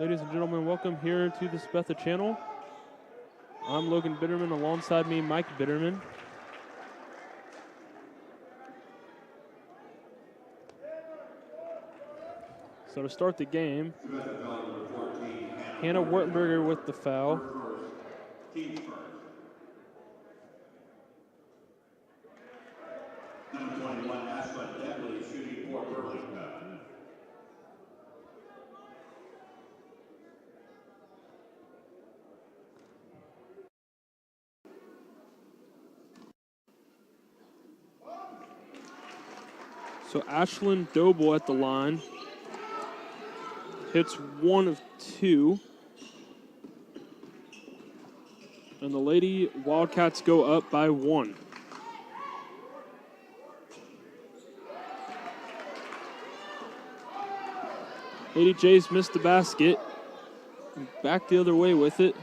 Ladies and gentlemen, welcome here to the Sabetha channel. I'm Logan Bitterman, alongside me, Mike Bitterman. So to start the game, Hannah Wertenberger with the foul. So Ashlyn Doble at the line. Hits 1 of 2. And the Lady Wildcats go up by 1. Lady Jays missed the basket. Back the other way with it.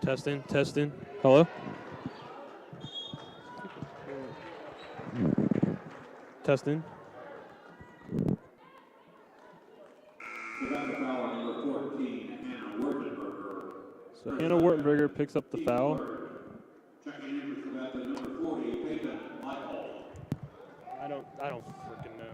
Testing, testing. Hello? Testing. So Hannah Wertenberger picks up the foul. I don't freaking know.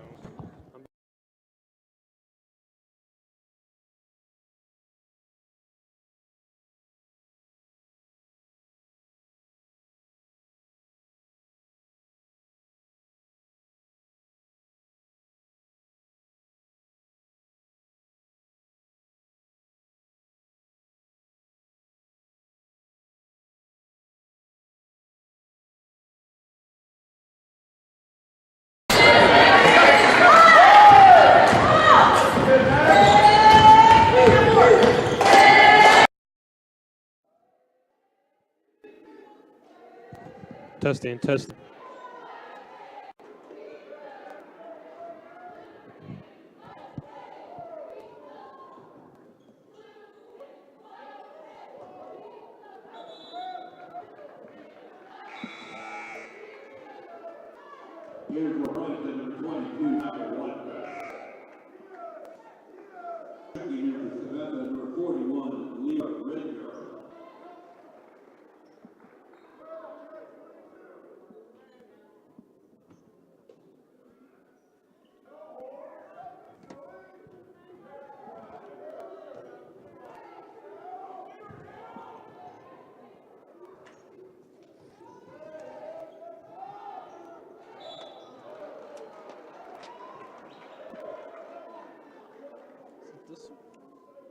Testing, testing. Here's for Burlington, number 22, number 1. Checking in for Sabetha, number 41, Leah Redgar.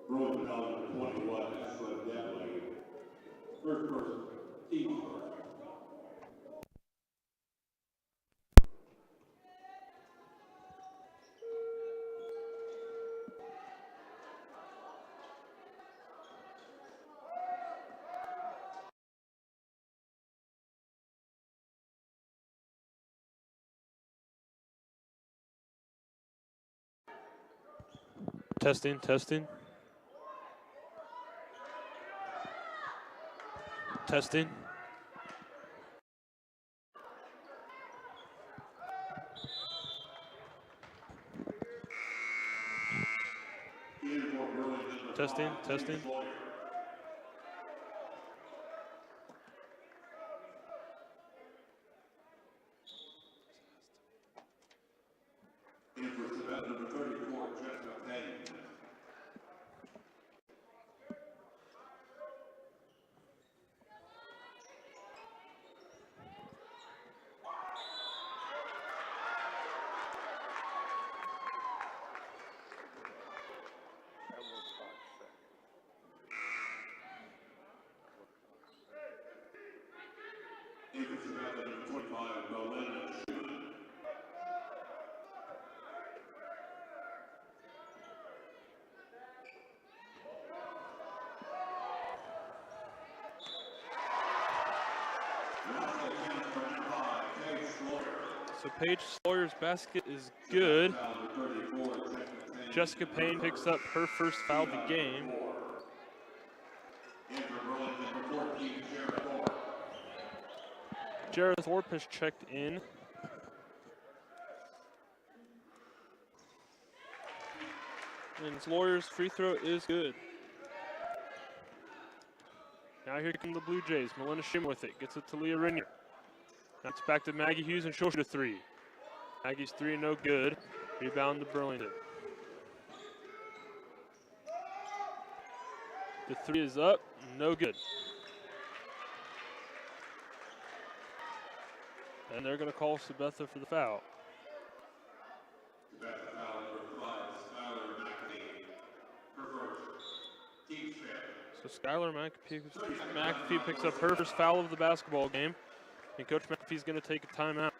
Burlington, number 21, excellent definitely. First person, team first. Testing, testing. Testing. Testing, testing. In for Sabetha, number 34, Jessica Payne. In for Sabetha, number 25, Melinda Schumann. So Paige Sawyer's basket is good. Jessica Payne picks up her first foul of the game. Jared Thorpe has checked in. And Sawyer's free throw is good. Now here come the Blue Jays. Melinda Schumann with it. Gets it to Leah Rinier. Now it's back to Maggie Hughes, and she'll shoot a three. Maggie's three, no good. Rebound to Burlington. The three is up, no good. And they're going to call Sabetha for the foul. So Skylar McAfee picks up her first foul of the basketball game. And Coach McAfee's going to take a timeout.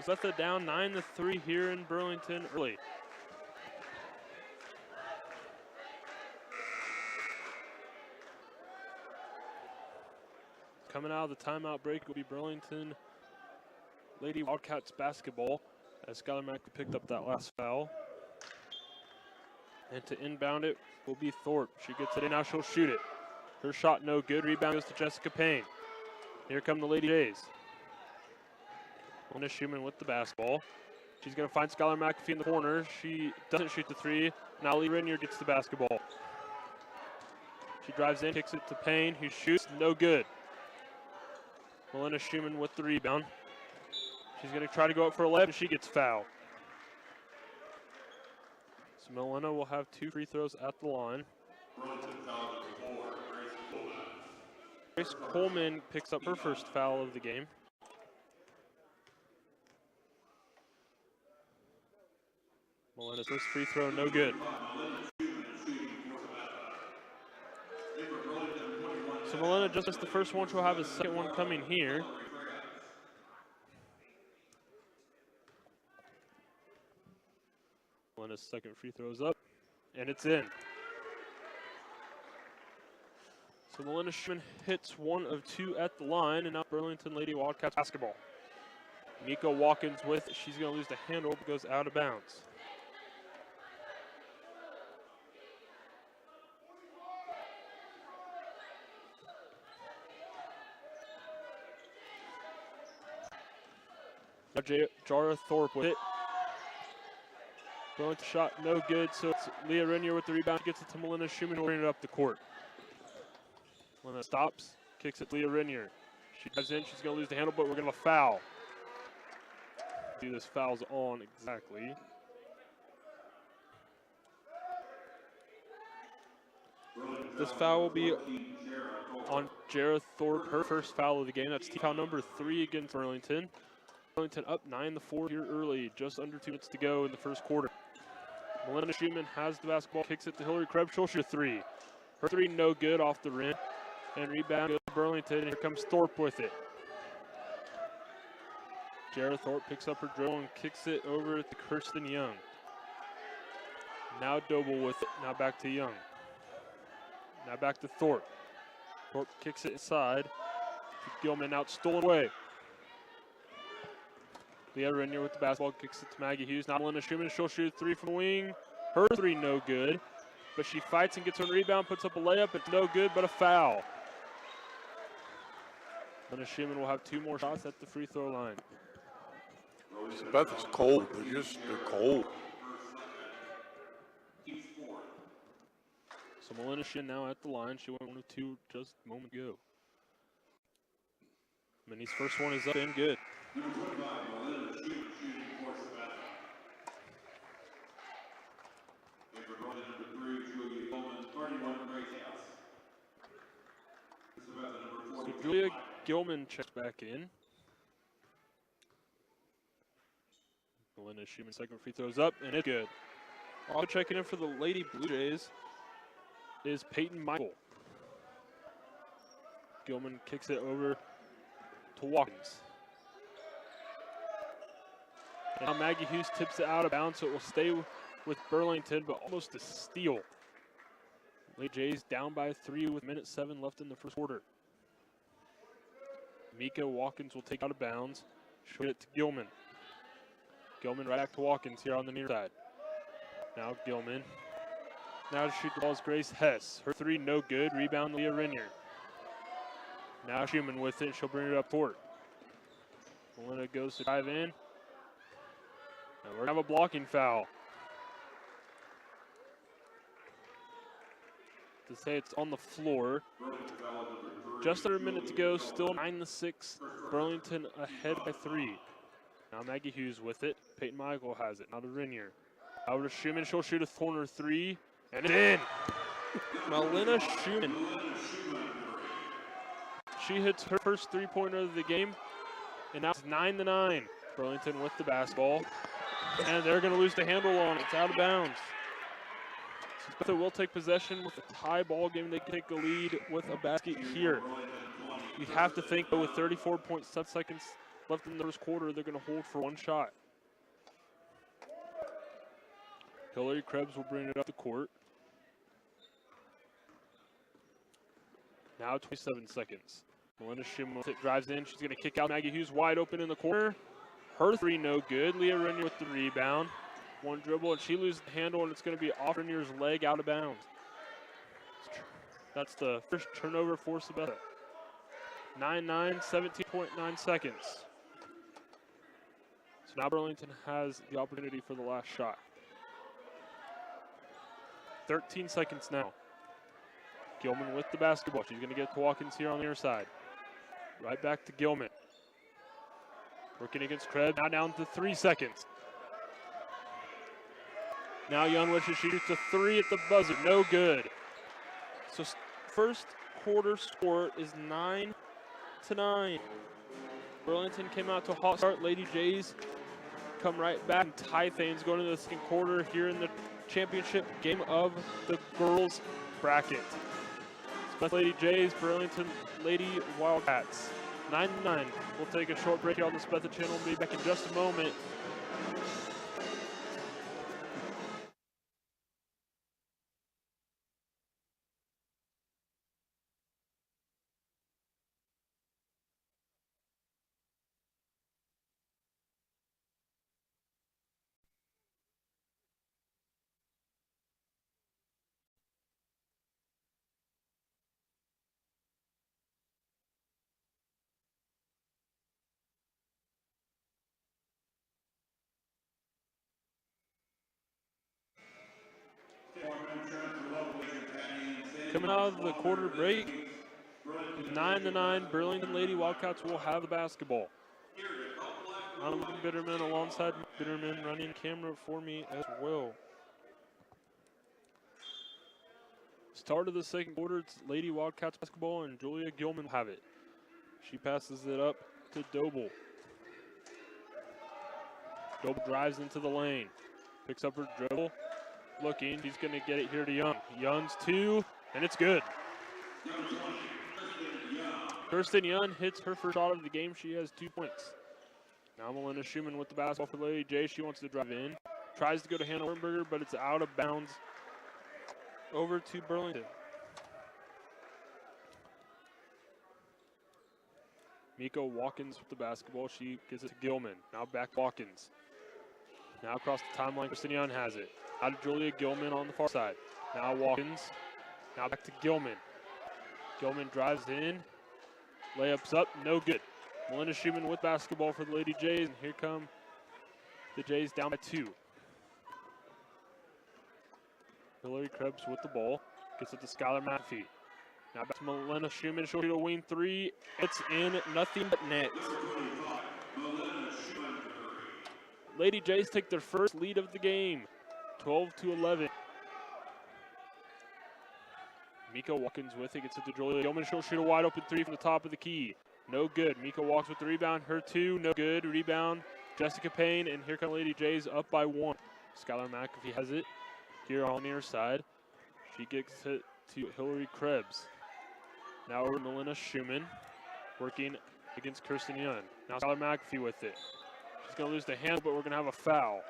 So Sabetha down 9-3 here in Burlington early. Coming out of the timeout break will be Burlington Lady Wildcats basketball as Skylar McAfee picked up that last foul. And to inbound it will be Thorpe. She gets it in, now she'll shoot it. Her shot no good, rebound goes to Jessica Payne. Here come the Lady Jays. Melinda Schumann with the basketball. She's going to find Skylar McAfee in the corner. She doesn't shoot the three. Now Lee Rinier gets the basketball. She drives in, kicks it to Payne, who shoots, no good. Melinda Schumann with the rebound. She's going to try to go up for a layup, and she gets fouled. So Melinda will have 2 free throws at the line. Grace Coleman picks up her first foul of the game. Melinda's first free throw, no good. So Melinda just missed the first one. She'll have a second one coming here. Melinda's second free throw is up, and it's in. So Melinda Schumann hits 1 of 2 at the line, and now Burlington Lady Wildcats basketball. Mika Watkins with it. She's going to lose the handle, but goes out of bounds. Now Jara Thorpe with it. Burlington shot no good, so it's Leah Renier with the rebound. Gets it to Melinda Schumann, bringing it up the court. Melinda stops, kicks it to Leah Renier. She dives in, she's going to lose the handle, but we're going to foul. See, this foul's on exactly. This foul will be on Jara Thorpe, her first foul of the game. That's team foul number 3 against Burlington. Burlington up 9-4 here early, just under 2 minutes to go in the first quarter. Melinda Schumann has the basketball, kicks it to Hillary Krebs. She'll shoot a 3. Her 3 no good off the rim. And rebound goes to Burlington, and here comes Thorpe with it. Jara Thorpe picks up her dribble and kicks it over to Kirsten Young. Now Doble with it, now back to Young. Now back to Thorpe. Thorpe kicks it inside to Gilman, out stolen away. Leah Renier with the basketball, kicks it to Maggie Hughes. Now Melinda Schumann, she'll shoot 3 from the wing. Her 3 no good, but she fights and gets her rebound, puts up a layup. It's no good, but a foul. Melinda Schumann will have 2 more shots at the free throw line. Sabetha's cold. They're cold. So Melinda Schumann now at the line. She went 1 of 2 just a moment ago. Minnie's first one is up and good. So Julia Gilman checks back in. Melinda Schumann second free throws up, and it's good. Also checking in for the Lady Blue Jays is Peyton Michael. Gilman kicks it over to Watkins. And now Maggie Hughes tips it out of bounds, so it will stay with Burlington, but almost a steal. Lady Jays down by 3 with 1:07 left in the first quarter. Mika Watkins will take out of bounds. She'll get it to Gilman. Gilman right back to Watkins here on the near side. Now Gilman. Now to shoot the ball is Grace Hess. Her 3 no good. Rebound Leah Renier. Now Schumann with it. She'll bring it up court. Melinda goes to dive in. And we're going to have a blocking foul. To say it's on the floor. Just under a minute to go. Still 9-6. Burlington ahead by 3. Now Maggie Hughes with it. Peyton Michael has it. Now to Renier. Out to Schumann. She'll shoot a corner 3. And it's in. Melinda Schumann. She hits her first 3-pointer of the game. And now it's 9-9. Burlington with the basketball. And they're going to lose the handle on it. It's out of bounds. Sabetha will take possession with a tie ball game. They can take the lead with a basket here. You have to think, though, with 34.7 seconds left in the first quarter, they're going to hold for 1 shot. Hillary Krebs will bring it up the court. Now 27 seconds. Melinda Schumann drives in. She's going to kick out Maggie Hughes wide open in the corner. Her 3 no good. Leah Renier with the rebound. 1 dribble, and she loses the handle, and it's going to be off Renier's leg out of bounds. That's the first turnover for Sabetha. 9-9, 17.9 seconds. So now Burlington has the opportunity for the last shot. 13 seconds now. Gilman with the basketball. She's going to get to Watkins here on the other side. Right back to Gilman. Working against Krebs. Now down to 3 seconds. Now Young wishes she shoots a 3 at the buzzer. No good. So first quarter score is 9-9. Burlington came out to a hot start. Lady Jays come right back and tie things going into the second quarter here in the championship game of the girls bracket. Sabetha Lady Jays, Burlington Lady Wildcats. 9-9. We'll take a short break here on the Sabetha channel. We'll be back in just a moment. Coming out of the quarter break, 9-9, Burlington Lady Wildcats will have the basketball. I'm Bitterman alongside Bitterman running camera for me as well. Start of the second quarter, it's Lady Wildcats basketball, and Julia Gilman will have it. She passes it up to Doble. Doble drives into the lane, picks up her dribble, looking, he's going to get it here to Young. Young's two, and it's good. Kirsten Young hits her first shot of the game. She has 2 points. Now Melinda Schumann with the basketball for Lady J. She wants to drive in. Tries to go to Hannah Wernberger, but it's out of bounds. Over to Burlington. Miko Watkins with the basketball. She gives it to Gilman. Now back to Watkins. Now across the timeline, Kirsten Young has it. Out to Julia Gilman on the far side. Now Watkins. Now back to Gilman. Gilman drives in. Layups up, no good. Melinda Schumann with basketball for the Lady Jays, and here come the Jays down by 2. Hillary Krebs with the ball. Gets it to Skylar McAfee. Now back to Melinda Schumann. She'll shoot a wing three. It's in, nothing but net. Lady Jays take their first lead of the game, 12-11. Miko Watkins with it, gets it to Julia Gilman. She'll shoot a wide open three from the top of the key. No good. Miko walks with the rebound. Her two, no good. Rebound, Jessica Payne, and here come Lady Jays up by 1. Skylar McAfee has it here on the near side. She gets it to Hillary Krebs. Now over to Melinda Schumann, working against Kirsten Young. Now Skylar McAfee with it. She's going to lose the handle, but we're going to have a foul.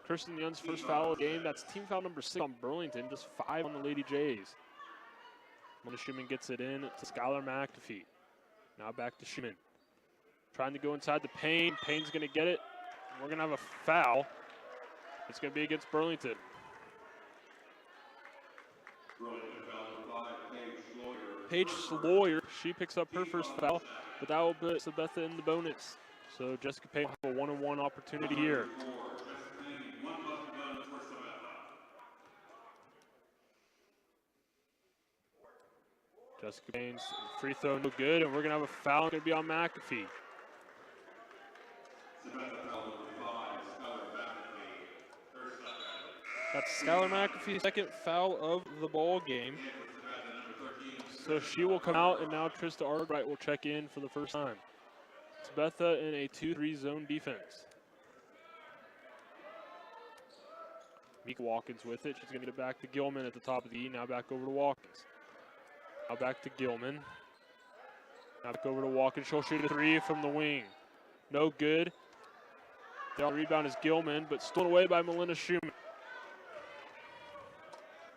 Kirsten Young's first foul of the game. That's team foul number 6 on Burlington, just 5 on the Lady Jays. Melinda Schumann gets it in to Skylar McAfee. Now back to Schumann. Trying to go inside the Payne. Payne's going to get it. We're going to have a foul. It's going to be against Burlington. Paige Sloyer, she picks up her first foul, but that will put Sabetha in the bonus. So Jessica Payne will have a 1-on-1 opportunity here. Jessica Payne's free throw no good, and we're going to have a foul. It's going to be on McAfee. That's Skylar McAfee's second foul of the ball game. So she will come out, and now Trista Arbright will check in for the first time. Sabetha in a 2-3 zone defense. Mika Watkins with it. She's going to get it back to Gilman at the top of the E. Now back over to Watkins. Now back to Gilman. Now back over to Watkins. She'll shoot a 3 from the wing. No good. The rebound is Gilman, but stolen away by Melinda Schumann.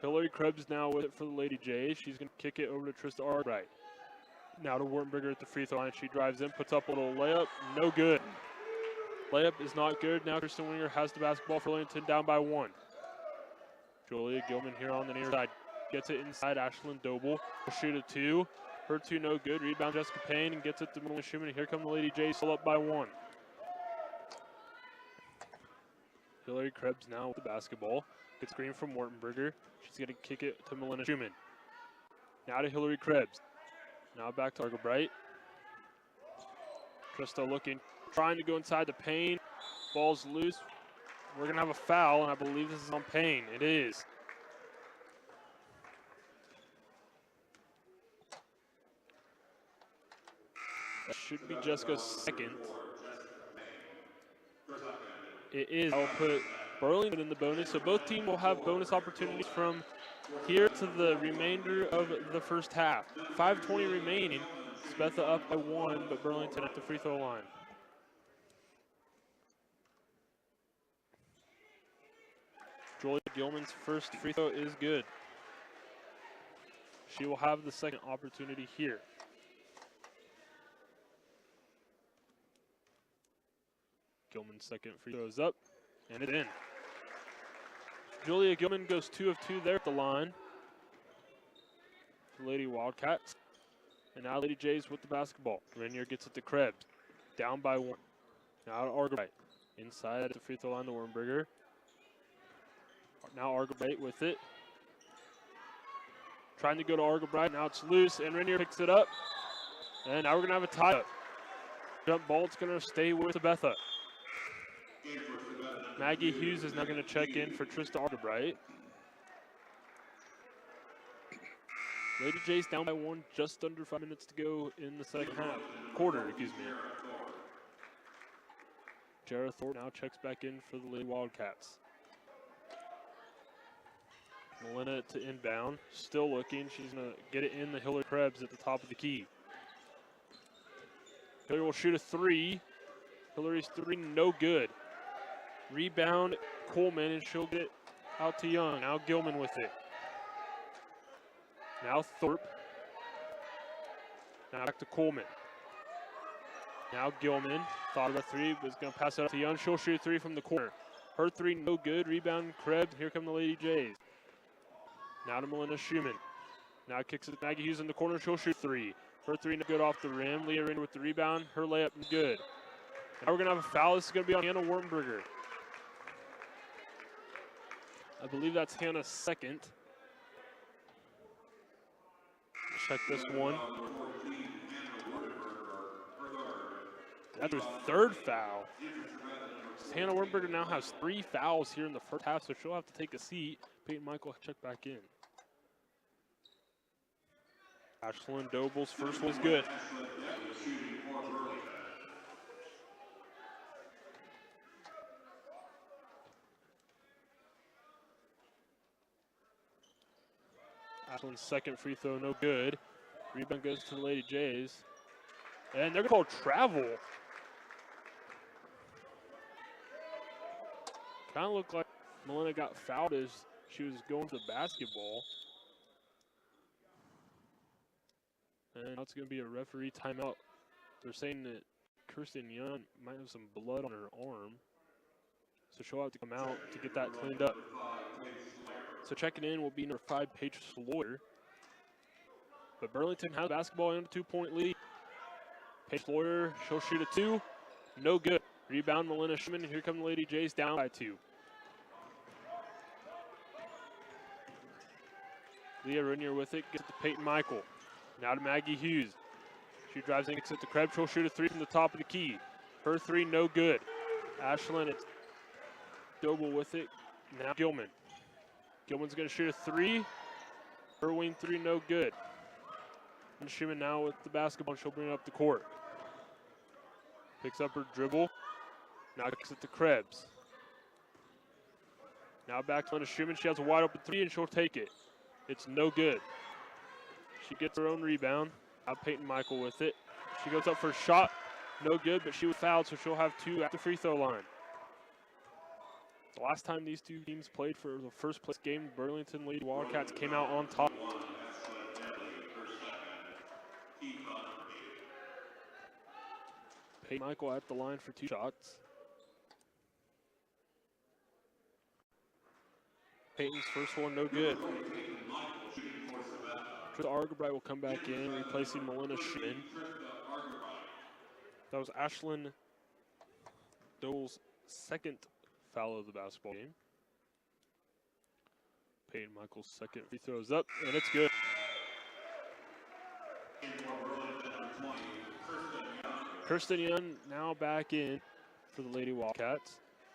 Hillary Krebs now with it for the Lady Jays. She's going to kick it over to Trista Arbright. Now to Wurtenberger at the free throw line. She drives in, puts up a little layup. No good. Layup is not good. Now Kristen Winger has the basketball for Burlington, down by 1. Julia Gilman here on the near side. Gets it inside. Ashlyn Doble will shoot a 2. Her 2 no good. Rebound Jessica Payne and gets it to Melinda Schumann. Here come the Lady Jays, still up by 1. Hillary Krebs now with the basketball. Gets screen from Wurtenberger. She's going to kick it to Melinda Schumann. Now to Hillary Krebs. Now back to Arbright. Trista looking, trying to go inside the Payne. Ball's loose. We're going to have a foul, and I believe this is on Payne. It is. That should be Jessica's second. It is. I'll put Burlington in the bonus, so both teams will have bonus opportunities from here to the remainder of the first half. 5:20 remaining. Sabetha up by 1, but Burlington at the free throw line. Julia Gilman's first free throw is good. She will have the second opportunity here. Gilman's second free throw is up, and it's in. Julia Gilman goes 2 of 2 there at the line. The Lady Wildcats. And now Lady Jays with the basketball. Rainier gets it to Krebs. Down by 1. Now to Argobite. Inside at the free throw line to Wernberger. Now Argobite with it. Trying to go to Argobite. Now it's loose, and Rainier picks it up. And now we're going to have a tie-up. Jump ball, it's going to stay with Sabetha. Maggie Hughes is now going to check in for Trista Argobite. Lady Jays down by 1, just under 5 minutes to go in the second half. Quarter, excuse me. Jarrah Thorpe now checks back in for the Lady Wildcats. Melina to inbound, still looking. She's going to get it in the Hillary Krebs at the top of the key. Hillary will shoot a 3. Hillary's 3, no good. Rebound, Coleman, and she'll get it out to Young. Now Gilman with it. Now Thorpe. Now back to Coleman. Now Gilman. Thought of a 3, but is going to pass it up to Young. She'll shoot a 3 from the corner. Her 3, no good. Rebound, Krebs. Here come the Lady Jays. Now to Melina Schumann. Now kicks it to Maggie Hughes in the corner. She'll shoot 3. Her 3, no good off the rim. Leah Rainer with the rebound. Her layup, good. Now we're going to have a foul. This is going to be on Hannah Wernberger. I believe that's Hannah's second. Check this one. That's her third foul. Hannah Wernberger now has 3 fouls here in the first half, so she'll have to take a seat. Peyton Michael check back in. Ashlyn Doble's first was good. Ashlyn's second free throw, no good. Rebound goes to the Lady Jays. And they're going to call travel. Kind of looked like Melina got fouled as she was going to the basketball. And now it's going to be a referee timeout. They're saying that Kirsten Young might have some blood on her arm. So she'll have to come out to get that cleaned up. So checking in will be number 5, Paige Sloyer. But Burlington has basketball in a 2-point lead. Paige Sloyer, she'll shoot a 2. No good. Rebound, Melina Schumann. Here come the Lady Jays down by 2. Leah Rainier with it. Gets it to Peyton Michael. Now to Maggie Hughes. She drives in, gets it to Krebs. She'll shoot a 3 from the top of the key. Her 3, no good. Ashlyn, it's Doble with it. Now Gilman. Gilman's going to shoot a 3. Her wing 3, no good. And Schumann now with the basketball, and she'll bring it up the court. Picks up her dribble. Now kicks it to Krebs. Now back to Schumann. She has a wide open 3, and she'll take it. It's no good. She gets her own rebound. Now Peyton Michael with it. She goes up for a shot. No good, but she was fouled, so she'll have 2 at the free throw line. The last time these two teams played for the first place game, Burlington Lady Wildcats came out on top. Peyton Michael at the line for 2 shots. Peyton's first one, no good. Trista Argobite will come back in, replacing Melina Schumann. That was Ashlyn Doble's second foul of the basketball game. Peyton Michael's second free throw is up, and it's good. Kirsten Young now back in for the Lady Wildcats.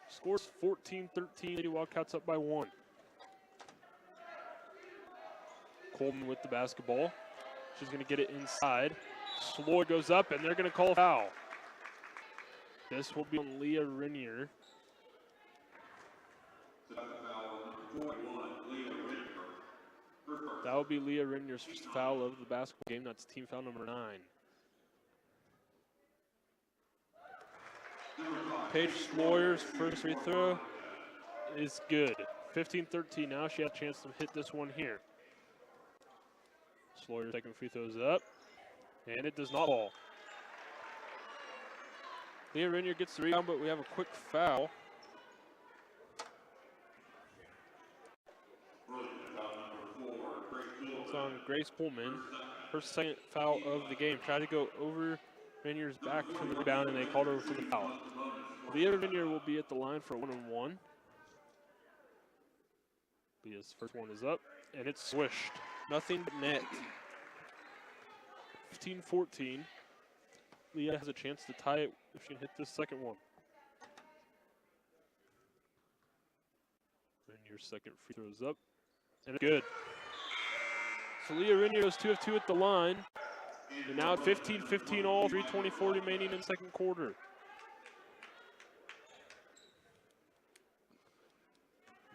Scores 14-13, Lady Wildcats up by 1. Coleman with the basketball. She's going to get it inside. Sloyd goes up, and they're going to call a foul. This will be on Leah Renier. That will be Leah Renier's first foul of the basketball game. That's team foul number 9. Paige Sloyer's first free throw is good. 15-13 now. She has a chance to hit this one here. Sloyer's second free throws up, and it does not fall. Leah Renier gets the rebound, but we have a quick foul. It's on Grace Pullman. Her second foul of the game. Tried to go over Renier's back for the rebound, and they called over for the foul. Leah Renier will be at the line for a 1-and-1. Leah's first one is up, and it's swished. Nothing but net. 15-14. Leah has a chance to tie it if she can hit this second one. Renier's second free throw is up, and it's good. So Leah Renier goes 2 of 2 at the line. And now 15-15 all, 3:24 remaining in the second quarter.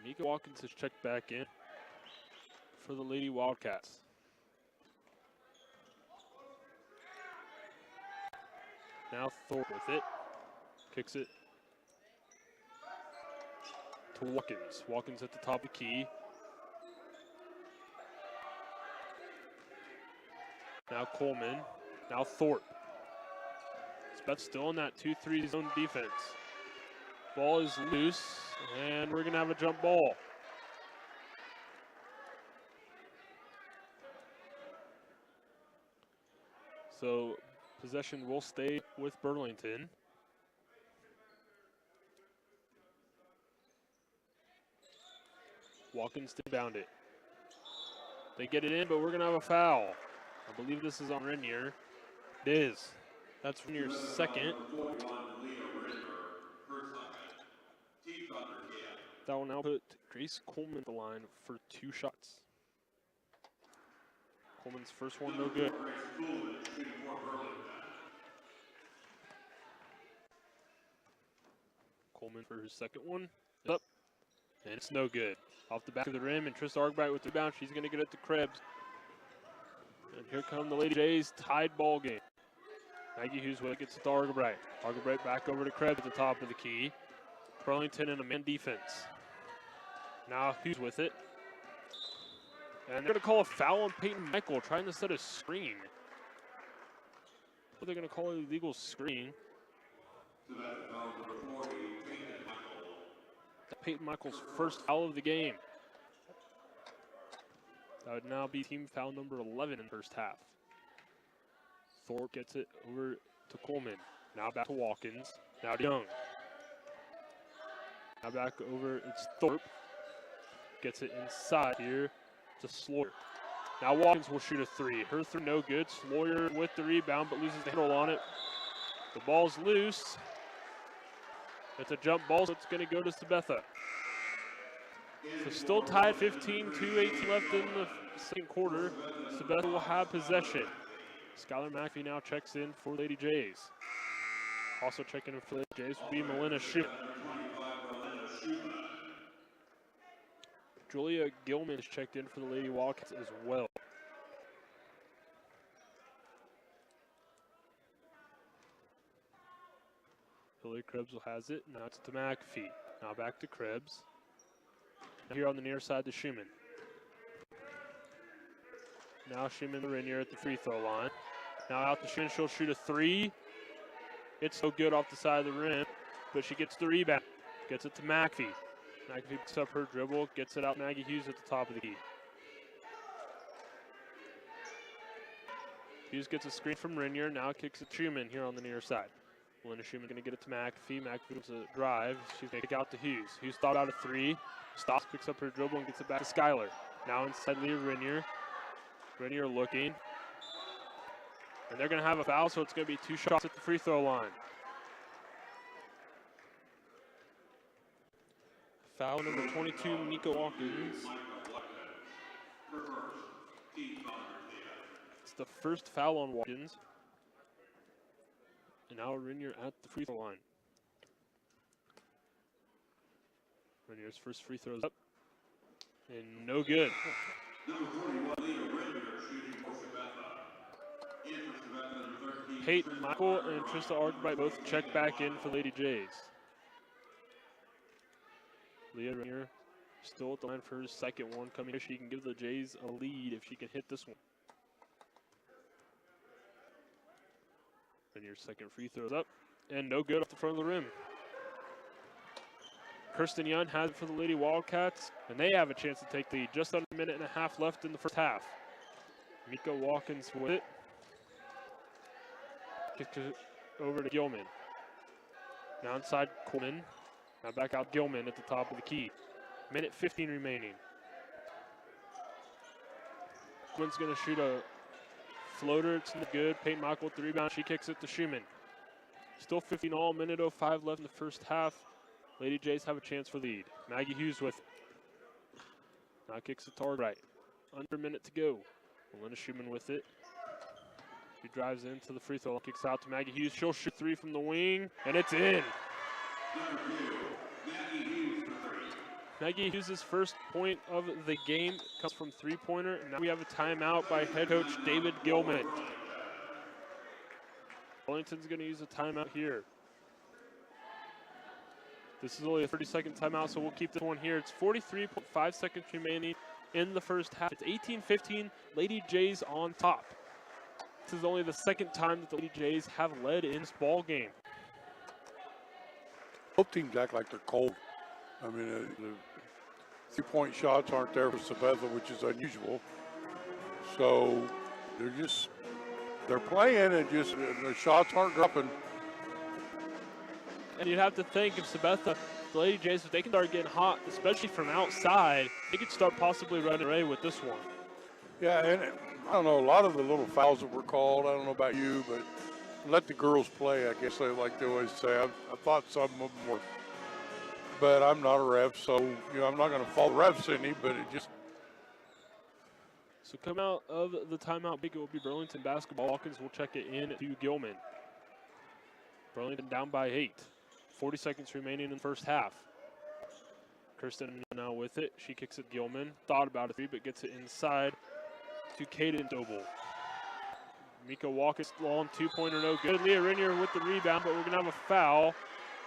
Mika Watkins has checked back in for the Lady Wildcats. Now Thorpe with it. Kicks it to Watkins. Watkins at the top of the key. Now Coleman. Now Thorpe. Sabetha still in that 2-3 zone defense. Ball is loose, and we're going to have a jump ball. So possession will stay with Burlington. Watkins to inbound it. They get it in, but we're going to have a foul. I believe this is on Renier. It is. That's Renier's second. That will now put Grace Coleman at the line for 2 shots. Coleman's first one, no good. Coleman for his second one. Up. And it's no good. Off the back of the rim, and Trista Argbright with the rebound. She's going to get it to Krebs. And here come the Lady Jays, tied ball game. Maggie Hughes gets it to Argbright. Argbright back over to Krebs at the top of the key. Burlington in a man defense. Now Hughes with it. And they're going to call a foul on Peyton Michael, trying to set a screen. But they're going to call it a legal screen. Peyton Michael's first foul of the game. That would now be team foul number 11 in the first half. Thorpe gets it over to Coleman. Now back to Watkins. Now to Young. Now back over, it's Thorpe. Gets it inside here to Sloyer. Now Watkins will shoot a 3. Her 3 no good. Sloyer with the rebound, but loses the handle on it. The ball's loose. It's a jump ball, so it's going to go to Sabetha. So still tied 15, 2:18 left in the second quarter. Sabetha will have possession. Skylar McAfee now checks in for Lady Jays. Also checking in for Lady Jays will be Melina Schubert. Julia Gilman is checked in for the Lady Wildcats as well. Hillary Krebs has it. Now it's to McAfee. Now back to Krebs. Now here on the near side to Schumann. Now Schumann to Renier at the free throw line. Now out to Schumann. She'll shoot a 3. It's so good off the side of the rim, but she gets the rebound. Gets it to McAfee. McAfee picks up her dribble, gets it out Maggie Hughes at the top of the key. Hughes gets a screen from Renier, now kicks it to Schumann here on the near side. Melina Schumann going to get it to McAfee. McAfee gets a drive. She's going to kick out to Hughes. Hughes thought out a 3. Stops, picks up her dribble, and gets it back to Skylar. Now inside Leah Renier. Renier looking. And they're going to have a foul, so it's going to be 2 shots at the free throw line. Foul number 22, Nico Watkins. It's the first foul on Watkins. And now Renier at the free throw line. Renier's first free throw is up. And no good. Number 41, Leah Rinder, shooting for Sabetha. In for Sabetha, number 13. Peyton Michael and Trista Arkwright both check back in for Lady Jays. Leah Renier still at the line for her second one coming here. She can give the Jays a lead if she can hit this one. Renier's second free throw is up. And no good off the front of the rim. Kirsten Young has it for the Lady Wildcats, and they have a chance to take the lead. Just under a minute and a half left in the first half. Mika Watkins with it. Kicks it over to Gilman. Now inside Coleman. Now back out Gilman at the top of the key. Minute 15 remaining. Coleman's going to shoot a floater. It's not good. Peyton Michael with the rebound. She kicks it to Schumann. Still 15 all. Minute 05 left in the first half. Lady Jays have a chance for lead. Maggie Hughes with it. Now kicks it to right. Under a minute to go. Melinda Schumann with it. She drives into the free throw. Kicks out to Maggie Hughes. She'll shoot three from the wing. And it's in. Number 2, Maggie Hughes for 3. Maggie Hughes' first point of the game comes from three-pointer. And now we have a timeout by head coach David Gilman. Wellington's going to use a timeout here. This is only a 30-second timeout, so we'll keep this one here. It's 43.5 seconds remaining in the first half. It's 18-15, Lady Jays on top. This is only the second time that the Lady Jays have led in this ball game. Both teams act like they're cold. I mean, the three-point shots aren't there for Sabetha, which is unusual. So they're playing and just the shots aren't dropping. And you'd have to think if Sabetha, the Lady Jays, if they can start getting hot, especially from outside, they could start possibly running away with this one. Yeah, and I don't know, a lot of the little fouls that were called, I don't know about you, but let the girls play, I guess like they always say. I thought some of them were, but I'm not a ref, so I'm not going to fault refs any, but it just. So come out of the timeout, it will be Burlington basketball. Hawkins will check it in to Gilman. Burlington down by 8. 40 seconds remaining in the first half. Kirsten now with it. She kicks it Gilman. Thought about a three, but gets it inside to Kaden Doble. Mika Watkins long two-pointer, no good. Leah Renier with the rebound, but we're going to have a foul.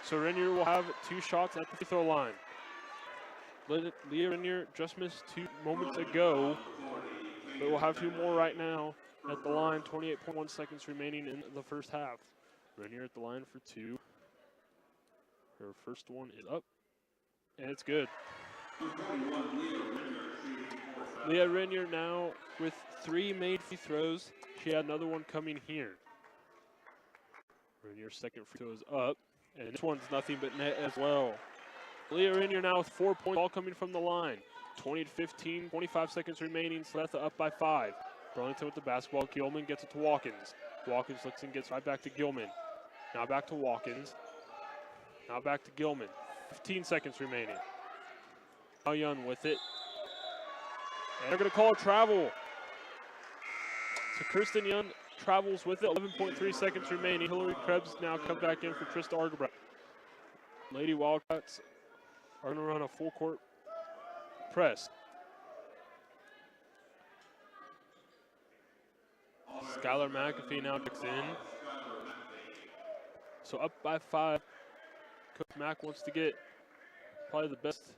So Renier will have 2 shots at the free throw line. Leah Renier just missed 2 moments ago, but we'll have 2 more right now at the line. 28.1 seconds remaining in the first half. Renier at the line for 2. Her first one is up, and it's good. Leah Renier now with 3 made free throws. She had another one coming here. Renier's second free throw is up, and this one's nothing but net as well. Leah Renier now with 4 points, all coming from the line. 20-15, 25 seconds remaining. Sabetha up by 5. Burlington with the basketball. Gilman gets it to Watkins. Watkins looks and gets right back to Gilman. Now back to Watkins. Now back to Gilman. 15 seconds remaining. Now Young with it. And they're going to call a travel. So Kirsten Young travels with it. 11.3 seconds remaining. Hillary Krebs now come back in for Trista Arkwright. Lady Wildcats are going to run a full court press. Skylar McAfee now kicks in. So up by 5. Coach Mack wants to get probably the best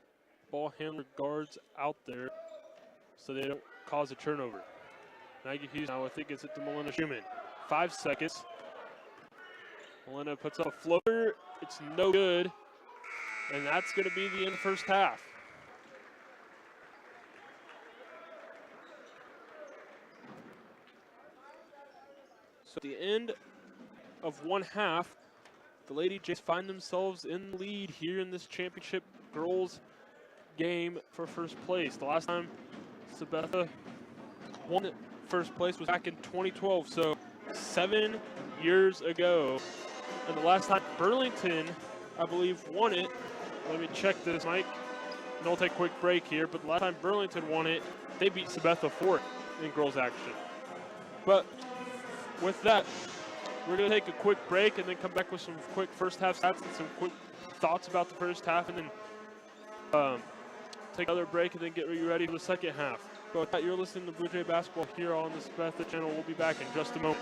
ball handler guards out there so they don't cause a turnover. Maggie Hughes now with it, gets it to Melinda Schumann. 5 seconds. Melinda puts up a floater. It's no good. And that's going to be the end of the first half. So at the end of one half, the Lady Jays find themselves in the lead here in this championship girls game for first place. The last time Sabetha won first place was back in 2012, so 7 years ago. And the last time Burlington, I believe, won it, let me check this, Mike, and I'll take a quick break here, but the last time Burlington won it, they beat Sabetha for it in girls action. But with that, we're going to take a quick break and then come back with some quick first half stats and some quick thoughts about the first half, and then take another break and then get you ready for the second half. But with that, you're listening to Blue Jay Basketball here on the Sabetha channel. We'll be back in just a moment.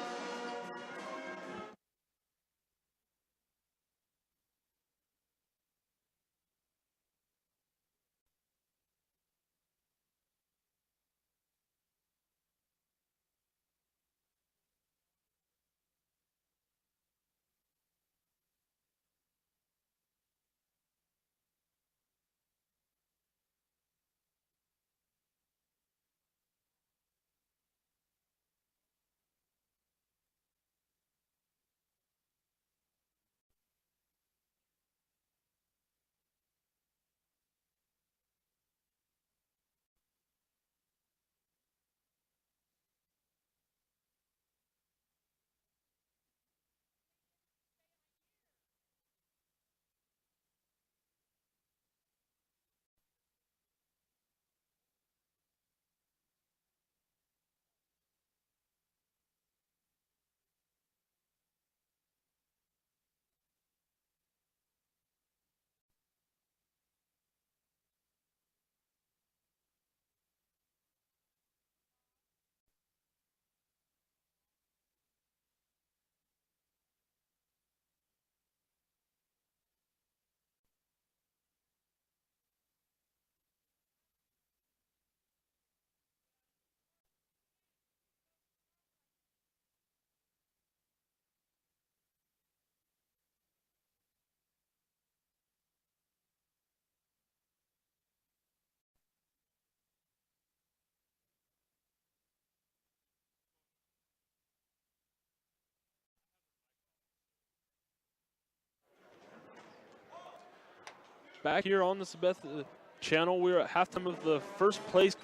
Back here on the Sabetha channel, we're at halftime of the first place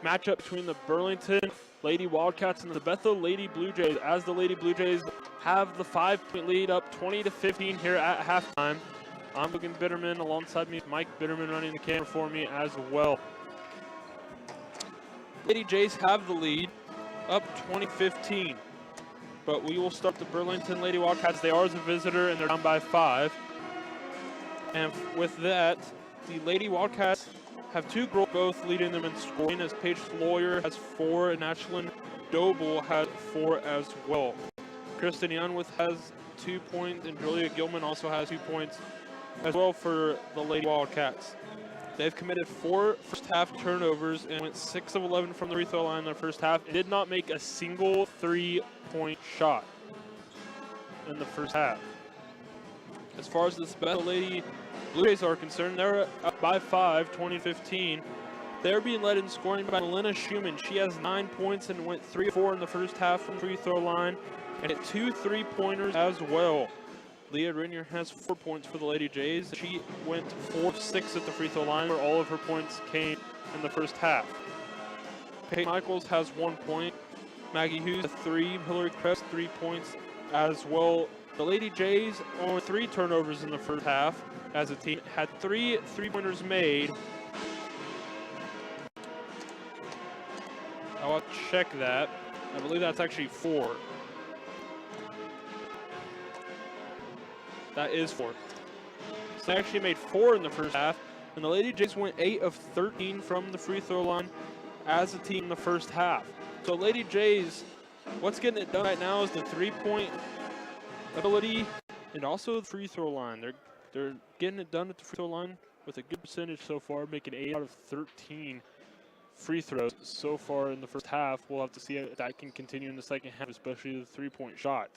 matchup between the Burlington Lady Wildcats and the Sabetha Lady Blue Jays, as the Lady Blue Jays have the 5-point lead, up 20-15 here at halftime. I'm Logan Bitterman. Alongside me is Mike Bitterman running the camera for me as well. Lady Jays have the lead, up 20-15. But we will start the Burlington Lady Wildcats. They are as a visitor and they're down by 5. And with that, the Lady Wildcats have 2 girls both leading them in scoring, as Paige Floyer has 4 and Ashlyn Doble has 4 as well. Kristen Youngwith has 2 points and Julia Gilman also has 2 points as well for the Lady Wildcats. They've committed 4 first half turnovers and went 6 of 11 from the free throw line in their first half. It did not make a single 3-point shot in the first half. As far as the Sabetha Lady Blue Jays are concerned, they're up by 5, 20-15. They're being led in scoring by Melina Schumann. She has 9 points and went 3 of 4 in the first half from the free throw line, and hit 2 3-pointers as well. Leah Rinier has 4 points for the Lady Jays. She went 4 of 6 at the free throw line, where all of her points came in the first half. Peyton Michaels has 1 point. Maggie Hughes, 3. Hillary Krebs, 3 points as well. The Lady Jays only 3 turnovers in the first half as a team, had 3 3-pointers made. I'll check that. I believe that's actually 4. That is 4. So they actually made 4 in the first half, and the Lady Jays went 8 of 13 from the free throw line as a team in the first half. So Lady Jays, what's getting it done right now is the 3-point ability and also the free throw line. They're getting it done at the free throw line with a good percentage so far, making 8 out of 13 free throws so far in the first half. We'll have to see if that can continue in the second half, especially the 3-point shot.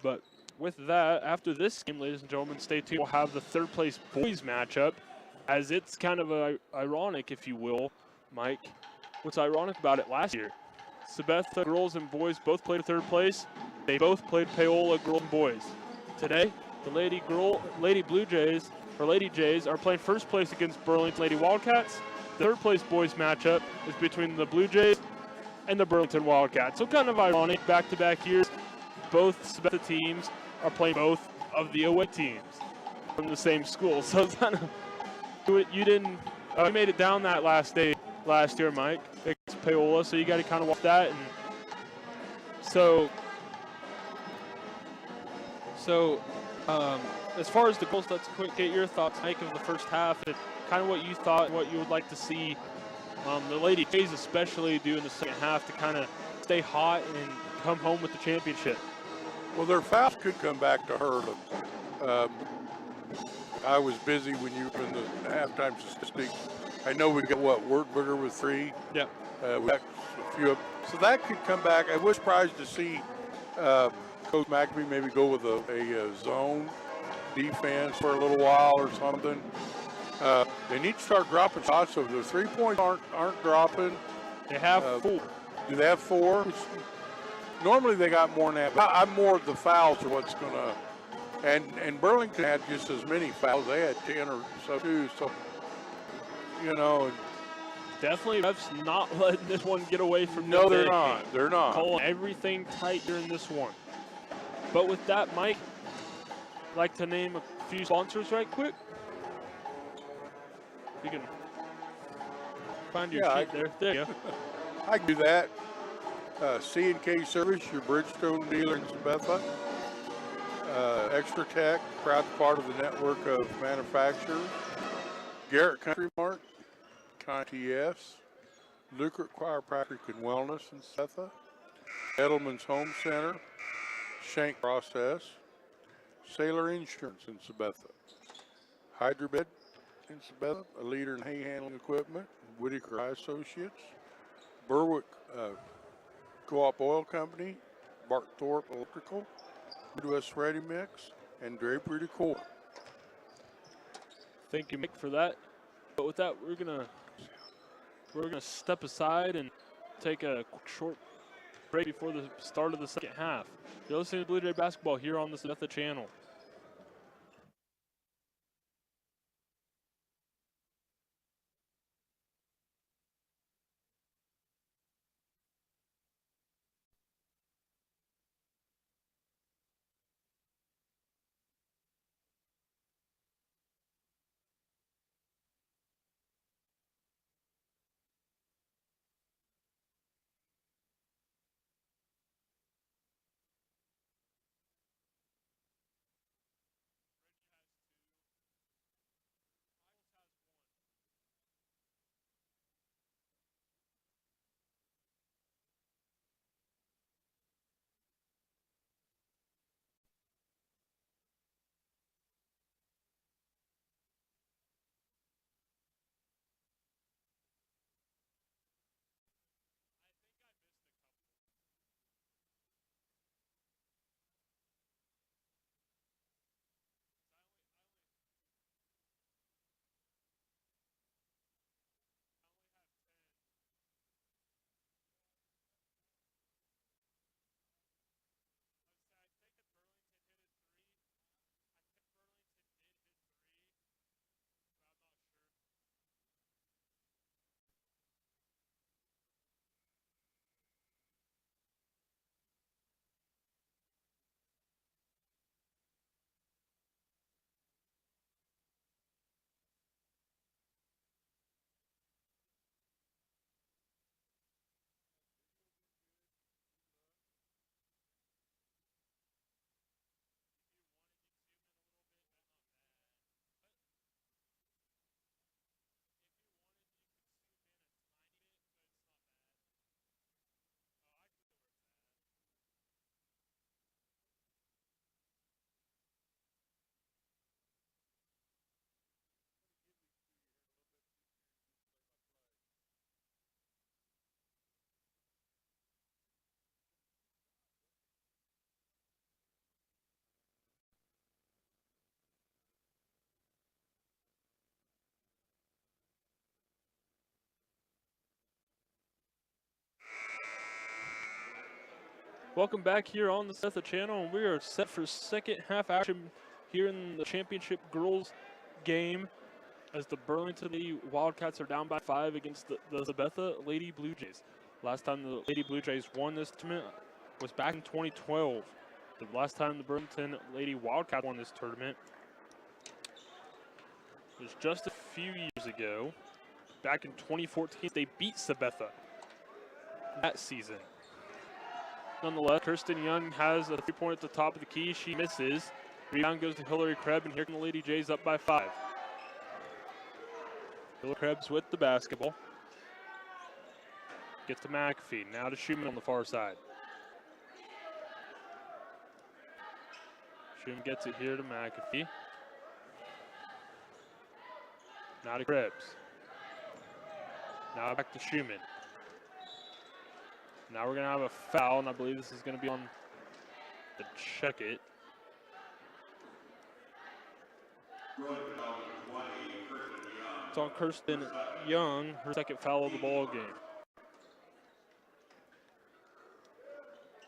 But with that, after this game, ladies and gentlemen, stay tuned. We'll have the 3rd place boys matchup, as it's kind of ironic, if you will, Mike. What's ironic about it last year? Sabetha girls and boys both played 3rd place. They both played Paola girls and boys. Today, the Lady Blue Jays, or Lady Jays, are playing 1st place against Burlington Lady Wildcats. The 3rd place boys matchup is between the Blue Jays and the Burlington Wildcats. So kind of ironic, back-to-back years, both Sabetha teams are playing both of the away teams from the same school. So it's kind of, you made it down that last day last year, Mike, against Paola, so you got to kind of watch that and So, as far as the goals, let's get your thoughts, Mike, of the first half and kind of what you thought, what you would like to see the Lady Jays especially do in the second half to kind of stay hot and come home with the championship. Well, their fouls could come back to hurt them. I was busy when you were in the halftime statistics. I know we got Wertberger with 3. Yep. We got a few. So that could come back. I was surprised to see Coach McAfee maybe go with a zone defense for a little while or something. They need to start dropping shots. So if the 3 points aren't dropping. They have 4. Do they have 4? Normally they got more than that. But I'm more of the fouls are what's going to. And Burlington had just as many fouls. They had 10 or so too. So, you know. Definitely refs not letting this one get away from them. No, they're not. They're not. Calling everything tight during this one. But with that, Mike, I'd like to name a few sponsors right quick. You can find your sheet there. There you go. I can do that. C&K Service, your Bridgestone dealer in Sabetha. Extra Tech, proud part of the network of manufacturers. Garrett Country Mart, TS. Lucret Chiropractic and Wellness in Sabetha. Edelman's Home Center. Shank Process. Sailor Insurance in Sabetha. Hydrabed in Sabetha, a leader in hay handling equipment. Whitaker Eye Associates. Berwick Co-op Oil Company. Bart Thorpe Electrical. Midwest Ready Mix, and Drapery Decor. Thank you, Mick, for that. But with that, we're gonna step aside and take a short break before the start of the second half. You're listening to Blue Jay Basketball here on the Sabetha channel. Welcome back here on the Sabetha channel, and we are set for second half action here in the championship girls game as the Burlington Lady Wildcats are down by 5 against the Sabetha Lady Blue Jays. Last time the Lady Blue Jays won this tournament was back in 2012. The last time the Burlington Lady Wildcats won this tournament was just a few years ago. Back in 2014, they beat Sabetha that season. nonetheless. Kirsten Young has a 3-point at the top of the key. She misses. Rebound goes to Hillary Krebs, and here come the Lady Jays up by 5. Hillary Krebs with the basketball. Gets to McAfee. Now to Schumann on the far side. Schumann gets it here to McAfee. Now to Krebs. Now back to Schumann. Now we're going to have a foul, and I believe this is going to be on the check it. It's on Kirsten Young, her second foul of the ball game.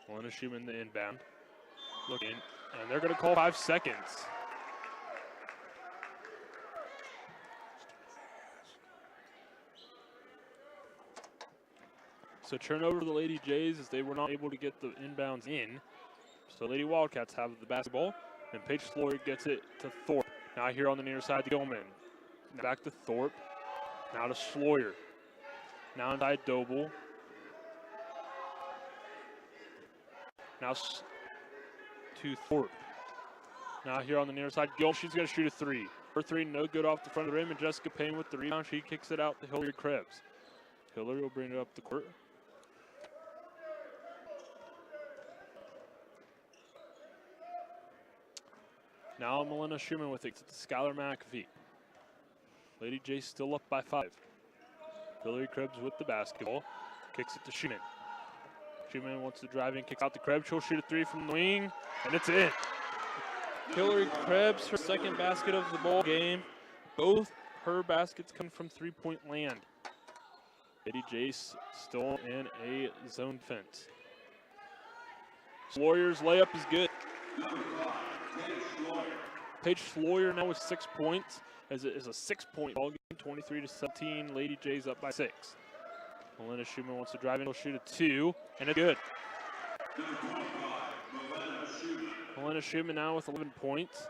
Melina Schumann the inbound. Looking, and they're going to call 5 seconds. So turnover to the Lady Jays as they were not able to get the inbounds in. So Lady Wildcats have the basketball, and Paige Sloyer gets it to Thorpe. Now here on the near side to Gilman. Back to Thorpe. Now to Sloyer. Now inside Doble. Now to Thorpe. Now here on the near side, Gilman, she's going to shoot a 3. Her 3 no good off the front of the rim, and Jessica Payne with the rebound. She kicks it out to Hillary Krebs. Hillary will bring it up the court. Now Melina Schumann with it to Skylar McAfee. Lady J still up by 5. Hillary Krebs with the basketball. Kicks it to Schumann. Schumann wants to drive in, kicks out to Krebs. She'll shoot a 3 from the wing, and it's in. Hillary Krebs, her second basket of the ball game. Both her baskets come from 3-point land. Lady J still in a zone defense. Sloyer's layup is good. Paige Sloyer now with 6 points, as it is a 6-point ball game, 23-17. Lady Jays up by 6. Melina Schumann wants to drive in, he'll shoot a 2, and it's good. Melina Schumann now with 11 points.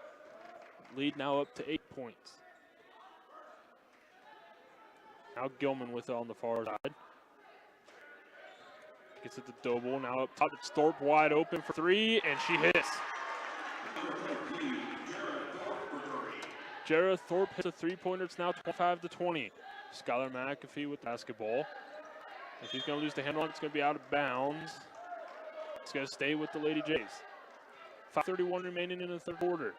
Lead now up to 8 points. Now Gilman with it on the far side. Gets it to Doble. Now up top, it's Thorpe wide open for 3, and she hits. Jarrah Thorpe hits a 3-pointer. It's now 25-20. Skylar McAfee with the basketball. If he's going to lose the handle on it, it's going to be out of bounds. It's going to stay with the Lady Jays. 5:31 remaining in the third quarter.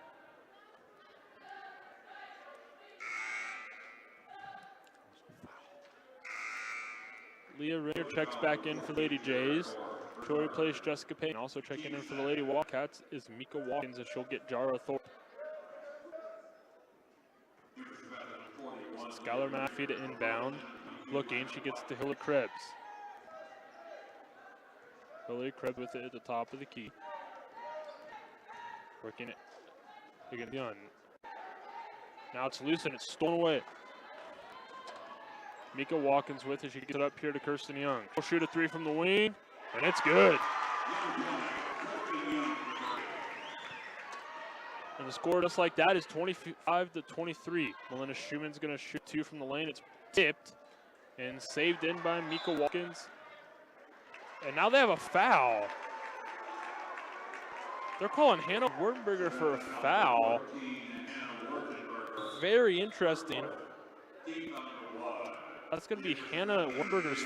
Leah Ritter checks back in for Lady Jays. She'll replace Jessica Payne. Also checking in for the Lady Wildcats is Mika Watkins, and she'll get Jarrah Thorpe. Skylar McAfee to inbound. Looking, she gets to Hillary Krebs. Hillary Krebs with it at the top of the key. Working it. Looking at the gun. Now it's loose and it's stolen away. Mika Watkins with it. She gets it up here to Kirsten Young. She'll shoot a 3 from the wing, and it's good. And the score just like that is 25-23. Melina Schumann's going to shoot 2 from the lane. It's tipped and saved in by Mika Watkins. And now they have a foul. They're calling Hannah Wurdenberger for a foul. Very interesting. That's going to be Hannah Wurdenberger's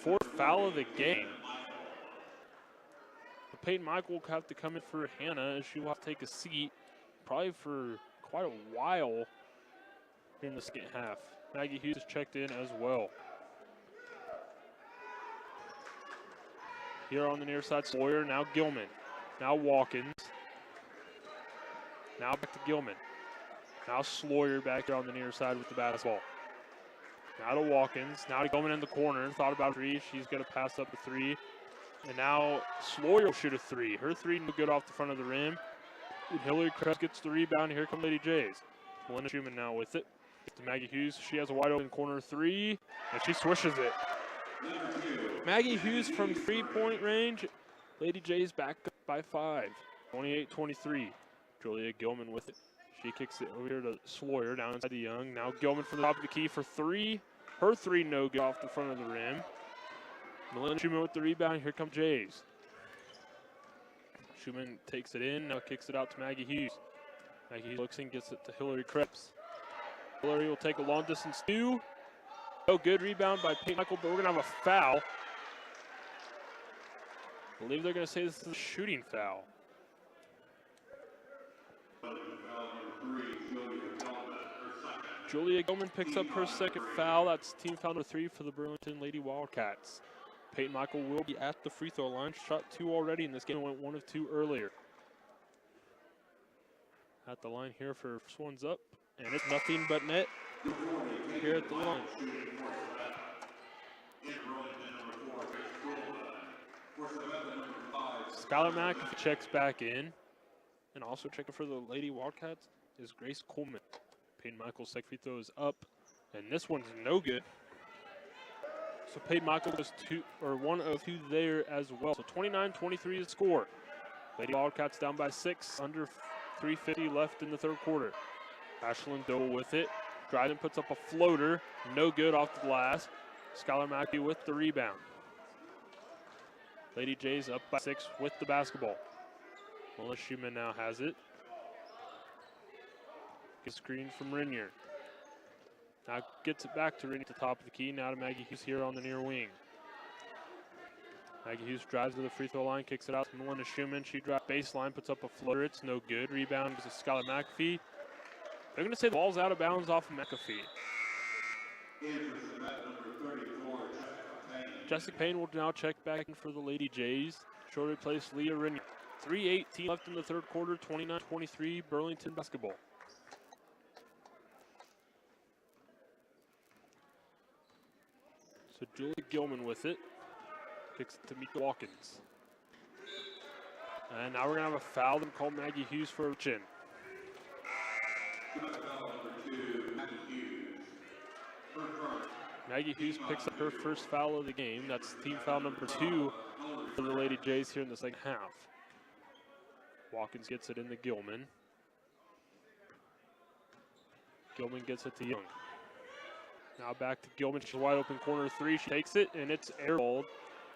fourth foul of the game. Peyton Michael will have to come in for Hannah, as she will have to take a seat probably for quite a while here in the second half. Maggie Hughes has checked in as well. Here on the near side, Sloyer, now Gilman. Now Watkins. Now back to Gilman. Now Sloyer back here on the near side with the basketball. Now to Watkins. Now to Gilman in the corner. Thought about 3. She's going to pass up a 3. And now Sloyer will shoot a 3. Her 3 no good off the front of the rim. And Hillary Krebs gets the rebound. Here come Lady Jays. Melina Schumann now with it. To Maggie Hughes. She has a wide open corner 3. And she swishes it. Maggie Hughes from 3-point range. Lady Jays back up by 5. 28-23. Julia Gilman with it. She kicks it over here to Sloyer, down inside to Young. Now Gilman from the top of the key for 3. Her 3 no good off the front of the rim. Melinda Schumann with the rebound. Here come Jays. Schumann takes it in, now kicks it out to Maggie Hughes. Maggie Hughes looks in, gets it to Hillary Krebs. Hillary will take a long distance two. No good rebound by Peyton Michael, but we're gonna have a foul. I believe they're gonna say this is a shooting foul. Julia Gilman picks up her second foul. That's team foul number 3 for the Burlington Lady Wildcats. Peyton Michael will be at the free throw line. Shot 2 already in this game. Went 1 of 2 earlier. At the line here for first one's up. And it's nothing but net here at the line. Skylar Mack checks back in. And also checking for the Lady Wildcats is Grace Coleman. Peyton Michael's second free throw is up. And this one's no good. So Peyton Michael goes 1 of 2 there as well. So 29-23 to score. Lady Wildcats down by 6, under 3:50 left in the third quarter. Ashlyn Doe with it. Dryden puts up a floater. No good off the glass. Skylar Mackey with the rebound. Lady Jays up by 6 with the basketball. Melissa Schumann now has it. Gets screen from Renier. Now gets it back to Renier at the top of the key. Now to Maggie Hughes here on the near wing. Maggie Hughes drives to the free throw line, kicks it out to Melinda Schumann. She drives baseline, puts up a floater. It's no good. Rebound is to Skylar McAfee. They're going to say the ball's out of bounds off of McAfee. Jessica Payne will now check back in for the Lady Jays. She'll replace Leah Renier. 3:18 left in the third quarter, 29-23 Burlington basketball. So Julia Gilman with it. Kicks it to Mika Watkins. And now we're going to have a foul and call Maggie Hughes for a chin. Maggie Hughes picks up her first foul of the game. That's team foul number 2 for the Lady Jays here in the second half. Watkins gets it into Gilman. Gilman gets it to Young. Now back to Gilman. She's wide open corner 3. She takes it, and it's airballed.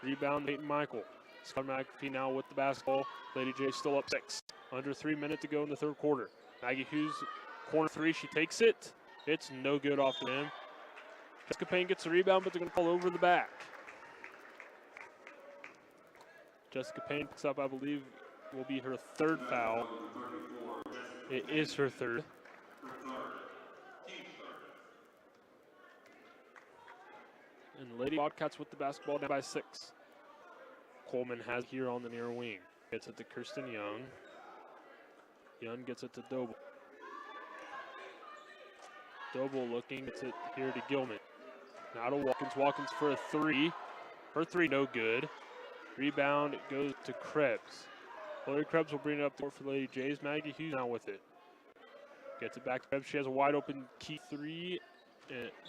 Rebound, Peyton Michael. Scott McAfee now with the basketball. Lady J still up 6. Under 3 minutes to go in the third quarter. Maggie Hughes, corner 3. She takes it. It's no good off the rim. Jessica Payne gets the rebound, but they're going to call over the back. Jessica Payne picks up, I believe, will be her third foul. It is her third. And the Lady Wildcats with the basketball down by 6. Coleman has here on the near wing. Gets it to Kirsten Young. Young gets it to Doble. Doble looking, gets it here to Gilman. Now to Watkins. Watkins for a 3. Her 3 no good. Rebound goes to Krebs. Hillary Krebs will bring it up the court for the Lady Jays. Maggie Hughes now with it. Gets it back to Krebs. She has a wide open key 3.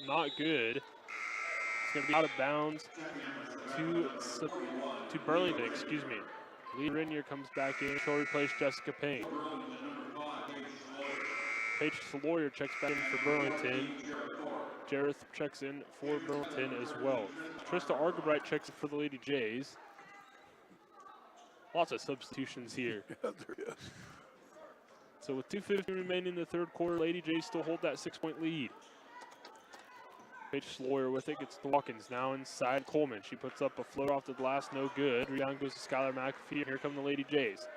Not good. It's going to be out of bounds to Burlington, excuse me. Lee Renier comes back in. She'll replace Jessica Payne. Paige Sawyer checks back in for Burlington. Jareth checks in for Burlington as well. Trista Argabright checks in for the Lady Jays. Lots of substitutions here. Yeah, there is. So with 2:50 remaining in the third quarter, Lady Jays still hold that 6-point lead. Paige Sawyer with it, gets to Watkins. Now inside Coleman. She puts up a float off the glass, no good. Rebound goes to Skylar McAfee, and here come the Lady Jays.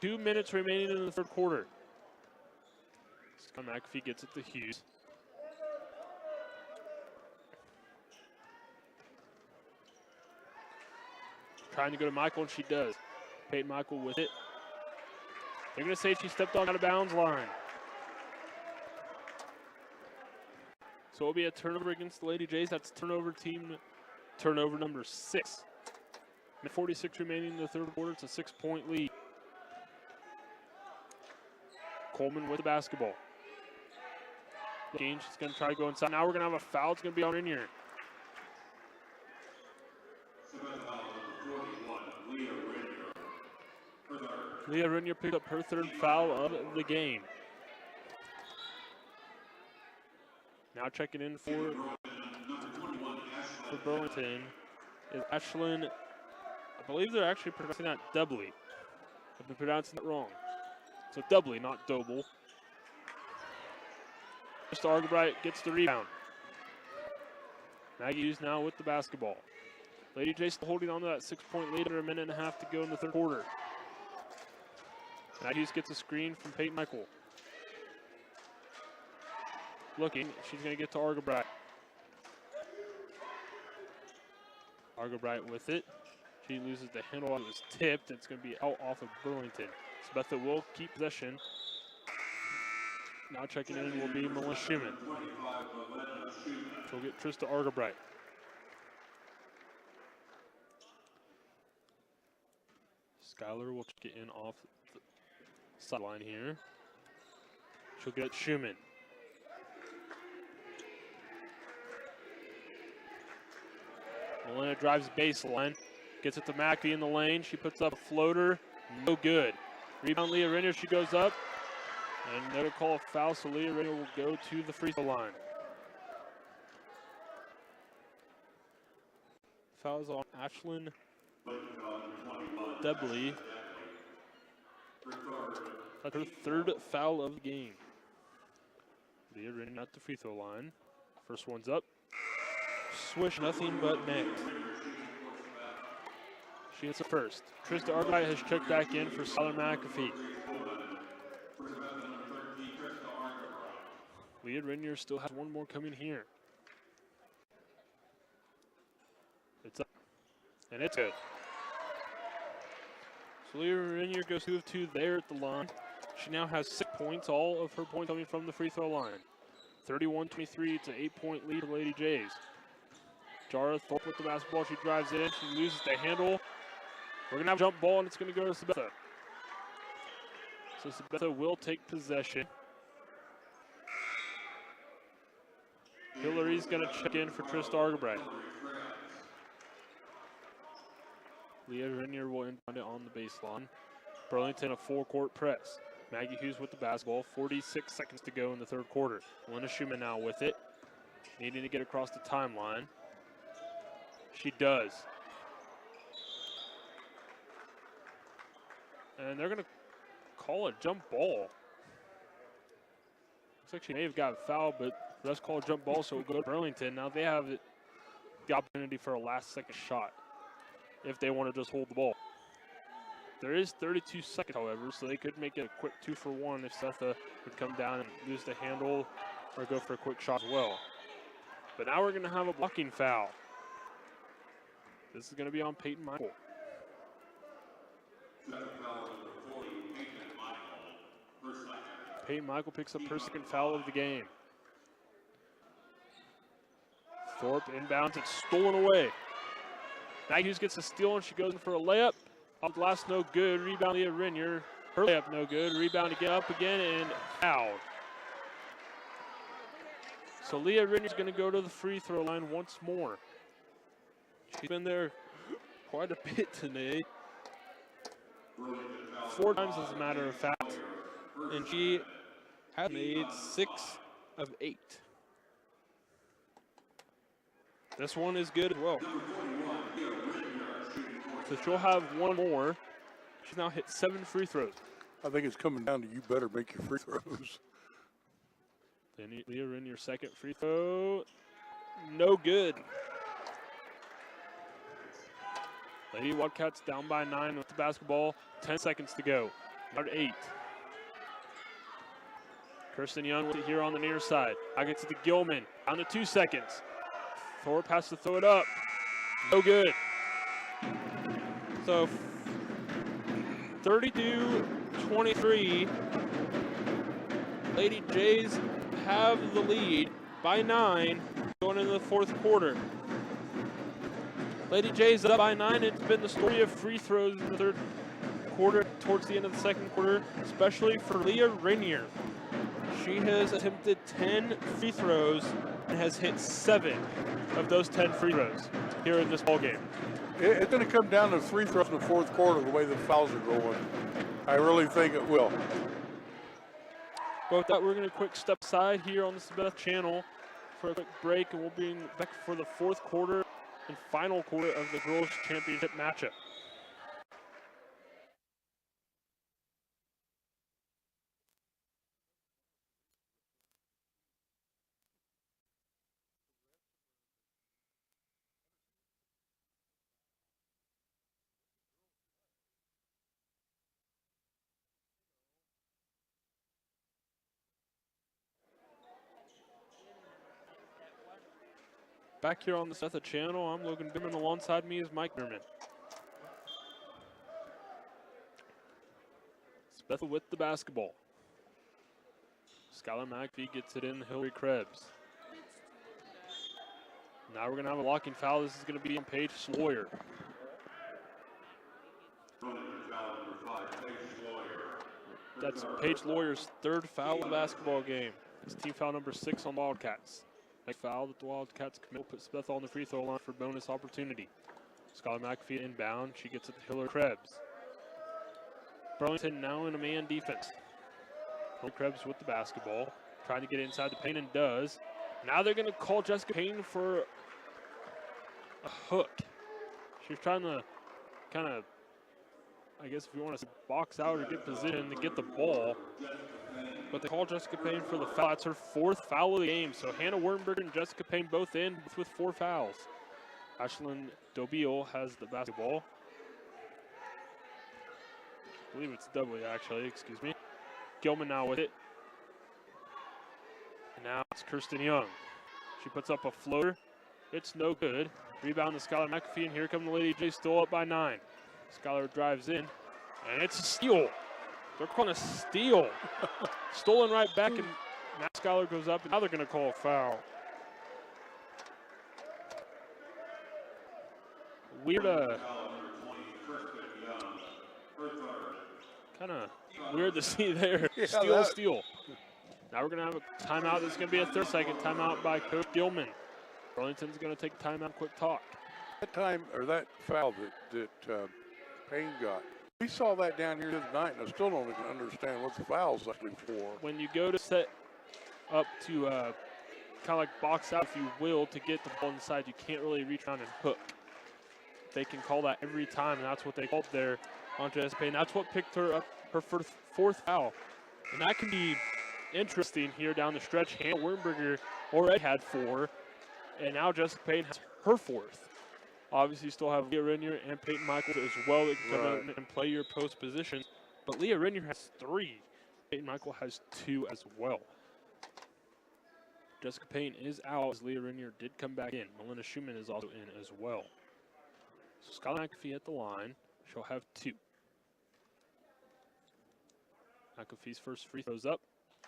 2 minutes remaining in the third quarter. Skylar McAfee gets it to Hughes. Trying to go to Michael, and she does. Peyton Michael with it. They're going to say she stepped on out of bounds line. So it'll be a turnover against the Lady Jays. That's turnover number 6. 46 remaining in the third quarter. It's a 6-point lead. Coleman with the basketball. She's going to try to go inside. Now we're going to have a foul. It's going to be on in here. Leah Renier picked up her third foul of the game. Now checking in for Burlington is Ashlyn. I believe they're actually pronouncing that doubly. I've been pronouncing that wrong. So doubly, not double. Mr. Argabright gets the rebound. Maggie Hughes now with the basketball. Lady J still holding on to that 6-point lead under a minute and a half to go in the third quarter. Maggie Hughes gets a screen from Peyton Michael. Looking, she's going to get to Argabright. Argabright with it. She loses the handle. It was tipped. It's going to be out off of Burlington. Sabetha will keep possession. Now checking in will be Melissa Schumann. She'll get Trista Argabright. Skylar will get in off the sideline here. She'll get Schumann. Melina drives baseline. Gets it to Mackey in the lane. She puts up a floater. No good. Rebound Leah Renner. She goes up. And they're going to call a foul, so Leah Renner will go to the free throw line. Fouls on Ashlyn Debley. That's her third foul of the game. Leah Renner at the free throw line. First one's up. Swish, nothing but net. She hits it first. Trista Argabright has checked back in for Skylar McAfee. Leah Renier still has one more coming here. It's up. And it's good. So Leah Renier goes 2 of 2 there at the line. She now has 6 points, all of her points coming from the free throw line. 31-23, it's an 8-point lead for Lady Jays. Jara Thorpe with the basketball. She drives in. She loses the handle. We're going to have a jump ball, and it's going to go to Sabetha. So Sabetha will take possession. Hillary's going to check in for Trista Argabright. Leah Renier will inbound it on the baseline. Burlington a full-court press. Maggie Hughes with the basketball. 46 seconds to go in the third quarter. Lena Schumann now with it. Needing to get across the timeline. She does. And they're going to call a jump ball. Looks like she may have got fouled, but let's call a jump ball, so we'll go to Burlington. Now they have the opportunity for a last-second shot if they want to just hold the ball. There is 32 seconds, however, so they could make it a quick 2-for-1 if Sabetha would come down and lose the handle or go for a quick shot as well. But now we're going to have a blocking foul. This is going to be on Peyton Michael. Peyton Michael picks up her second foul of the game. Thorpe inbounds, it's stolen away. Maggie Hughes gets a steal and she goes in for a layup. Off the last, no good. Rebound Leah Renier. Her layup no good. Rebound to get up again and fouled. So Leah Renier's going to go to the free throw line once more. She's been there quite a bit today. 4 times as a matter of fact. And she has made 6 of 8. This one is good as well. So she'll have one more. She's now hit 7 free throws. I think it's coming down to you better make your free throws. Then Leah Renier's second free throw. No good. Lady Wildcats down by 9 with the basketball. 10 seconds to go. Now at 8. Kirsten Young with it here on the near side. I get to the Gilman. Down to 2 seconds. Thorpe has to throw it up. No good. So 32-23. Lady Jays have the lead by 9 going into the fourth quarter. Lady Jays up by 9. It's been the story of free throws in the third quarter towards the end of the second quarter, especially for Leah Renier. She has attempted 10 free throws and has hit 7 of those 10 free throws here in this ballgame. It's going to come down to free throws in the fourth quarter the way the fouls are going. I really think it will. But with that, we're going to quick step aside here on the Sabetha channel for a quick break, and we'll be back for the fourth quarter and final quarter of the girls' championship matchup. Back here on the Sabetha channel, I'm Logan Bierman. Alongside me is Mike Bierman. Sabetha with the basketball. Skylar McAfee gets it in Hillary Krebs. Now we're going to have a blocking foul. This is going to be on Paige Sloyer. That's Paige Lawyer's third foul of the basketball game. It's team foul number 6 on Wildcats. Next foul that the Wildcats commit will put Sabetha on the free throw line for bonus opportunity. Skylar McAfee inbound. She gets it to Hillary Krebs. Burlington now in a man defense. Hillary Krebs with the basketball. Trying to get inside the paint and does. Now they're going to call Jessica Payne for a hook. She's trying to kind of, I guess if you want to box out or get position to get the ball. But they call Jessica Payne for the foul. It's her 4th foul of the game. So Hannah Wernberger and Jessica Payne both in with 4 fouls. Ashlyn Dobile has the basketball. I believe it's W actually, excuse me. Gilman now with it. And now it's Kirsten Young. She puts up a floater. It's no good. Rebound to Skylar McAfee, and here come the Lady Jays, still up by 9. Skylar drives in, and it's a steal. They're calling a steal. Stolen right back, and now Skylar goes up, and now they're going to call a foul. Weird, kind of weird to see there. Yeah, Steal. Now we're going to have a timeout. This is going to be a 30-second timeout by Coach Gilman. Burlington's going to take timeout, quick talk. That time, or that foul that Payne got, we saw that down here tonight, and I still don't understand what the foul's actually for. When you go to set up to kind of like box out, if you will, to get the ball inside, you can't really reach around and hook. They can call that every time, and that's what they called there on Jessica Payne. That's what picked her up her 4th foul. And that can be interesting here down the stretch. Hannah Wernberger already had 4, and now Jessica Payne has her 4th. Obviously, you still have Leah Renier and Peyton Michaels as well that can come in and play your post position. But Leah Renier has 3. Peyton Michael has 2 as well. Jessica Payne is out as Leah Renier did come back in. Melinda Schumann is also in as well. So Skylar McAfee at the line. She'll have 2. McAfee's first free throw's up,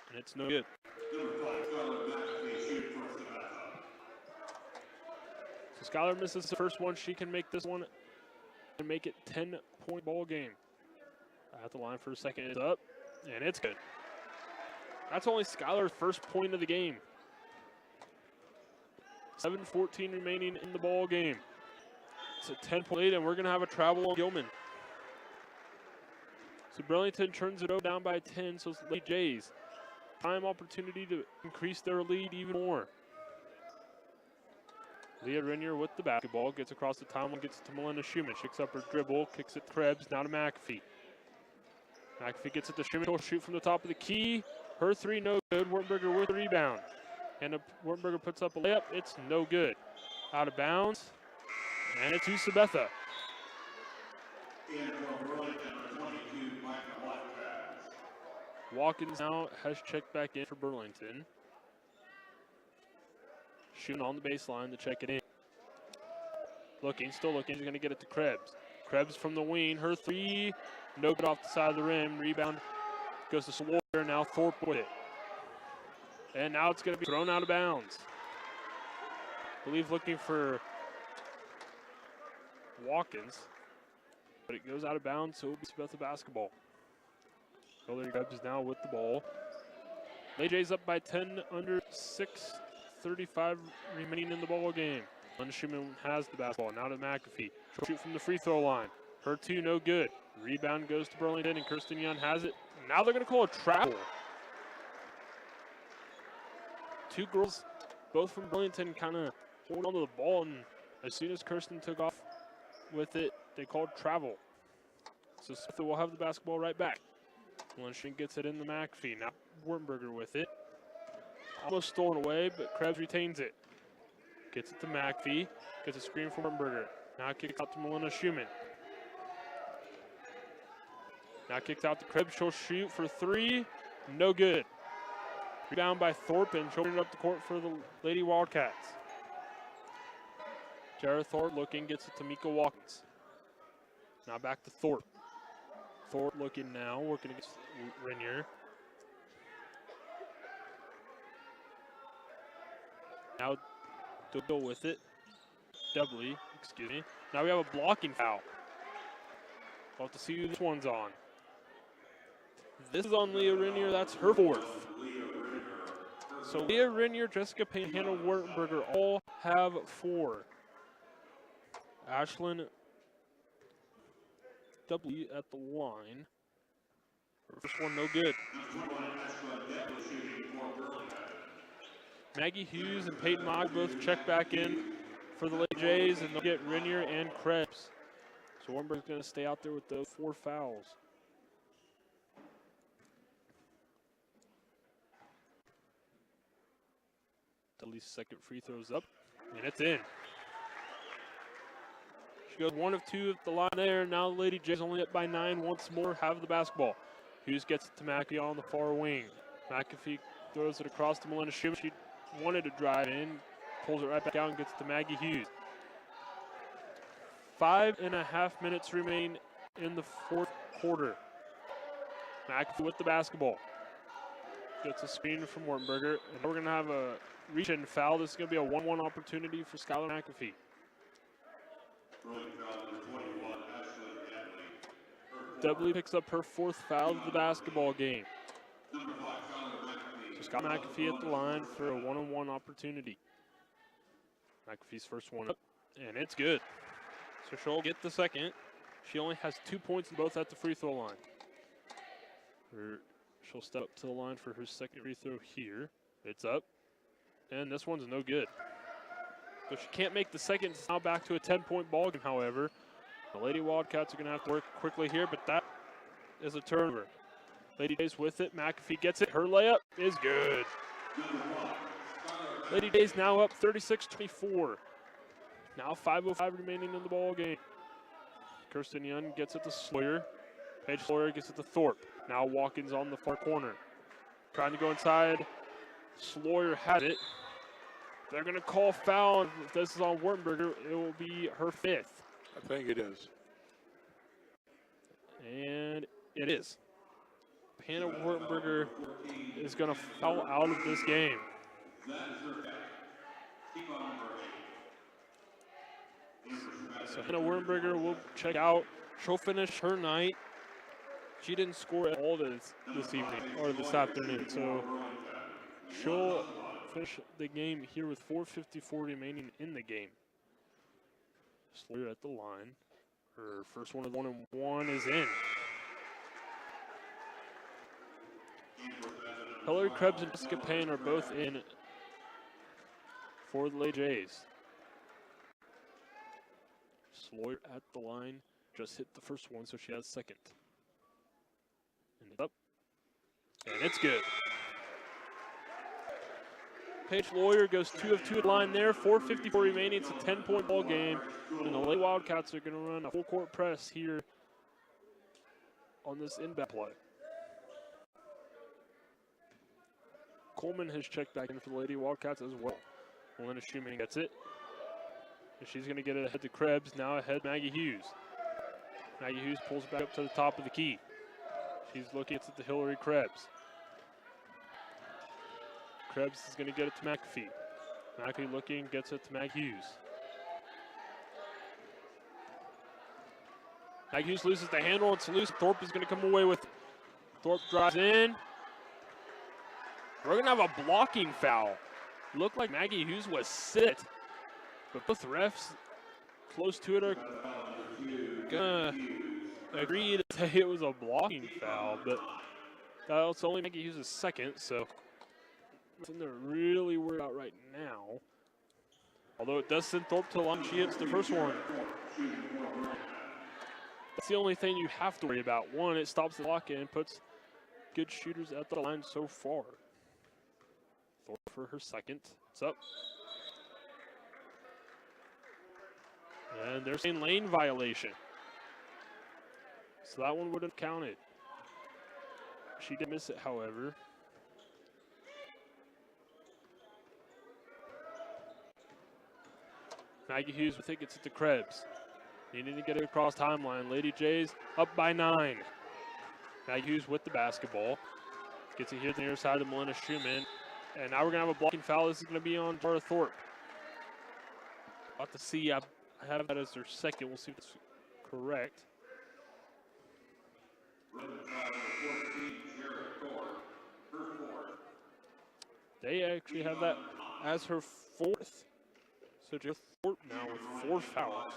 and it's no good. So Skylar misses the first one. She can make this one and make it 10-point ball game. At the line for a second, it's up, and it's good. That's only Skylar's first point of the game. 7:14 remaining in the ball game. It's a 10-point lead, and we're going to have a travel on Gilman. So Burlington turns it over down by 10, so it's Lady Jays. Time opportunity to increase their lead even more. Leah Renier with the basketball, gets across the timeline, gets it to Melinda Schumann, shakes up her dribble, kicks it to Krebs, now to McAfee. McAfee gets it to Schumann, she'll shoot from the top of the key. Her 3 no good, Wernberger with the rebound. And Wernberger puts up a layup, it's no good. Out of bounds, and it's to Sabetha. Watkins now has checked back in for Burlington. Shooting on the baseline to check it in. Still looking, he's going to get it to Krebs. Krebs from the wing, her 3, no good off the side of the rim. Rebound goes to Sloyer, now Thorpe with it. And now it's going to be thrown out of bounds. I believe looking for Watkins, but it goes out of bounds, so it'll be Sabetha basketball. Hillary Krebs is now with the ball. Lady Jays up by 10 under 6:35 remaining in the ball game. Melinda Schumann has the basketball. Now to McAfee. She'll shoot from the free throw line. Her 2 no good. Rebound goes to Burlington, and Kirsten Young has it. Now they're going to call a travel. 2 girls, both from Burlington, kind of hold on to the ball, and As soon as Kirsten took off with it, they called travel. So Sabetha will have the basketball right back. Lundstrom gets it in the McAfee. Now Wurtenberger with it. Almost stolen away, but Krebs retains it. Gets it to McAfee. Gets a screen from Wurtenberger. Now kicks out to Melina Schumann. Now kicks out to Krebs. She'll shoot for three. No good. Rebound by Thorpe, and she'll bring it up the court for the Lady Wildcats. Jared Thorpe looking, gets it to Mika Watkins. Now back to Thorpe. Thorpe looking now, working against Renier. Now Doyle with it. Doubly, excuse me. Now we have a blocking foul. We'll have to see who this one's on. This is on Leah Renier, that's her fourth. So Leah Renier, Jessica Payne, Hannah Wurtenberger all have 4. Ashlyn W at the line. First one, no good. Maggie Hughes and Peyton Mogg both check back in for the Lady Jays, and they'll get Renier and Krebs. So Wurtenberger's going to stay out there with those 4 fouls. Dudley's second free throw's up, and it's in. She goes 1 of 2 at the line there. Now the Lady Jays only up by 9 once more, have the basketball. Hughes gets it to McAfee on the far wing. McAfee throws it across to Melina Schumann. She wanted to drive in, pulls it right back out and gets to Maggie Hughes. 5.5 minutes remain in the 4th quarter. McAfee with the basketball. Gets a screen from Wurtenberger, and we're going to have a reach-in foul. This is going to be a 1-1 opportunity for Skylar McAfee. Dudley picks up her 4th foul of the basketball game. So Scott McAfee at the line for a 1-on-1 opportunity. McAfee's first one up, and it's good. So she'll get the second. She only has 2 points, both at the free throw line. She'll step up to the line for her second free throw here. It's up, and this one's no good. So she can't make the second. It's now back to a 10-point ball game, however. The Lady Wildcats are going to have to work quickly here, but that is a turnover. Lady Jays with it. McAfee gets it. Her layup is good. Lady Jays now up 36-24. Now 5:05 remaining in the ball game. Kirsten Young gets it to Sawyer. Paige Sawyer gets it to Thorpe. Now Watkins on the far corner. Trying to go inside. Sawyer has it. They're going to call foul. If this is on Wurtenberger, it will be her 5th. I think it is. And it is. Hannah Wurtenberger is going to foul out of this game. So Hannah Wurtenberger will check out. She'll finish her night. She didn't score at all this evening or this afternoon. So she'll finish the game here with 4:54 remaining in the game. Slater at the line. Her first one of 1-and-1 is in. Hillary Krebs and Jessica Payne are both in for the Lady Jays. Slater at the line. Just hit the first one, so she has second. And it's up. And it's good. Paige Lawyer goes 2 of 2 at the line there. 4:54 remaining. It's a 10-point ball game. And the Lady Wildcats are going to run a full court press here on this inbound play. Coleman has checked back in for the Lady Wildcats as well. Melina Schumann gets it. And she's going to get it ahead to Krebs. Now ahead Maggie Hughes. Maggie Hughes pulls back up to the top of the key. She's looking at the Hillary Krebs. Krebs is going to get it to McAfee. McAfee looking, gets it to Mag Hughes. Mag Hughes loses the handle. It's loose. Thorpe is going to come away with it. Thorpe drives in. We're going to have a blocking foul. Looked like Maggie Hughes was sit. But both refs close to it are going to agree to say it was a blocking foul. But that's only Maggie Hughes' second, so nothing to really worry about right now. Although it does send Thorpe to the line, she hits the first one. That's the only thing you have to worry about. One, it stops the clock and puts good shooters at the line so far. Thorpe for her second. It's up. And they're saying lane violation. So that one would have counted. She did miss it, however. Maggie Hughes with it, gets it to Krebs. Needing to get it across timeline. Lady Jays up by 9. Maggie Hughes with the basketball. Gets it here to the near side of Melina Schumann. And now we're going to have a blocking foul. This is going to be on Tara Thorpe. About to see, I have that as their second. We'll see if it's correct. They actually have that as her fourth. So Jeff Thorpe now with 4 fouls.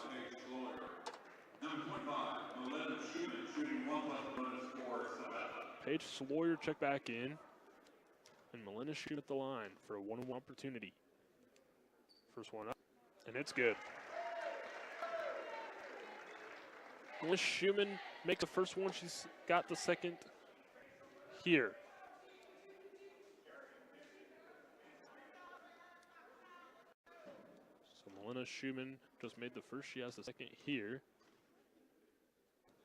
Paige Sloyer check back in. And Melina shoot at the line for a 1-on-1 opportunity. First one up, and it's good. Melina Schumann makes the first one. She's got the second here. So Melina Schumann just made the first. She has the second here.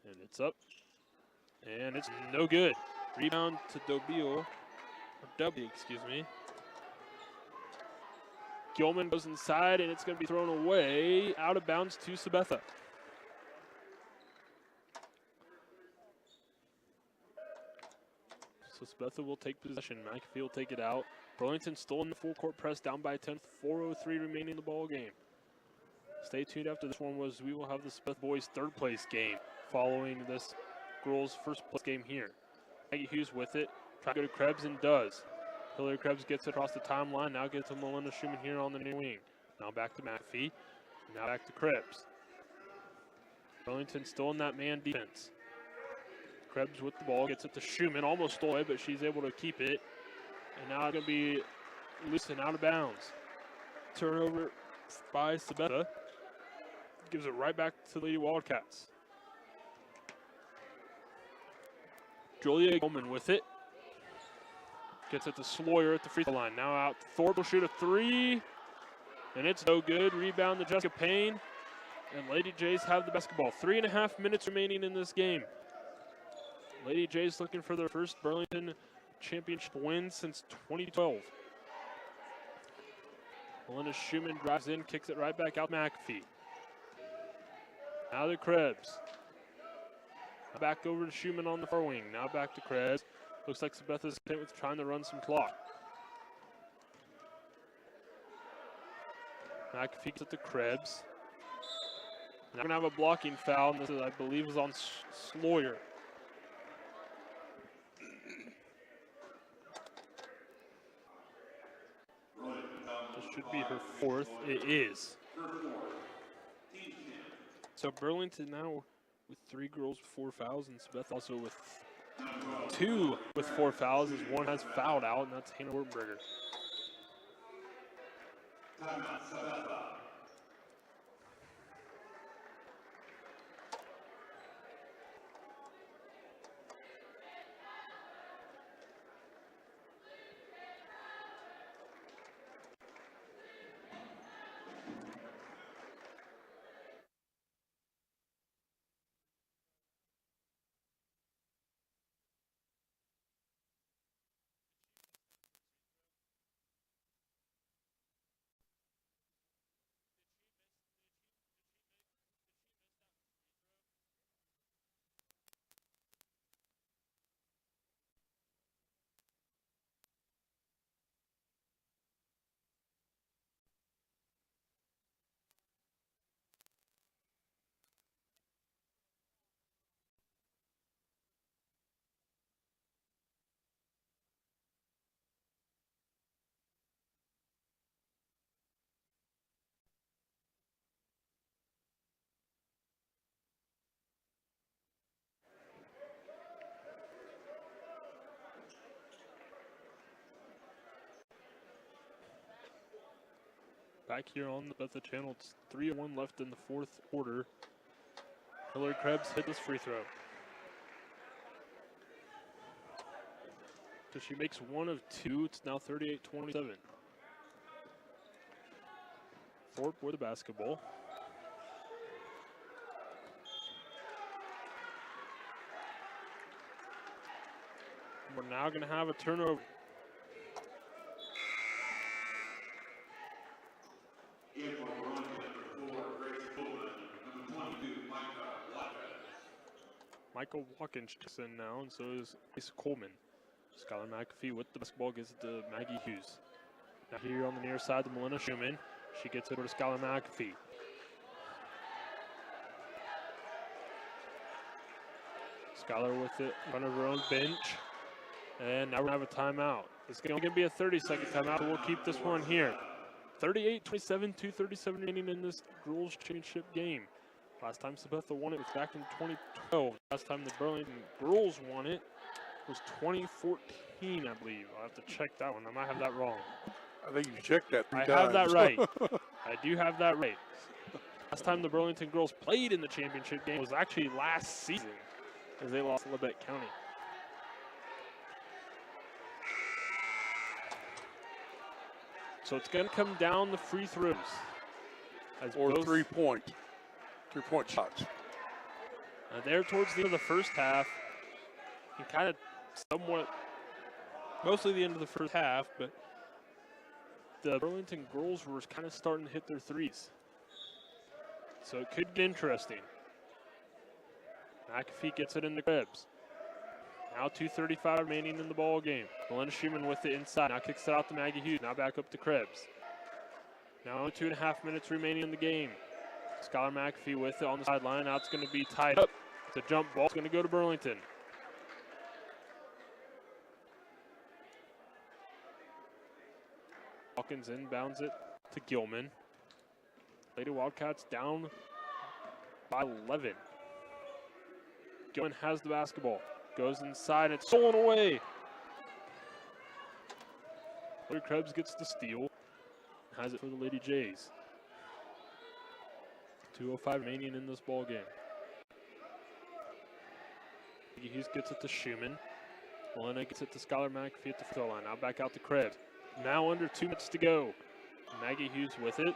And it's up. And it's no good. Rebound to Dobio. Or W, excuse me. Gilman goes inside, and it's going to be thrown away. Out of bounds to Sabetha. So Sabetha will take possession. McAfee will take it out. Burlington still in the full court press, down by 10, 4:03 remaining in the ball game. Stay tuned after this one, we will have the Sabetha boys' third place game following this girls' first place game here. Maggie Hughes with it, trying to go to Krebs and does. Hillary Krebs gets it across the timeline, now gets to Melina Schumann here on the near wing. Now back to McAfee, now back to Krebs. Burlington still in that man defense. Krebs with the ball, gets it to Schumann, almost stole it, but she's able to keep it. And now it's going to be loose and out of bounds. Turnover by Sabetha. Gives it right back to the Lady Wildcats. Julia Goldman with it. Gets it to Sloyer at the free throw line. Now out. Thorpe will shoot a 3. And it's no good. Rebound to Jessica Payne. And Lady Jays have the basketball. 3.5 minutes remaining in this game. Lady Jays looking for their first Burlington championship win since 2012. Melina Schumann drives in, kicks it right back out McAfee. Now to Krebs. Back over to Schumann on the far wing. Now back to Krebs. Looks like Sabetha's trying to run some clock. McAfee gets it to Krebs. Now we're going to have a blocking foul, and this is, I believe, is on Sloyer. This should be her fourth. It is. So Burlington now with 3 girls with 4 fouls, and Sabetha also with 2 with 4 fouls, as one has fouled out, and that's Hannah Hortenberger. Back here on the Sabetha channel, it's 3:01 left in the fourth quarter. Hillary Krebs hit this free throw. So she makes one of two. It's now 38-27. Thorpe with the basketball. We're now going to have a turnover. Michael Watkins checks in now, and so is Ace Coleman. Skylar McAfee with the basketball gives it to Maggie Hughes. Now here on the near side to Melina Schumann. She gets it over to Skylar McAfee. Skylar with it in front of her own bench. And now we're going to have a timeout. It's going to be a 30-second timeout, so we'll keep this one here. 38-27, 2:37 remaining in this girls' championship game. Last time Sabetha won it was back in 2012. Last time the Burlington girls won it was 2014, I believe. I'll have to check that one. I might have that wrong. I think you checked that 3 I times. have that right. I do have that right. Last time the Burlington girls played in the championship game was actually last season, as they lost to Labette County. So it's going to come down the free throws. Or 3-point shots. There towards the end of the first half, and kind of somewhat, mostly the end of the first half, but the Burlington girls were kind of starting to hit their threes. So it could get interesting. McAfee gets it in the Krebs. Now 2:35 remaining in the ball game. Melina Schumann with it inside. Now kicks it out to Maggie Hughes. Now back up to Krebs. Now only 2.5 minutes remaining in the game. Skylar McAfee with it on the sideline. Now it's going to be tied up. It's a jump ball. It's going to go to Burlington. Hawkins inbounds it to Gilman. Lady Wildcats down by 11. Gilman has the basketball. Goes inside. It's stolen away. Lady Krebs gets the steal. Has it for the Lady Jays. 2:05 remaining in this ball game. Hughes gets it to Schumann. Melina gets it to Skylar McAfee at the free throw line. Now back out to Krebs. Now under 2 minutes to go. Maggie Hughes with it.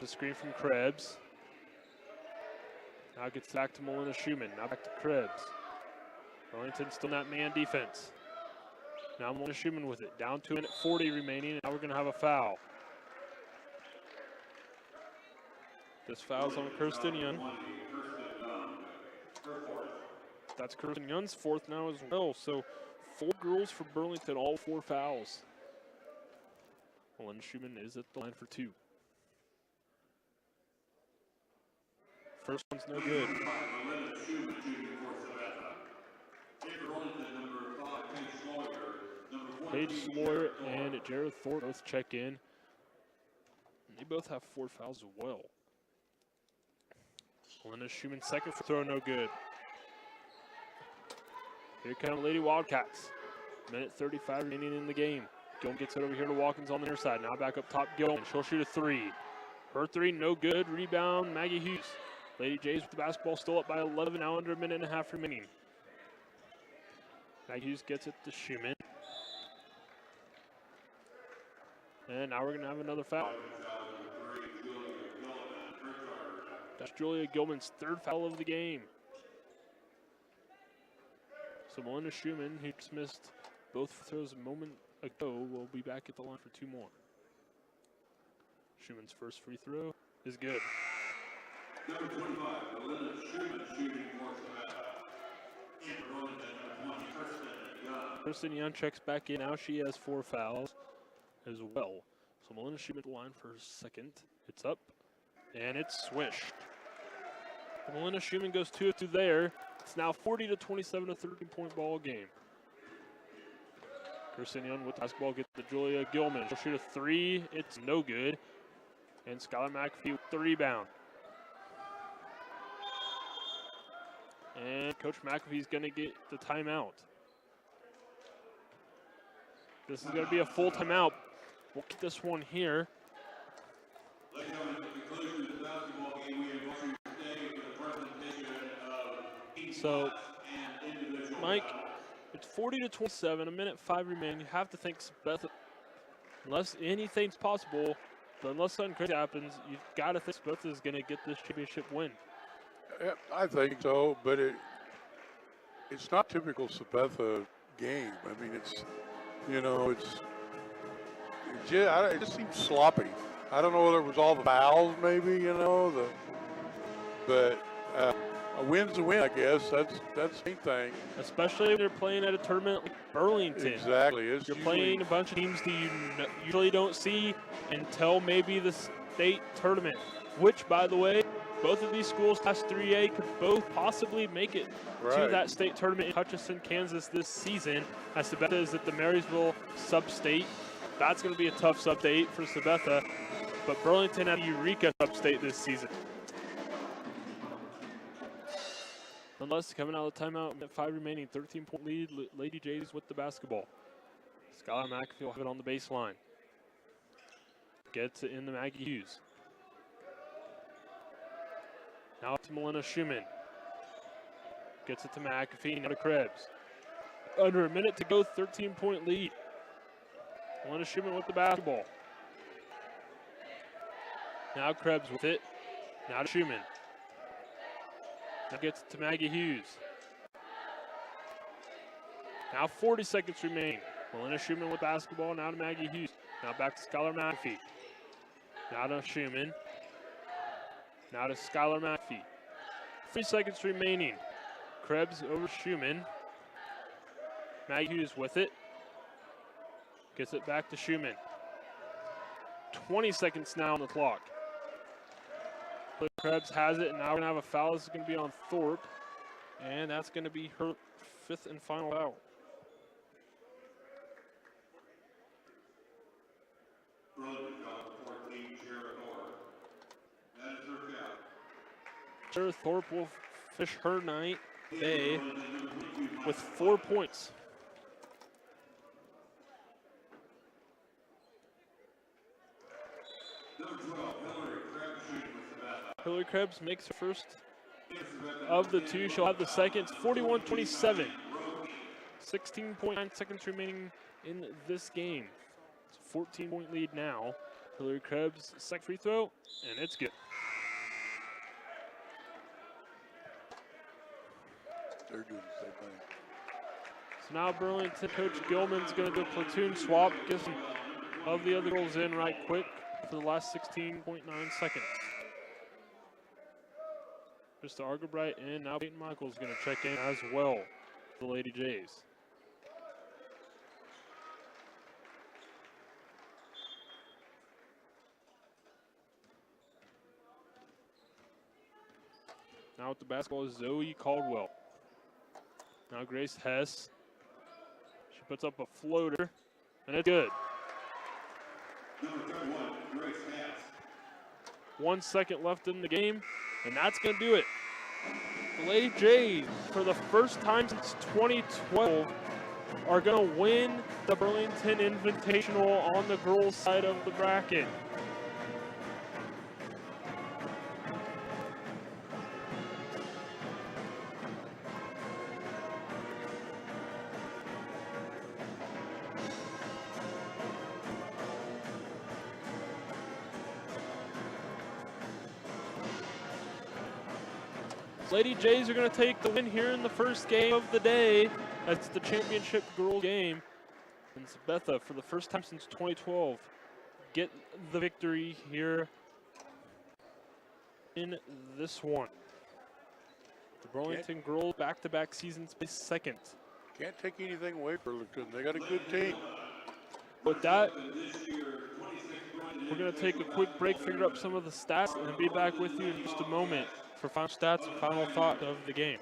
The screen from Krebs. Now gets back to Melina Schumann. Now back to Krebs. Burlington still in that man defense. Now Melina Schumann with it. Down 2:40 remaining. And now we're going to have a foul. This foul's on Kirsten Young. That's Kirsten Young's fourth now as well. So 4 girls for Burlington, all 4 fouls. Melina Schumann is at the line for 2. First one's no good. Paige Sawyer and Jared Thorpe both check in. And they both have 4 fouls as well. Melina Schumann second free throw, no good. Here come Lady Wildcats. Minute 35 remaining in the game. Gilman gets it over here to Watkins on the near side. Now back up top, Gilman. She'll shoot a 3. Her 3, no good. Rebound, Maggie Hughes. Lady Jays with the basketball, still up by 11, now under a minute and a half remaining. Maggie Hughes gets it to Schumann. And now we're going to have another foul. That's Julia Gilman's 3rd foul of the game. So Melina Schumann, who just missed both throws a moment ago, will be back at the line for 2 more. Schumann's first free throw is good. Number 25, Melina Schumann shooting for Sabetha. In Burlington, number 20, Kirsten Young. Kirsten Young checks back in. Now she has 4 fouls as well. So Melina Schumann at the line for her second. It's up, and it's swished. Melina Schumann goes 2 of 2 there. It's now 40-27, a 13-point ball game. Kirsten Young with the basketball gets to Julia Gilman. She'll shoot a 3. It's no good. And Skylar McAfee with the rebound. And Coach McAfee's going to get the timeout. This is going to be a full timeout. We'll get this one here. So, Mike, it's 40-27, a minute 5 remaining. You have to think Sabetha, unless anything's possible, but unless something crazy happens, you've got to think Sabetha is going to get this championship win. Yeah, I think so, but it's not typical Sabetha game. I mean, it's, you know, it just seems sloppy. I don't know whether it was all the fouls, maybe, you know, but a win's a win, I guess. That's the main thing. Especially when you're playing at a tournament like Burlington. Exactly. You're playing a bunch of teams that you usually don't see until maybe the state tournament, which, by the way, both of these schools, Class 3A, could both possibly make it to that state tournament in Hutchinson, Kansas this season, as Sabetha is at the Marysville sub-state. That's going to be a tough sub-state for Sabetha, but Burlington at the Eureka sub-state this season. Nonetheless, coming out of the timeout, at 5 remaining, 13-point lead, Lady Jays with the basketball. Skylar McAfee will have it on the baseline. Gets it in the Maggie Hughes. Now up to Melina Schumann. Gets it to McAfee, now to Krebs. Under a minute to go, 13-point lead. Melina Schumann with the basketball. Now Krebs with it. Now to Schumann. Now gets it to Maggie Hughes. Now 40 seconds remaining. Melina Schumann with basketball, now to Maggie Hughes. Now back to Skylar McAfee. Now to Schumann. Now to Skylar McAfee. 3 seconds remaining. Krebs over Schumann. Maggie Hughes with it. Gets it back to Schumann. 20 seconds now on the clock. Krebs has it, and now we're going to have a foul. This is going to be on Thorpe, and that's going to be her 5th and final foul. Sarah Thorpe will fish her night day with 4 points. Hillary Krebs makes her first of the two. She'll have the second. It's 41-27. 16.9 seconds remaining in this game. It's a 14-point lead now. Hillary Krebs' second free throw, and it's good. They're doing the same thing. So now Burlington coach Gilman's going to do a platoon swap. Get some of the other girls in right quick for the last 16.9 seconds. Krista Argabright and now Peyton Michaels going to check in as well for the Lady Jays. Now with the basketball is Zoe Caldwell. Now Grace Hess. She puts up a floater, and it's good. Number 31, Grace Hess. 1 second left in the game, and that's going to do it. The Lady Jays, for the first time since 2012, are going to win the Burlington Invitational on the girls' side of the bracket. Lady Jays are going to take the win here in the first game of the day. That's the championship girl game. And Sabetha, for the first time since 2012, get the victory here in this one. The Burlington girls back-to-back seasons placed second. Can't take anything away from Burlington. They got a good team. With that, we're going to take a quick break, figure out some of the stats, and be back with you in just a moment for final stats and final thought of the game.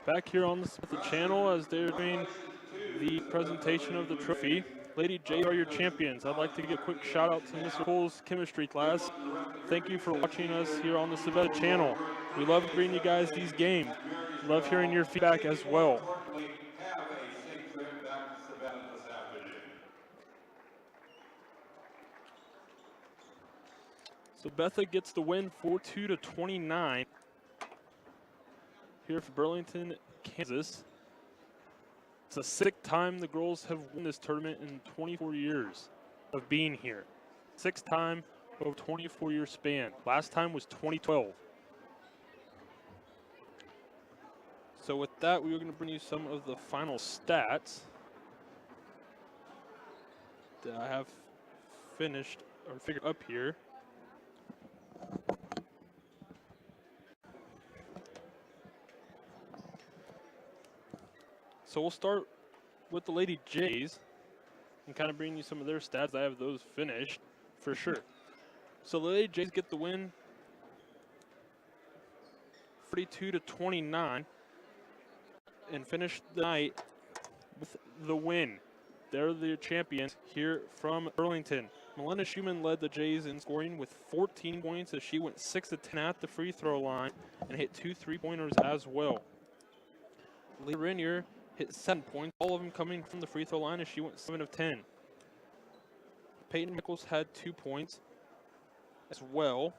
Back here on the Sabetha channel as they're doing the presentation of the trophy. Lady Jays are your champions. I'd like to give a quick shout out to Mr. Cole's chemistry class. Thank you for watching us here on the Sabetha channel. We love bringing you guys these games. Love hearing your feedback as well. Sabetha gets the win 42-29 here for Burlington, Kansas. It's the sixth time the girls have won this tournament in 24 years of being here. Sixth time over 24-year span. Last time was 2012. So with that, we are going to bring you some of the final stats that I have finished or figured up here. So we'll start with the Lady Jays and kind of bring you some of their stats. I have those finished for sure. So the Lady Jays get the win 42-29 and finish the night with the win. They're the champions here from Burlington. Melinda Schumann led the Jays in scoring with 14 points as she went 6 of 10 at the free throw line and hit 2 3-pointers as well. Lee Renier hit 7 points, all of them coming from the free throw line as she went 7 of 10. Peyton Nichols had 2 points as well.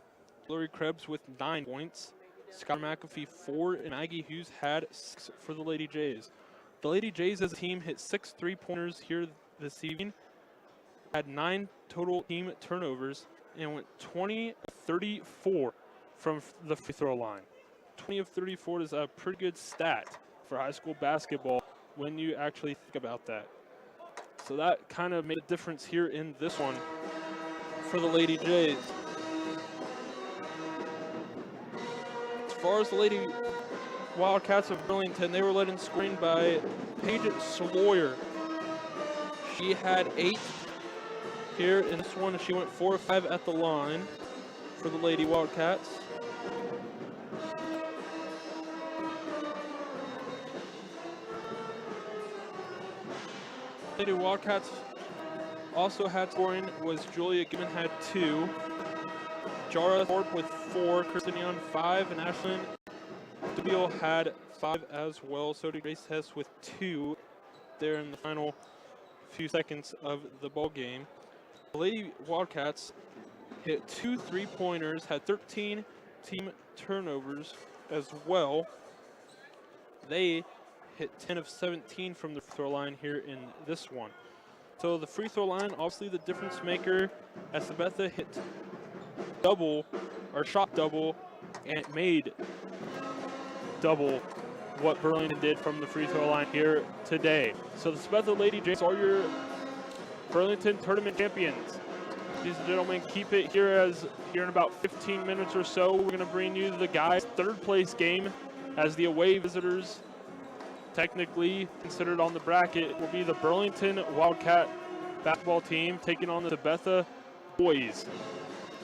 Hillary Krebs with 9 points. Scott McAfee 4, and Maggie Hughes had 6 for the Lady Jays. The Lady Jays as a team hit 6 3-pointers here this evening, had 9 total team turnovers, and went 20 of 34 from the free throw line. 20 of 34 is a pretty good stat for high school basketball when you actually think about that. So that kind of made a difference here in this one for the Lady Jays. As far as the Lady Wildcats of Burlington, they were led in scoring by Paige Sawyer. She had 8 here in this one, and she went 4 of 5 at the line for the Lady Wildcats. Lady Wildcats also had scoring was Julia Gibbon had 2. Jara Thorpe with 4, Kristen Young 5, and Ashlyn DeBeal had 5 as well. So did Grace Hess with 2 there in the final few seconds of the ball game. The Lady Wildcats hit 2 3-pointers, had 13 team turnovers as well. They hit 10 of 17 from the free throw line here in this one. So the free throw line, obviously the difference maker, as Sabetha hit double, or shot double, and made double what Burlington did from the free throw line here today. So the Sabetha Lady Jays are your Burlington tournament champions. Ladies and gentlemen, keep it here as here in about 15 minutes or so, we're going to bring you the guys' third place game as the away visitors, technically considered on the bracket, will be the Burlington Wildcat basketball team taking on the Sabetha boys.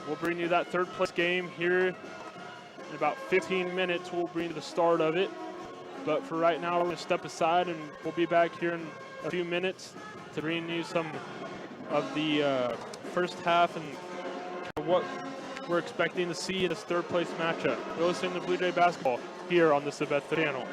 We'll bring you that third place game here in about 15 minutes. We'll bring you the start of it. But for right now, we're going to step aside and we'll be back here in a few minutes to bring you some of the first half and what we're expecting to see in this third place matchup. You're listening to Blue Jay Basketball here on the Sabetha channel.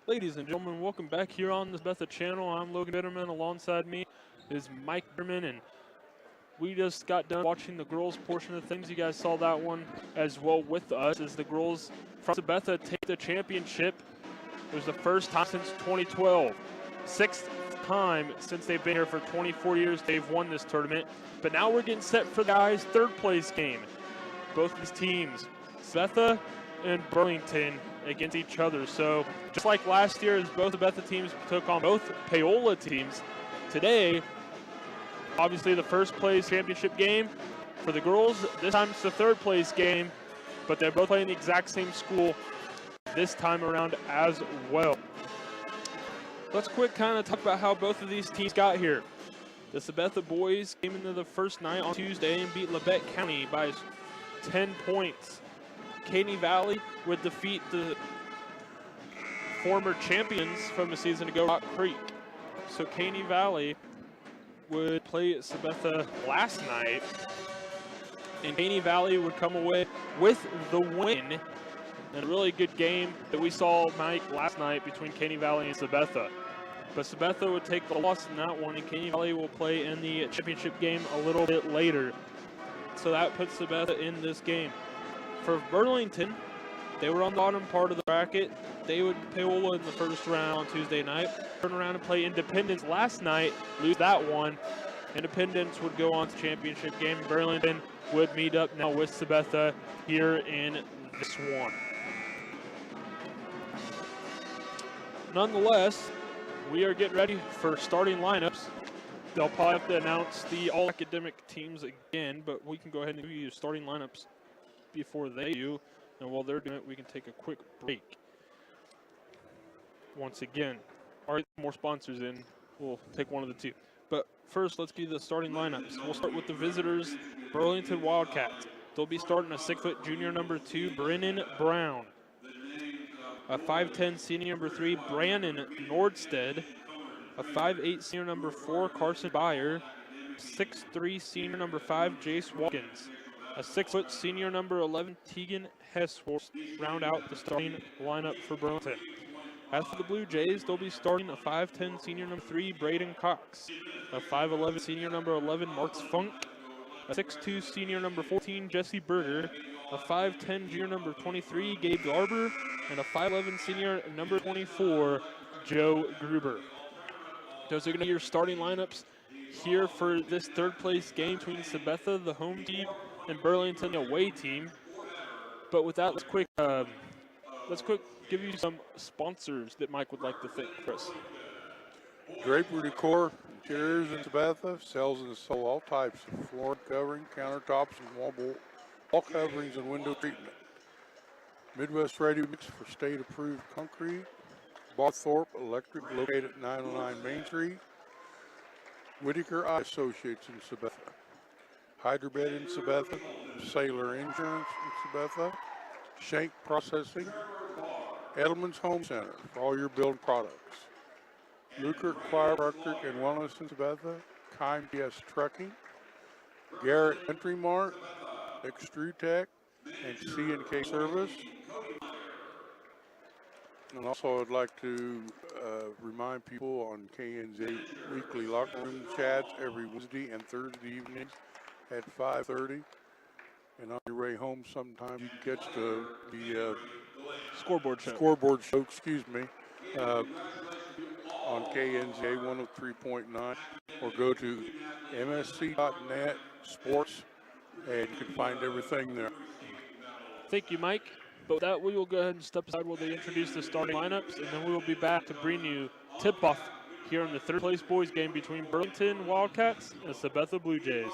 Ladies and gentlemen, welcome back here on the Sabetha channel. I'm Logan Bitterman. Alongside me is Mike Bitterman, and we just got done watching the girls portion of things. You guys saw that one as well with us as the girls from Sabetha take the championship. It was the first time since 2012. Sixth time since they've been here for 24 years they've won this tournament. But now we're getting set for the guys' third place game. Both of these teams, Sabetha and Burlington, against each other. So just like last year as both the Sabetha teams took on both Paola teams, today, obviously the first place championship game for the girls. This time it's the third place game, but they're both playing the exact same school this time around as well. Let's quick kind of talk about how both of these teams got here. The Sabetha boys came into the first night on Tuesday and beat Labette County by 10 points. Caney Valley would defeat the former champions from a season ago, Rock Creek. So Caney Valley would play Sabetha last night, and Caney Valley would come away with the win. And a really good game that we saw, Mike, last night between Caney Valley and Sabetha. But Sabetha would take the loss in that one, and Caney Valley will play in the championship game a little bit later. So that puts Sabetha in this game. For Burlington, they were on the bottom part of the bracket. They would Paola in the first round on Tuesday night, turn around and play Independence last night, lose that one. Independence would go on to championship game. Burlington would meet up now with Sabetha here in this one. Nonetheless, we are getting ready for starting lineups. They'll probably have to announce the all-academic teams again, but we can go ahead and give you starting lineups before they do. And while they're doing it, we can take a quick break. Once again, all right, more sponsors in. We'll take one of the two. But first, let's give you the starting lineups. We'll start with the visitors, Burlington Wildcats. They'll be starting a 6-foot junior number 2, Brennan Brown. A 5'10 senior number 3, Brandon Nordstead. A 5'8 senior number 4, Carson Byer. 6'3 senior number 5, Jace Watkins. A 6-foot senior number 11, Tegan Hessworth, round out the starting lineup for Burlington. As for the Blue Jays, they'll be starting a 5'10 senior number 3, Braden Cox. A 5'11 senior number 11, Marks Funk. A 6'2 senior number 14, Jesse Berger. A 5'10 junior number 23, Gabe Garber. And a 5'11 senior number 24, Joe Gruber. Those are going to be your starting lineups here for this third place game between Sabetha, the home team, and Burlington, the away team. But with that, let's quick give you some sponsors that Mike would like to thank, Chris. Draper Decor, Interiors in Sabetha, sells and sold all types of floor covering, countertops, and wall coverings and window treatment. Midwest Ready Mix for state-approved concrete. Barthorpe Electric, located at 909 Main Street. Whitaker Eye Associates in Sabetha. Hydrobed in Sabetha. Sailor Insurance in Sabetha. Shank Processing. Edelman's Home Center for all your building products. Lukert Chiropractic and Wellness in Sabetha. Kime PS Trucking. Garrett Country Mart. Extrutech and C&K Service. And also I'd like to remind people on KNZ weekly locker room chats every Wednesday and Thursday evenings at 5:30. And on your way home sometime you can catch the Scoreboard show. On KNZA 103.9, or go to msc.net sports and you can find everything there. Thank you, Mike. But with that, we will go ahead and step aside while they introduce the starting lineups, and then we will be back to bring you tip-off here in the third place boys game between Burlington Wildcats and Sabetha Blue Jays.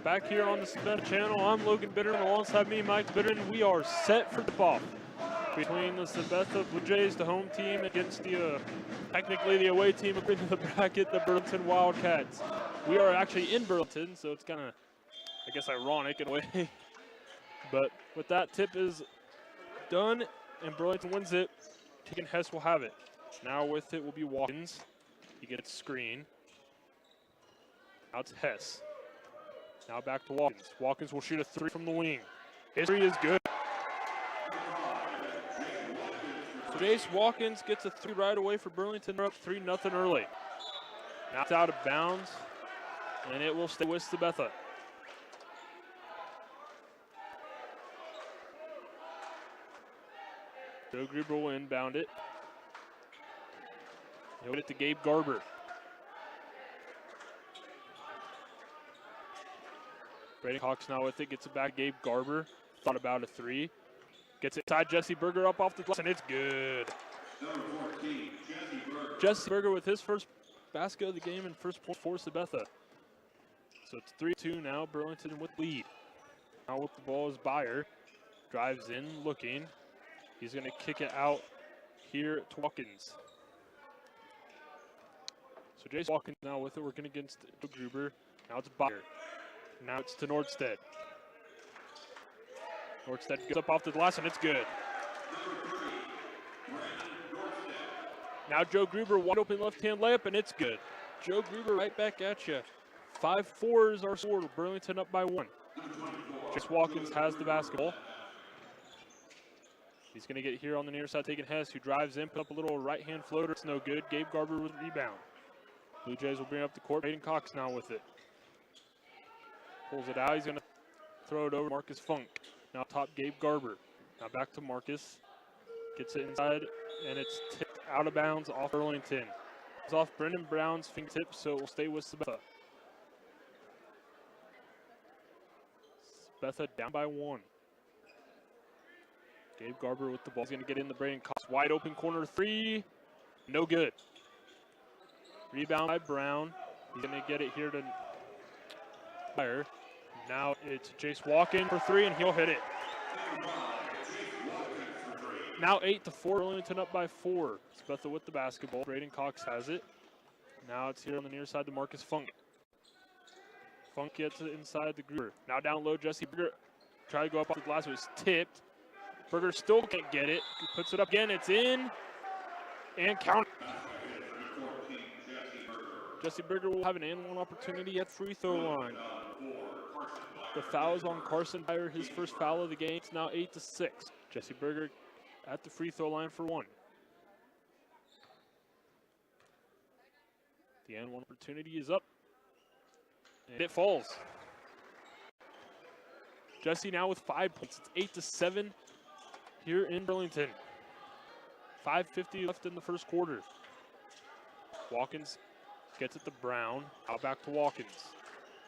back here on the Sabetha channel. I'm Logan Bittern, alongside me, Mike Bittern. We are set for tip-off between the Sabetha Blue Jays, the home team, against the technically the away team according to the bracket, the Burlington Wildcats. We are actually in Burlington, so it's kind of, I guess, ironic in a way. But with that, tip is done, and Burlington wins it. Tegan Hess will have it. Now with it will be Watkins. He gets screen. Now it's Hess. Now back to Watkins. Watkins will shoot a 3 from the wing. His 3 is good. So Jace Watkins gets a 3 right away for Burlington. They're up 3-0 early. Now it's out of bounds, and it will stay with Sabetha. Joe Gruber will inbound it. He'll get it to Gabe Garber. Braden Cox now with it, gets it back. Gabe Garber thought about a 3. Gets it inside Jesse Berger up off the glass, and it's good. Number 14, Jesse Berger. Jesse Berger with his first basket of the game and first point for Sabetha. So it's 3-2 now, Burlington with lead. Now with the ball is Byer. Drives in, looking. He's going to kick it out here to Watkins. So Jace Watkins now with it, working against Gruber. Now it's Byer. Now it's to Nordstead. Nordstead goes up off the glass, and it's good. Now Joe Gruber, wide open left-hand layup, and it's good. Joe Gruber right back at you. 5-4 is our score. Burlington up by 1. Jace Watkins has the basketball. He's going to get here on the near side, taking Hess, who drives in, put up a little right-hand floater. It's no good. Gabe Garber with a rebound. Blue Jays will bring up the court. Braden Cox now with it. Pulls it out. He's going to throw it over Marcus Funk. Now top Gabe Garber. Now back to Marcus. Gets it inside, and it's tipped out of bounds off Burlington. It's off Brendan Brown's fingertips, so it will stay with Sabetha. Sabetha down by 1. Gabe Garber with the ball. He's going to get in the Braden Cox. Wide open corner 3. No good. Rebound by Brown. He's going to get it here to Byer. Now it's Jace Watkins for 3, and he'll hit it. Now 8-4. Burlington up by 4. Sabetha with the basketball. Braden Cox has it. Now it's here on the near side to Marcus Funk. Funk gets it inside the Gruber. Now down low, Jesse Berger. Try to go up off the glass. It was tipped. Berger still can't get it. He puts it up again. It's in. And count. Jesse Berger will have an and-one opportunity at free throw line. The foul is on Carson Byer, his first foul of the game. It's now 8-6. Jesse Berger at the free throw line for 1. The and-one opportunity is up. And it falls. Jesse now with 5 points. It's 8-7 here in Burlington. 5:50 left in the first quarter. Watkins gets it to Brown. Out back to Watkins.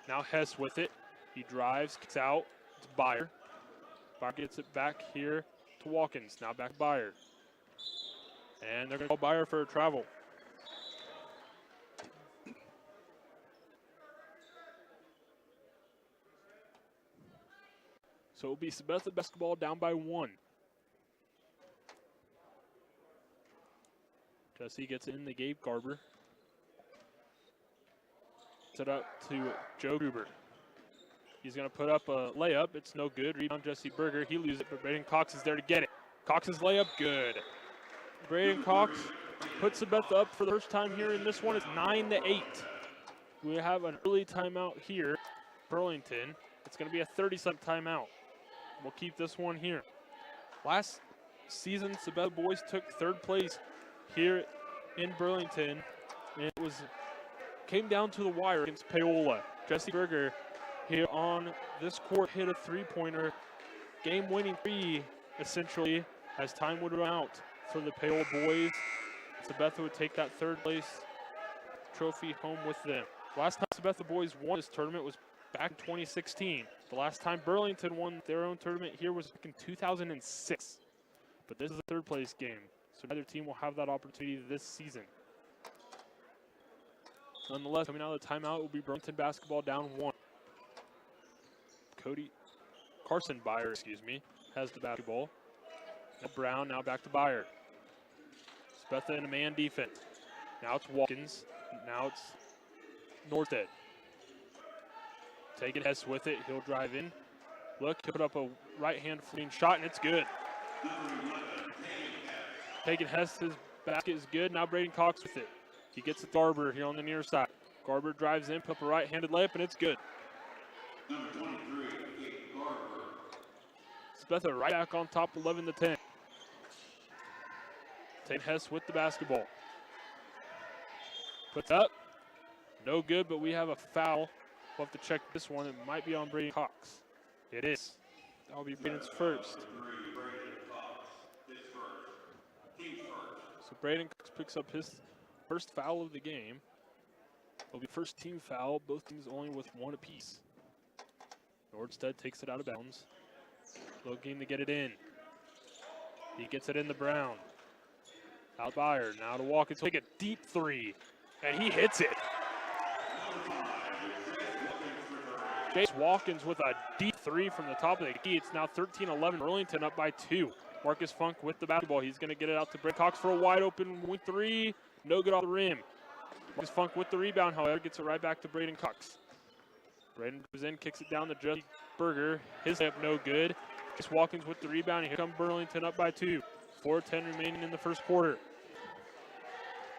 Now Hess with it. He drives, kicks out. It's Byer. Byer gets it back here to Watkins. Now back to Byer. And they're going to call Byer for a travel. So it will be Sabetha basketball down by 1. Jesse gets in the Gabe Garber. Set up to Joe Gruber. He's going to put up a layup. It's no good. Rebound Jesse Berger. He loses it, but Braden Cox is there to get it. Cox's layup, good. Braden Cox puts Sabetha up for the first time here in this one. It's 9-8. We have an early timeout here. Burlington. It's going to be a 30-second timeout. We'll keep this one here. Last season, Sabetha boys took 3rd place here in Burlington. And it came down to the wire against Paola. Jesse Berger here on this court hit a 3-pointer. Game-winning 3, essentially, as time would run out for the Paola boys. Sabetha would take that 3rd place trophy home with them. Last time Sabetha boys won this tournament was back in 2016. The last time Burlington won their own tournament here was back in 2006. But this is a 3rd place game, so neither team will have that opportunity this season. Nonetheless, coming out of the timeout will be Burlington basketball down 1. Carson Byer, has the basketball. Now Brown, now back to Byer. Sabetha in a man defense. Now it's Watkins. Now it's Norstead. Taking Hess with it. He'll drive in. Look, he'll put up a right-hand fleeing shot, and it's good. Taking Hess's basket is good. Now Braden Cox with it. He gets it to Garber here on the near side. Garber drives in, put up a right-handed layup, and it's good. Number 23, Garber. Sabetha right back on top, 11-10. Tate Hess with the basketball. Puts up. No good, but we have a foul. We'll have to check this one. It might be on Braden Cox. It is. That'll be Braden's first. So Braden Cox picks up his first foul of the game. It'll be first team foul, both teams only with one apiece. Nordstead takes it out of bounds. Looking to get it in. He gets it in the Brown. Out Byer, now to Watkins, take a deep three, and he hits it. Chase Watkins with a deep three from the top of the key. It's now 13-11, Burlington up by 2. Marcus Funk with the basketball. He's going to get it out to Braden Cox for a wide open three. No good off the rim. Marcus Funk with the rebound, however, gets it right back to Braden Cox. Braden goes in, kicks it down to Jesse Berger. His layup no good. Chase Watkins with the rebound, and here comes Burlington up by 2. 4:10 remaining in the first quarter.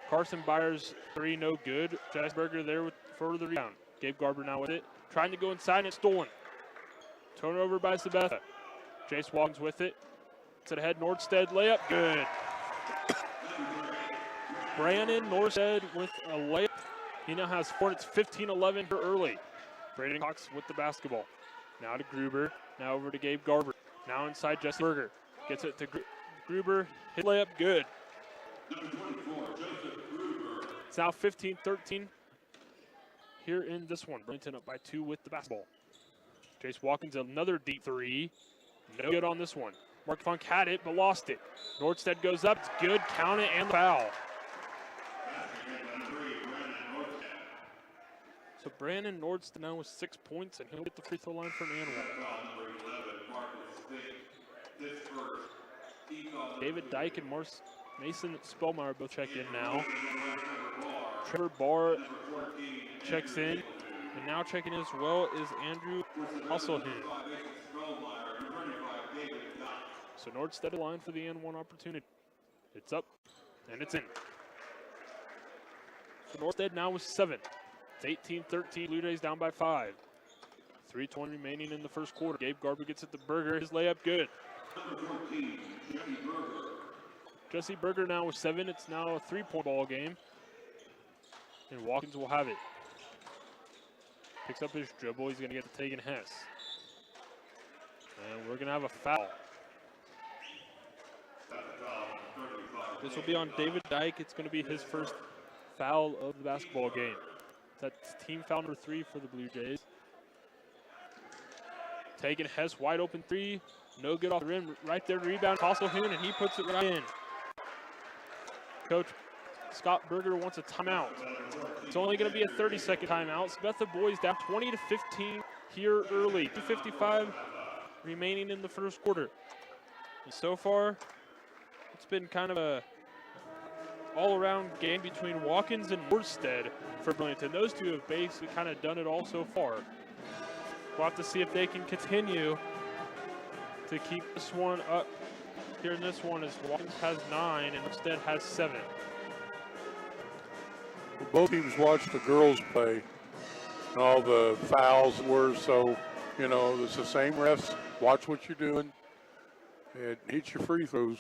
Carson Byers three no good. Jesse Berger there for the rebound. Gabe Garber now with it. Trying to go inside, and it's stolen. Turnover by Sabetha. Chase Watkins with it. It's ahead, Nordstead layup, good. Brandon Nordstead with a layup. He now has 4, it's 15-11 here early. Braden Cox with the basketball. Now to Gruber, now over to Gabe Garber. Now inside Jesse Berger. Gets it to Gruber, hit layup, good. It's now 15-13 here in this one. Burlington up by 2 with the basketball. Chase Watkins another deep three. No good on this one. Mark Funk had it, but lost it. Nordstead goes up, it's good, count it, and the foul. So Brandon Nordstead now with 6 points, and he'll get the free throw line for an and one. David Dyke and Mason Spellmeyer both check in now. Trevor Barr checks in, and now checking in as well is Andrew Hasselhin. So Nordstead line for the N1 opportunity. It's up, and it's in. So Nordstead now with 7. It's 18-13, Blue Jays down by 5. 3:20 remaining in the first quarter. Gabe Garber gets it to Berger, his layup good. Jesse Berger now with 7. It's now a 3-point ball game. And Watkins will have it. Picks up his dribble. He's going to get to Tegan Hess. And we're going to have a foul. This will be on David Dyke. It's going to be his first foul of the basketball game. That's team foul number 3 for the Blue Jays. Tegan Hess, wide open three. No good off the rim. Right there to rebound. Hasselhin, and he puts it right in. Coach Scott Berger wants a timeout. It's only going to be a 30-second timeout. Sabetha boys down 20-15 here early. 2:55 remaining in the first quarter. And so far, it's been kind of a all-around game between Watkins and Nordstead for Burlington. Those two have basically kind of done it all so far. We'll have to see if they can continue to keep this one up. Here in this one is Watkins has 9 and Nordstead has 7. Well, both teams watched the girls play and all the fouls were, so, you know, it's the same refs. Watch what you're doing and hit your free throws.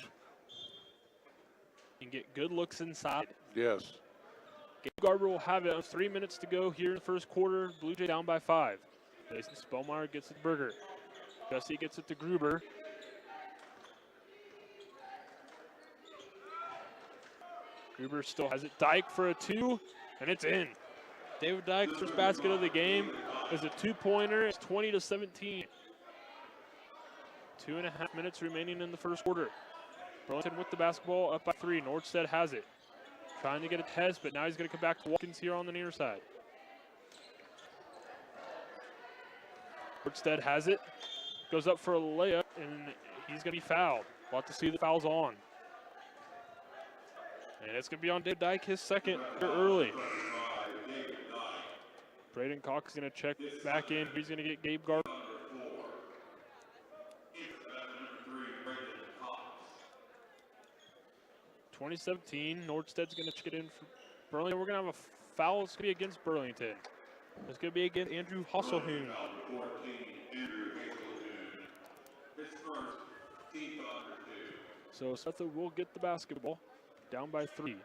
And get good looks inside. Yes. Gabe Garber will have it. 3 minutes to go here in the first quarter. Blue Jay down by 5. Jason Spellmeyer gets it to Berger. Jesse gets it to Gruber. Gruber still has it. Dyke for a 2, and it's in. David Dyke's first basket of the game is a 2-pointer. It's 20-17. 2.5 minutes remaining in the first quarter. Burlington with the basketball, up by 3. Nordstead has it. Trying to get a test, but now he's going to come back to Watkins here on the near side. Nordstedt has it, goes up for a layup, and he's going to be fouled. We'll have to see the fouls on. And it's going to be on Dave Dyke, his second early. Braden Cox is going to check back in. He's going to get Gabe Garber. 2017, Nordstedt's going to check it in for Burlington. We're going to have a foul. It's going to be against Burlington. It's going to be against Andrew Hasselhoon. So Sabetha will get the basketball, down by 3.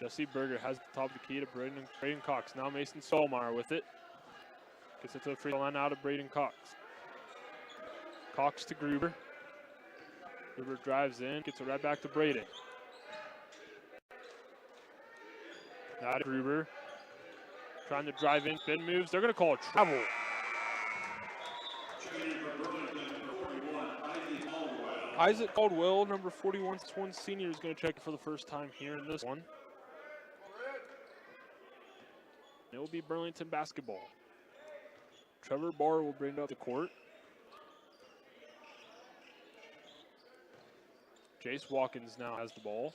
Jesse Berger has the top of the key to Braden Cox. Now Mason Solmeyer with it. Gets it to the free throw line out of Braden Cox. Cox to Gruber. Gruber drives in, gets it right back to Braden. Now to Gruber. Trying to drive in, spin moves. They're going to call a travel. Isaac Caldwell, number 41, one senior, is going to check it for the first time here in this one. It will be Burlington basketball. Trevor Barr will bring it up the court. Jace Watkins now has the ball.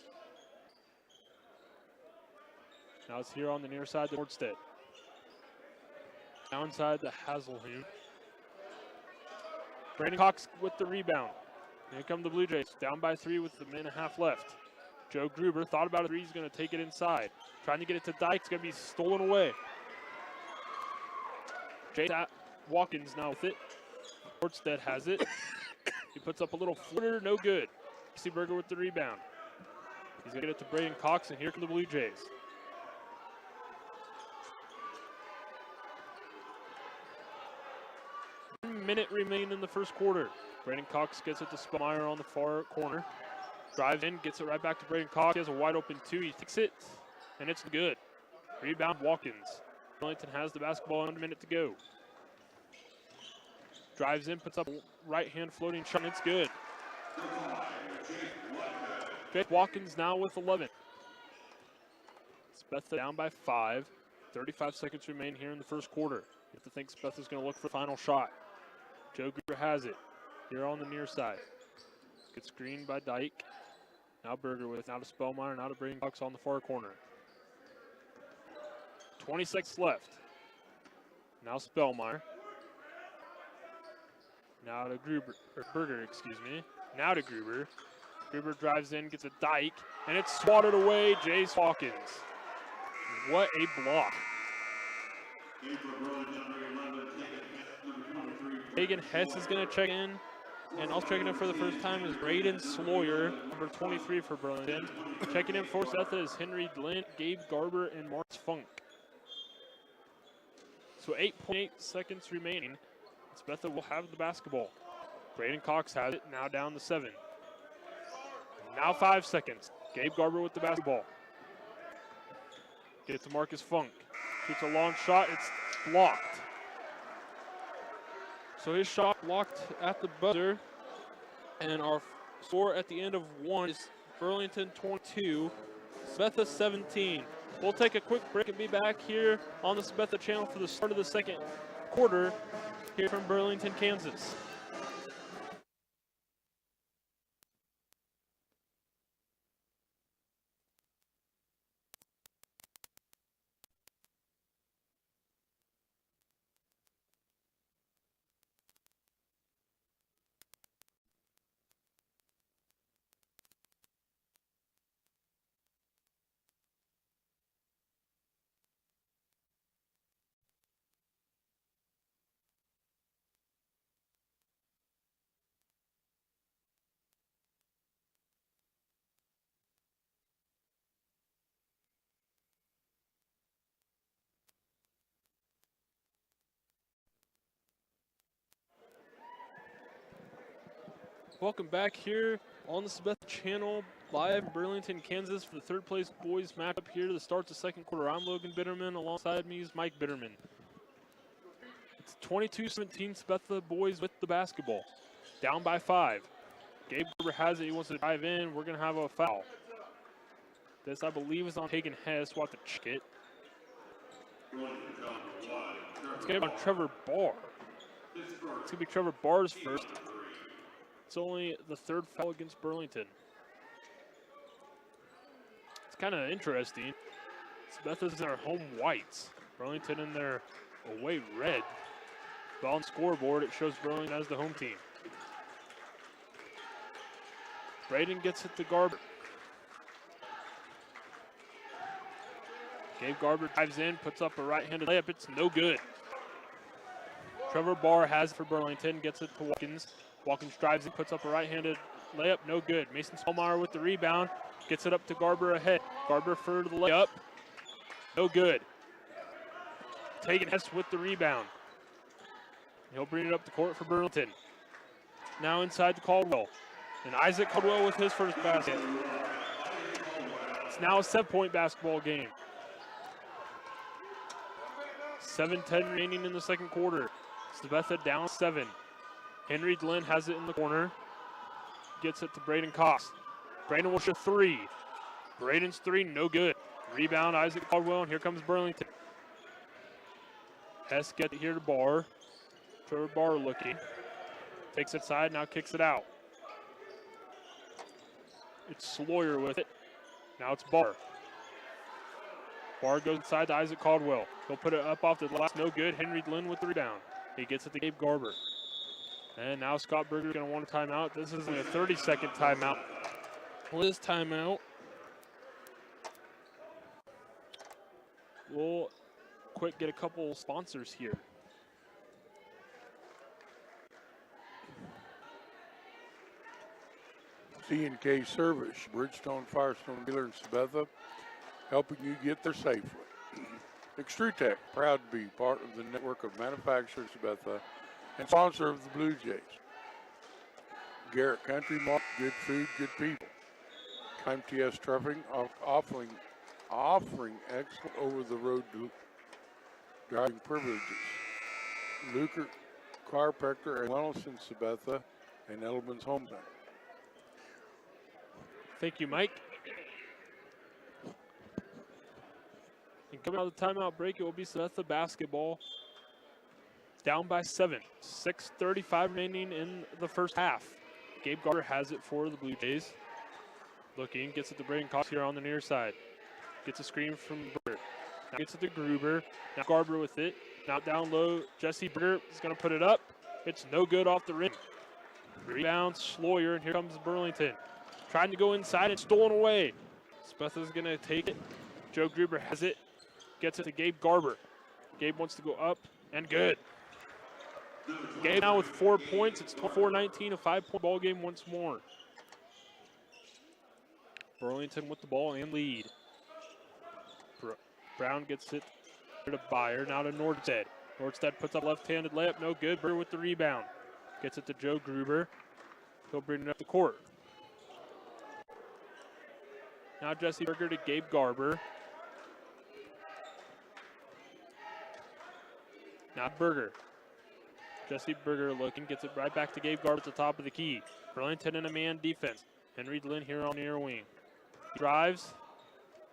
Now it's here on the near side to Nordstedt. Downside to Hasselhoon. Brandon Cox with the rebound. Here come the Blue Jays, down by 3 with a minute and a half left. Joe Gruber thought about a 3, he's going to take it inside. Trying to get it to Dyke, it's going to be stolen away. Jace Watkins now with it. Nordstedt has it. He puts up a little footer, no good. Jesse Berger with the rebound. He's going to get it to Braden Cox, and here come the Blue Jays. Minute remaining in the first quarter. Braden Cox gets it to Spellmeyer on the far corner. Drives in, gets it right back to Braden Cox. He has a wide open 2. He takes it, and it's good. Rebound Watkins. Burlington has the basketball, under a minute to go. Drives in, puts up a right-hand floating shot, and it's good. Jake Watkins now with 11. Sabetha down by 5. 35 seconds remain here in the first quarter. You have to think Sabetha's going to look for the final shot. Joe Gruber has it here on the near side. Gets screened by Dyke. Now Berger with it. Now to Spellmeyer. Now to Braden Cox on the far corner. 20 seconds left. Now Spellmeyer. Now to Gruber, or Berger, excuse me. Now to Gruber. Gruber drives in, gets a Dyke, and it's swatted away. Jace Watkins. What a block. Hagen Hess is going to check in, and also checking in for the first time is Braden Sloyer, number 23 for Burlington. Checking in for Sabetha is Henry Dlint, Gabe Garber, and Marks Funk. So 8.8 seconds remaining. Sabetha will have the basketball. Braden Cox has it, now down to 7. Now 5 seconds. Gabe Garber with the basketball. Get it to Marcus Funk. Shoots a long shot, it's blocked. So his shot blocked at the buzzer, and our score at the end of 1 is Burlington 22, Sabetha 17. We'll take a quick break and be back here on the Sabetha channel for the start of the second quarter here from Burlington, Kansas. Welcome back here on the Sabetha channel, live in Burlington, Kansas for the third place boys matchup here to start the second quarter. I'm Logan Bitterman, alongside me is Mike Bitterman. It's 22-17 Sabetha boys with the basketball, down by 5. Gabe Garber has it, he wants to dive in, we're gonna have a foul. This, I believe, is on Hagen Hess. We'll have to check it. It's going to be on Trevor Barr. It's going to be Trevor Barr's first. It's only the third foul against Burlington. It's kind of interesting. Sabetha's in their home whites. Burlington in their away red. But on the scoreboard, it shows Burlington as the home team. Braden gets it to Garber. Gabe Garber drives in, puts up a right-handed layup. It's no good. Trevor Barr has it for Burlington, gets it to Watkins. Watkins drives in, puts up a right-handed layup. No good. Mason Spellmeyer with the rebound. Gets it up to Garber ahead. Garber for the layup. No good. Hagen Hess with the rebound. He'll bring it up the court for Burlington. Now inside to Caldwell. And Isaac Caldwell with his first basket. It's now a 7-point basketball game. 7:10 remaining in the second quarter. Sabetha down 7. Henry Glenn has it in the corner. Gets it to Braden Cox. Braden will shoot 3. Braden's 3, no good. Rebound, Isaac Caldwell, and here comes Burlington. Hess gets it here to Barr. Trevor Barr looking. Takes it side, now kicks it out. It's Sloyer with it. Now it's Barr. Barr goes inside to Isaac Caldwell. He'll put it up off the glass, no good. Henry Glenn with the rebound. He gets it to Gabe Garber. And now Scott Berger's going to want a timeout. This is a 30-second timeout. With this timeout, we'll quick get a couple sponsors here. C&K Service, Bridgestone, Firestone Dealer, and Sabetha, helping you get there safely. Extrutech, proud to be part of the network of manufacturers Sabetha and sponsor of the Blue Jays. Garrett Country Mart, good food, good people. MTS Trucking, offering excellent over-the-road driving privileges. Luker Chiropractor and Wellness in Sabetha and Edelman's Home Center. Thank you, Mike. And coming out of the timeout break, it will be Sabetha basketball. Down by 7. 6:35 remaining in the first half. Gabe Garber has it for the Blue Jays. Looking, gets it to Braden Cox here on the near side. Gets a screen from Berger. Now gets it to Gruber. Now Garber with it. Now down low, Jesse Berger is going to put it up. It's no good off the rim. Rebound, Sloyer, and here comes Burlington. Trying to go inside and stolen away. Sabetha's going to take it. Joe Gruber has it. Gets it to Gabe Garber. Gabe wants to go up, and good. Gabe now with 4 points. It's 24-19, a 5-point ball game once more. Burlington with the ball and lead. Brown gets it to Byer, now to Nordstead. Nordstead puts up left-handed layup, no good. Berger with the rebound. Gets it to Joe Gruber. He'll bring it up the court. Now Jesse Berger to Gabe Garber. Now Berger. Jesse Berger looking, gets it right back to Gabe Garber at the top of the key. Burlington in a man defense. Henry Lynn here on the near wing. He drives,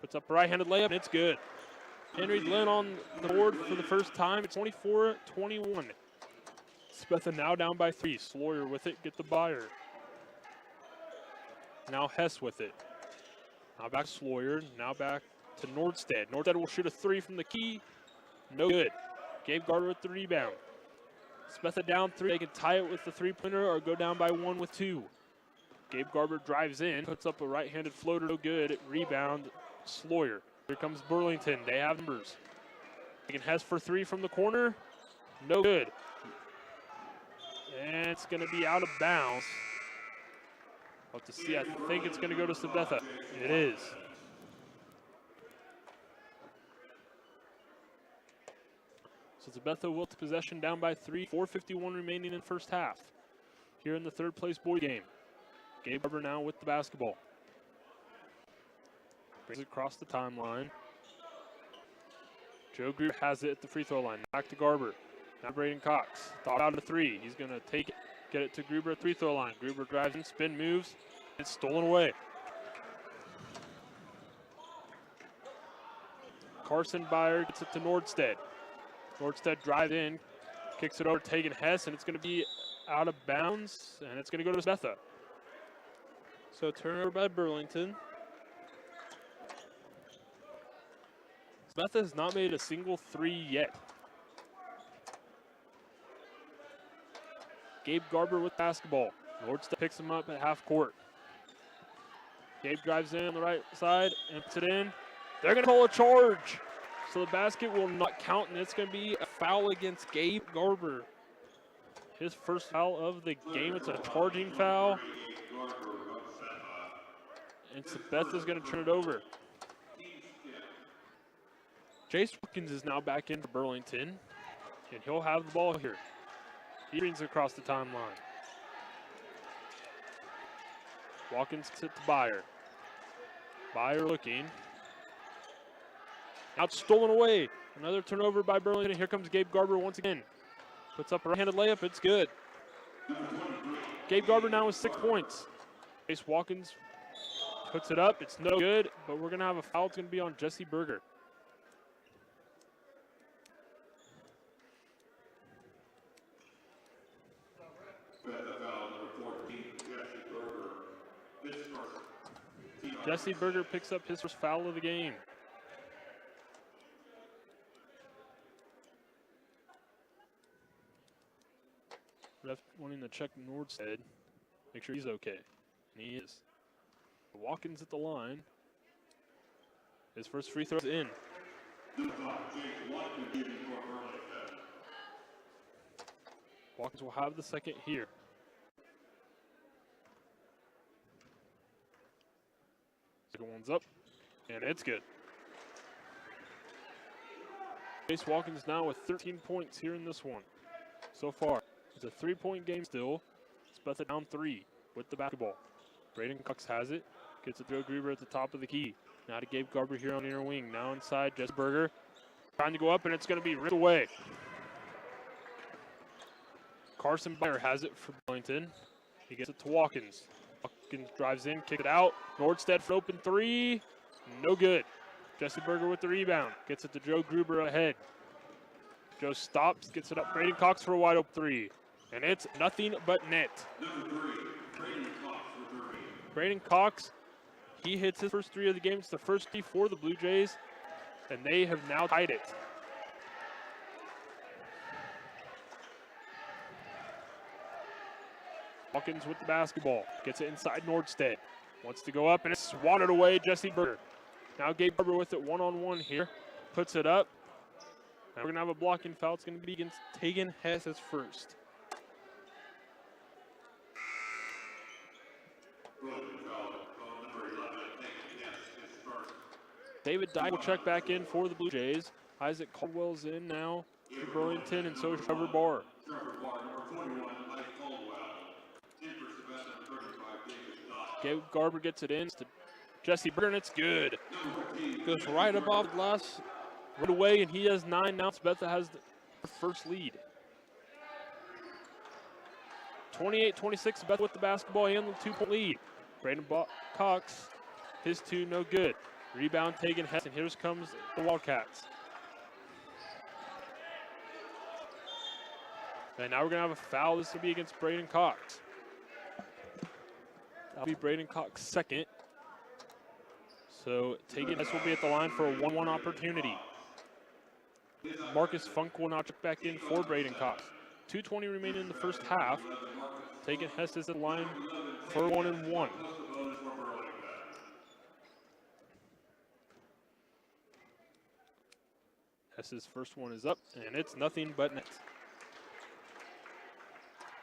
puts up a right-handed layup, and it's good. Henry Lynn on the board for the first time. It's 24-21. Sabetha now down by 3. Sloyer with it, get the Byer. Now Hess with it. Now back to Sloyer, now back to Nordstead. Nordstead will shoot a 3 from the key. No good. Gabe Garber with the rebound. Sabetha down 3. They can tie it with the 3-pointer or go down by 1 with 2. Gabe Garber drives in, puts up a right-handed floater, no good. Rebound, Sloyer. Here comes Burlington. They have numbers. They can Hess for 3 from the corner. No good. And it's going to be out of bounds. We'll have to see. I think it's going to go to Sabetha. It is. So Sabetha will to possession down by 3. 4:51 remaining in the first half. Here in the third place boy game. Gabe Garber now with the basketball. Brings it across the timeline. Joe Gruber has it at the free throw line. Back to Garber. Now Braden Cox. Thought out of 3. He's going to take it, get it to Gruber at the free throw line. Gruber drives in, spin moves. It's stolen away. Carson Byer gets it to Nordstead. Nordstead drives in, kicks it over to Tegan Hess, and it's going to be out of bounds, and it's going to go to Sabetha. So turnover by Burlington. Sabetha has not made a single three yet. Gabe Garber with basketball. Nordstead picks him up at half court. Gabe drives in on the right side and puts it in. They're going to call a charge. So the basket will not count, and it's going to be a foul against Gabe Garber. His first foul of the game. It's a charging foul. And Sabetha's going to turn it over. Jace Watkins is now back in for Burlington, and he'll have the ball here. He brings it across the timeline. Watkins to Byer. Byer looking. Now it's stolen away. Another turnover by Burlington. Here comes Gabe Garber once again. Puts up a right-handed layup. It's good. Gabe Garber now with 6 points. Jace Watkins puts it up. It's no good, but we're going to have a foul. It's going to be on Jesse Berger. Jesse Berger picks up his first foul of the game. Ref wanting to check Nordstead, make sure he's okay, and he is. Watkins at the line. His first free throw is in. Watkins will have the second here. Second one's up, and it's good. Jace Watkins now with 13 points here in this one. So far, it's a 3-point game still. Sabetha down 3 with the basketball. Braden Cox has it. Gets it to Joe Gruber at the top of the key. Now to Gabe Garber here on the inner wing. Now inside, Jesse Berger. Trying to go up, and it's going to be ripped away. Carson Byer has it for Burlington. He gets it to Watkins. Watkins drives in, kicks it out. Nordstead for open 3. No good. Jesse Berger with the rebound. Gets it to Joe Gruber ahead. Joe stops, gets it up. Braden Cox for a wide open 3. And it's nothing but net. Braden Cox, he hits his first 3 of the game. It's the first 3 for the Blue Jays, and they have now tied it. Watkins with the basketball. Gets it inside Nordstead. Wants to go up, and it's swatted away, Jesse Berger. Now Gabe Garber with it one-on-one here. Puts it up. Now we're going to have a blocking foul. It's going to be against Tegan Hess as first. David Dyke will check back in for the Blue Jays. Isaac Caldwell's in now for Burlington, and so is Trevor Barr. Gabe Garber gets it in to Jesse Berger, and it's good. Goes right above the glass, right away, and he has 9 now. Sabetha has the first lead. 28-26, Sabetha with the basketball and the 2-point lead. Braden Cox, his 2 no good. Rebound taken Hess, and here comes the Wildcats. And now we're going to have a foul. This will be against Braden Cox. That'll be Braden Cox second. So Tegan Hess will be at the line for a 1-1 opportunity. Marcus Funk will now check back in for Braden Cox. 2:20 remaining in the first half. Tegan Hess is at the line for 1-1. Hess's first one is up, and it's nothing but net.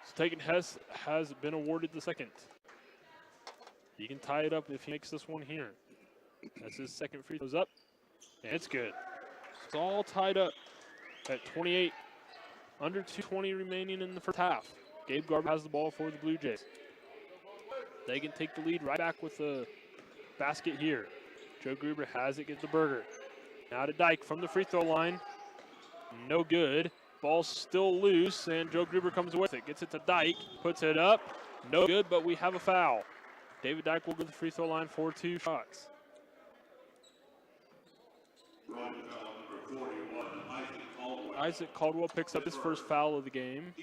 So Tegan Hess has been awarded the second. He can tie it up if he makes this one here. That's his second free throws up, and it's good. It's all tied up at 28. Under 2:20 remaining in the first half. Gabe Garber has the ball for the Blue Jays. They can take the lead right back with the basket here. Joe Gruber has it, gets the Berger. Now to Dyke from the free throw line. No good. Ball's still loose, and Joe Gruber comes with it. Gets it to Dyke, puts it up. No good, but we have a foul. David Dyke will go to the free throw line for 2 shots. Isaac Caldwell picks up his first foul of the game.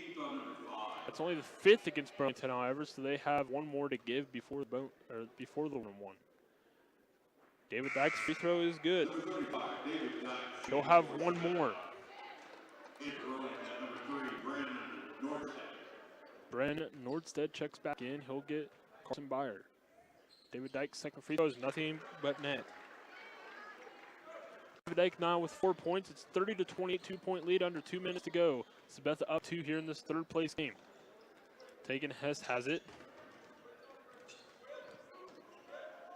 That's only the 5th against Burlington, however, so they have one more to give before the 1-1. David Dyke's free throw is good. He'll have one more. Brennan Nordstead checks back in. He'll get Carson Byer. David Dyke's second free throw is nothing but net. David Dyke now with 4 points. It's 30-28, 2-point lead, under 2 minutes to go. Sabetha up 2 here in this third place game. Tegan Hess has it.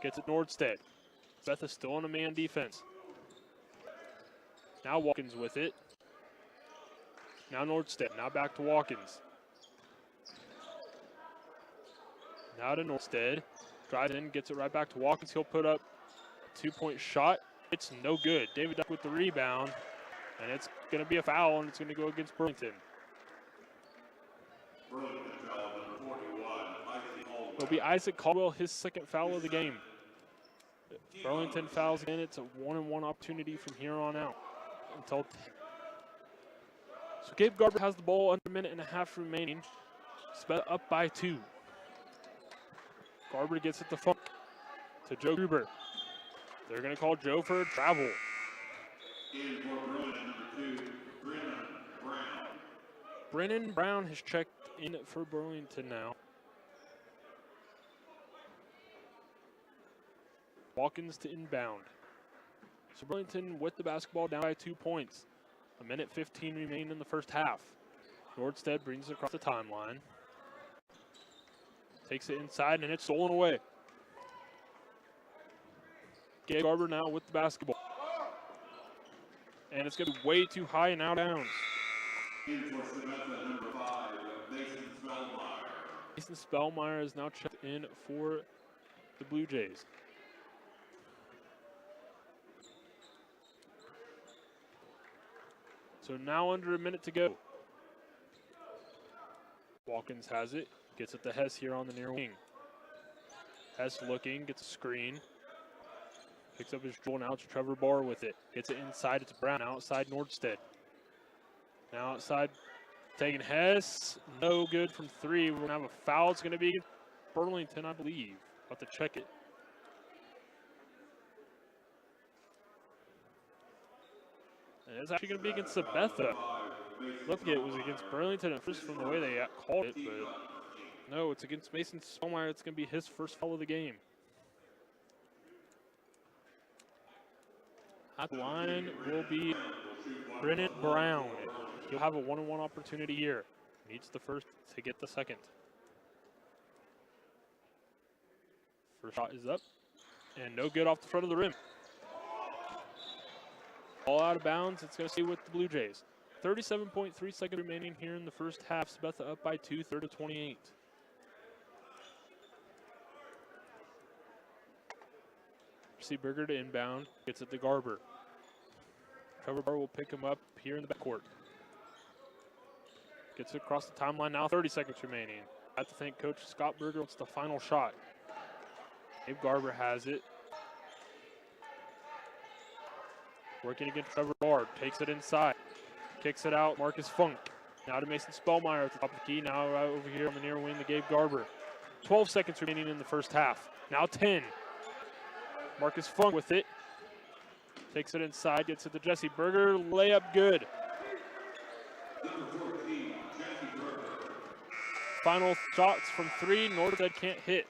Gets it Nordstead. Sabetha still on a man defense. Now Watkins with it. Now Nordstead. Now back to Watkins. Now to Nordstead. Drives in, gets it right back to Watkins. He'll put up a 2-point shot. It's no good. David Dyke with the rebound. And it's going to be a foul, and it's going to go against Burlington. It'll be Isaac Caldwell, his second foul of the game. If Burlington fouls again, it's a 1-on-1 opportunity from here on out until 10. So Gabe Garber has the ball under a minute and a half remaining. Sabetha up by 2. Garber gets it to Funk, to Joe Gruber. They're going to call Joe for a travel. Brennan Brown has checked in for Burlington now. Watkins to inbound. So Burlington with the basketball down by 2 points. A minute 15 remaining in the first half. Nordstead brings it across the timeline. Takes it inside, and it's stolen away. Gabe Garber now with the basketball. And it's going to be way too high and out of bounds. Mason Spellmeyer is now checked in for the Blue Jays. So now under a minute to go. Watkins has it. Gets it to Hess here on the near wing. Hess looking, gets a screen. Picks up his dribble, now it's Trevor Barr with it. Gets it inside, it's Brown. Outside Nordstead. Now outside, taking Hess. No good from 3. We're going to have a foul. It's going to be against Burlington, I believe. I'll have to check it. And it's actually going to be against Sabetha. Looked like it was against Burlington at first from the way they called it, but no, it's against Mason Spellmeyer. It's going to be his first foul of the game. At the line will be Brennan Brown. He'll have a 1-on-1 opportunity here. Needs the first to get the second. First shot is up, and no good off the front of the rim. All out of bounds. It's going to stay with the Blue Jays. 37.3 seconds remaining here in the first half. Sabetha up by 2, 30-28. See Berger to inbound. Gets it to Garber. Trevor Barr will pick him up here in the backcourt. Gets it across the timeline now. 30 seconds remaining. I have to thank Coach Scott Berger. What's the final shot? Gabe Garber has it. Working against Trevor Barr. Takes it inside. Kicks it out. Marcus Funk. Now to Mason Spellmeyer at the top of the key. Now right over here on the near wing to Gabe Garber. 12 seconds remaining in the first half. Now 10. Marcus Funk with it. Takes it inside. Gets it to Jesse Berger. Layup good. Final shots from 3. Nordstead can't hit.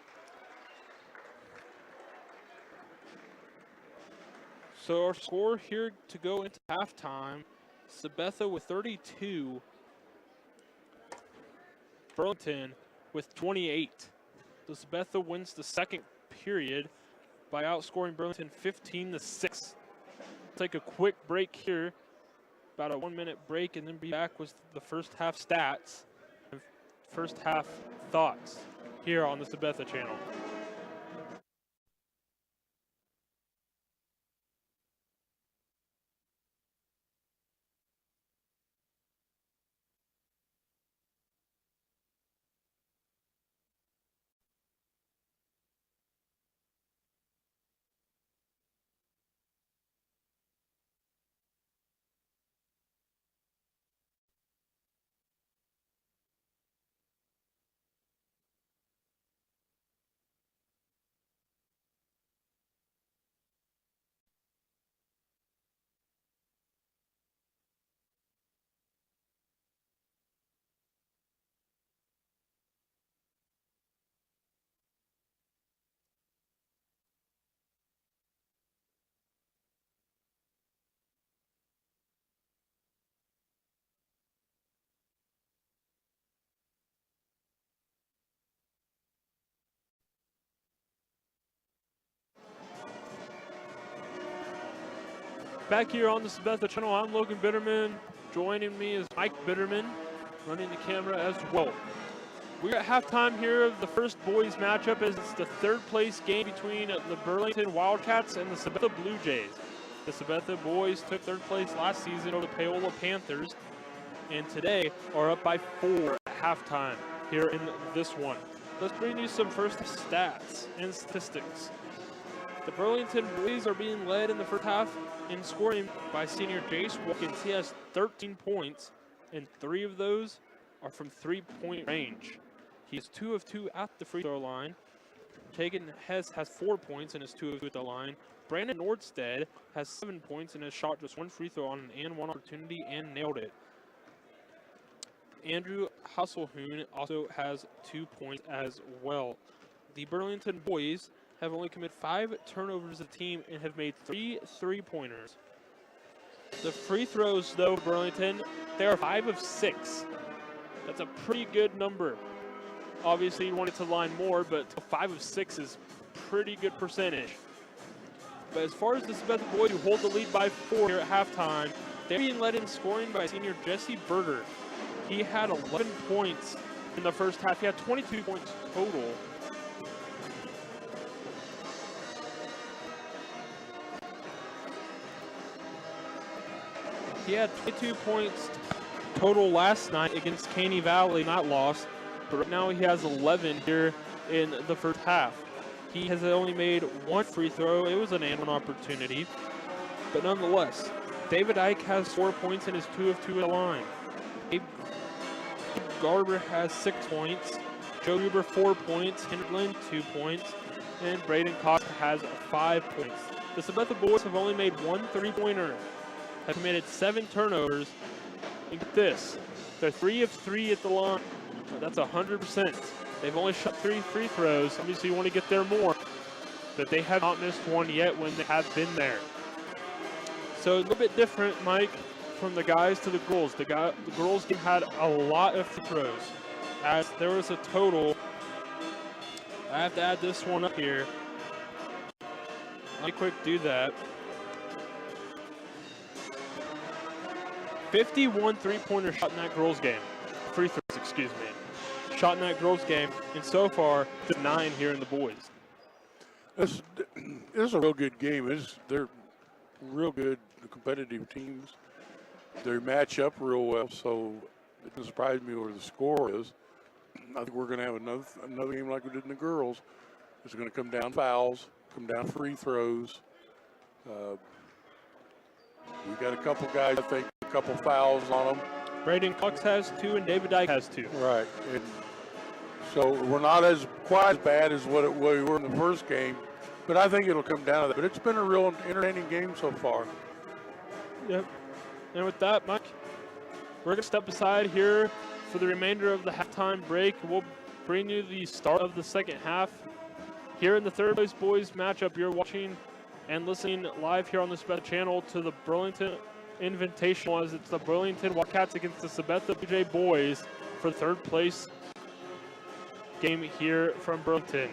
So our score here to go into halftime, Sabetha with 32, Burlington with 28. So Sabetha wins the second period by outscoring Burlington 15-6. Take a quick break here, about a 1-minute break, and then be back with the first half stats and first half thoughts here on the Sabetha channel. back here on the Sabetha channel. I'm Logan Bitterman. Joining me is Mike Bitterman, running the camera as well. We're at halftime here of the first boys matchup as it's the third place game between the Burlington Wildcats and the Sabetha Blue Jays. The Sabetha boys took third place last season over the Paola Panthers, and today are up by 4 at halftime here in this one. Let's bring you some first stats and statistics. The Burlington boys are being led in the first half in scoring by senior Jace Watkins. He has 13 points, and 3 of those are from three-point range. He's 2 of 2 at the free throw line. Tegan Hess has 4 points and is 2 of 2 at the line. Brandon Nordstead has 7 points and has shot just 1 free throw on an and 1 opportunity and nailed it. Andrew Hasselhoon also has 2 points as well. The Burlington boys have only committed 5 turnovers as a team and have made 3 3-pointers. The free throws, though, Burlington, they are 5 of 6. That's a pretty good number. Obviously, you want it to line more, but 5 of 6 is pretty good percentage. But as far as the Sabetha boys who hold the lead by 4 here at halftime, they're being led in scoring by senior Jesse Berger. He had 11 points in the first half. He had 22 points total. He had 22 points total last night against Caney Valley, not lost, but right now he has 11 here in the first half. He has only made 1 free throw. It was an and 1 opportunity, but nonetheless, David Ike has 4 points and is 2 of 2 at the line. Gabe Garber has 6 points. Joe Huber 4 points. Henry Lynn 2 points, and Braden Cox has 5 points. The Sabetha boys have only made 1 3-pointer. Have committed 7 turnovers. And get this, they're 3 of 3 at the line. That's 100%. They've only shot 3 free throws. Obviously, you want to get there more, but they have not missed 1 yet when they have been there. So a little bit different, Mike, from the guys to the girls. The girls had a lot of free throws, as there was a total. I have to add this one up here. Let me quick do that. 51 3-pointers shot in that girls game. Free throws, excuse me. Shot in that girls game, and so far, to 9 here in the boys. This is a real good game. They're real good competitive teams. They match up real well, so it doesn't surprise me where the score is. I think we're going to have another game like we did in the girls. It's going to come down fouls, come down free throws. We got a couple guys, I think, a couple fouls on them. Braden Cox has 2 and David Dyke has 2. Right. And so we're not quite as bad as what we were in the first game, but I think it'll come down to that. But it's been a real entertaining game so far. Yep. And with that, Mike, we're going to step aside here for the remainder of the halftime break. We'll bring you the start of the second half. Here in the third place boys matchup, you're watching and listening live here on the Sabetha channel to the Burlington Invitational, as it's the Burlington Wildcats against the Sabetha Blue Jay boys for third place game here from Burlington.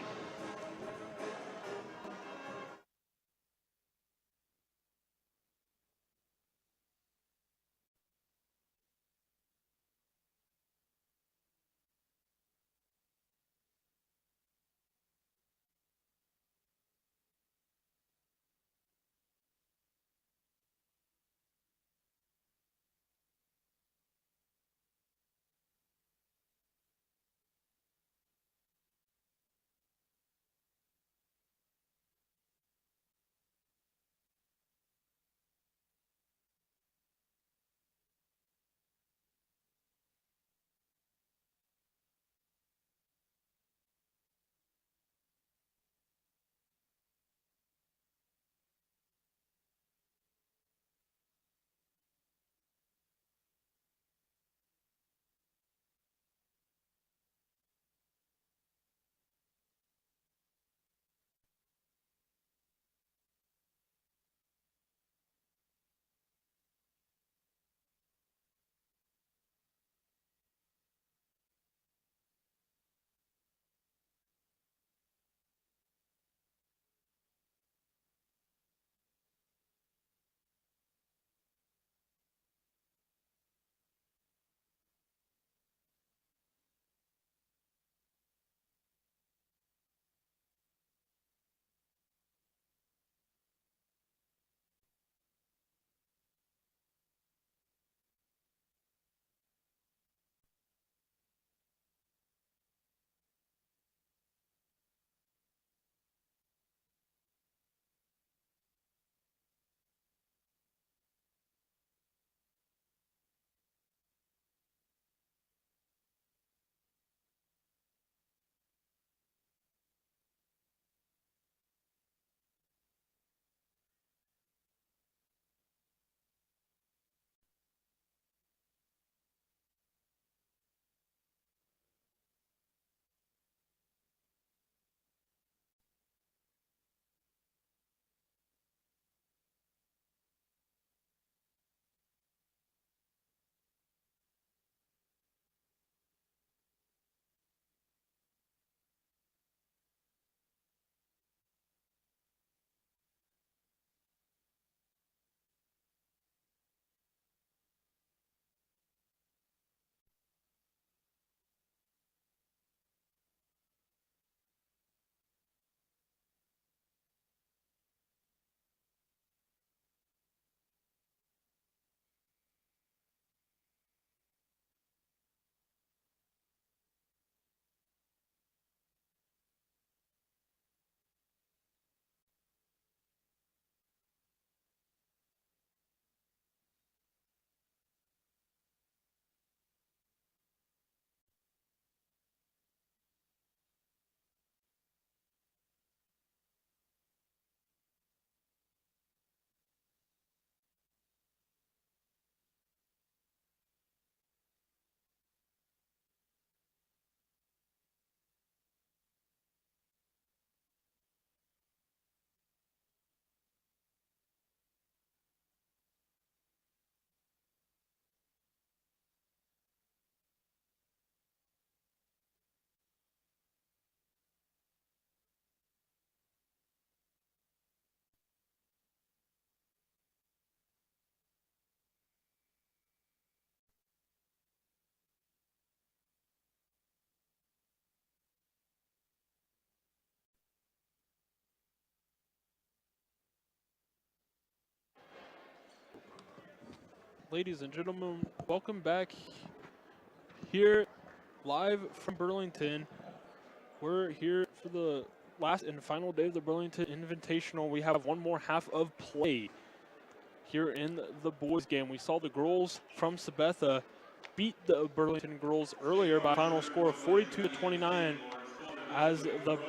Ladies and gentlemen, welcome back here live from Burlington. We're here for the last and final day of the Burlington Invitational. We have one more half of play here in the boys game. We saw the girls from Sabetha beat the Burlington girls earlier by a final score of 42-29 as the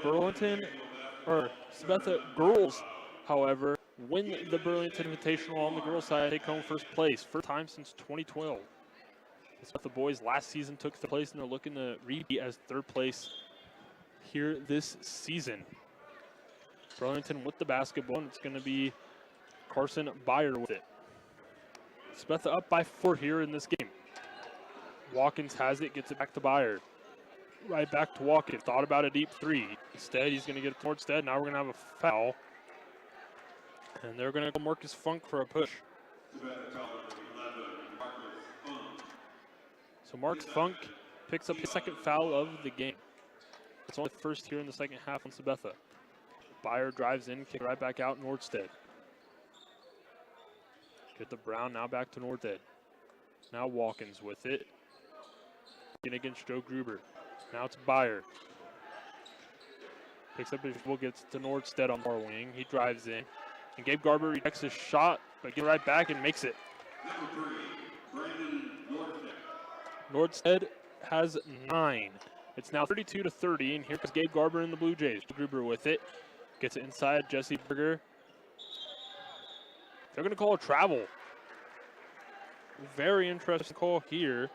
Sabetha girls, however, win the Burlington Invitational on the girls' side, take home first place, first time since 2012. The boys last season took third place, and they're looking to repeat as third place here this season. Burlington with the basketball, and it's going to be Carson Byer with it. Sabetha up by 4 here in this game. Watkins has it, gets it back to Byer. Right back to Watkins. Thought about a deep three. Instead, he's going to get it towards Stead. Now we're going to have a foul. And they're going to go Marcus Funk for a push. So Marcus Funk picks up his second foul of the game. It's only the first here in the second half on Sabetha. Byer drives in, kick right back out, Nordstead. Get the Brown, now back to Nordstead. Now Watkins with it. Against Joe Gruber. Now it's Byer. Picks up his ball, gets to Nordstead on our wing. He drives in. And Gabe Garber rejects his shot, but gets right back and makes it. Nordstead has 9. It's now 32-30, and here comes Gabe Garber in the Blue Jays. Gruber with it. Gets it inside, Jesse Berger. They're going to call a travel. Very interesting call here.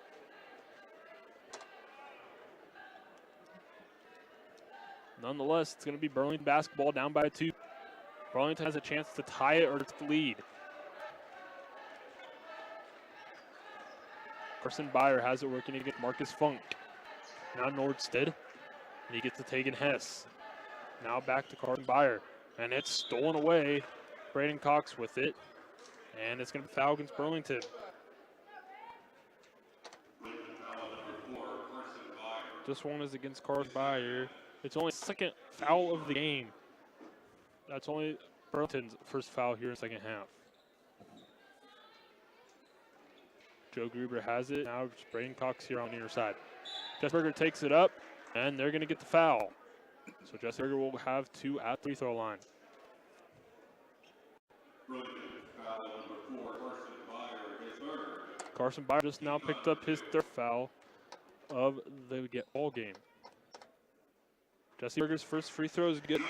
Nonetheless, it's going to be Burlington basketball down by 2. Burlington has a chance to tie it or to lead. Carson Byer has it working against Marcus Funk. Now Nordstead, and he gets to Tegan Hess. Now back to Carson Byer, and it's stolen away. Braden Cox with it, and it's going to be foul against Burlington. This one is against Carson Byer. It's only the second foul of the game. That's only Burlington's first foul here in the second half. Joe Gruber has it. Now it's Braden Cox here on the near side. Jessberger takes it up, and they're going to get the foul. So Jessberger will have 2 at the free throw line. Carson Byer just now picked up his 3rd foul of the ball game. Jesse Berger's first free throw is good.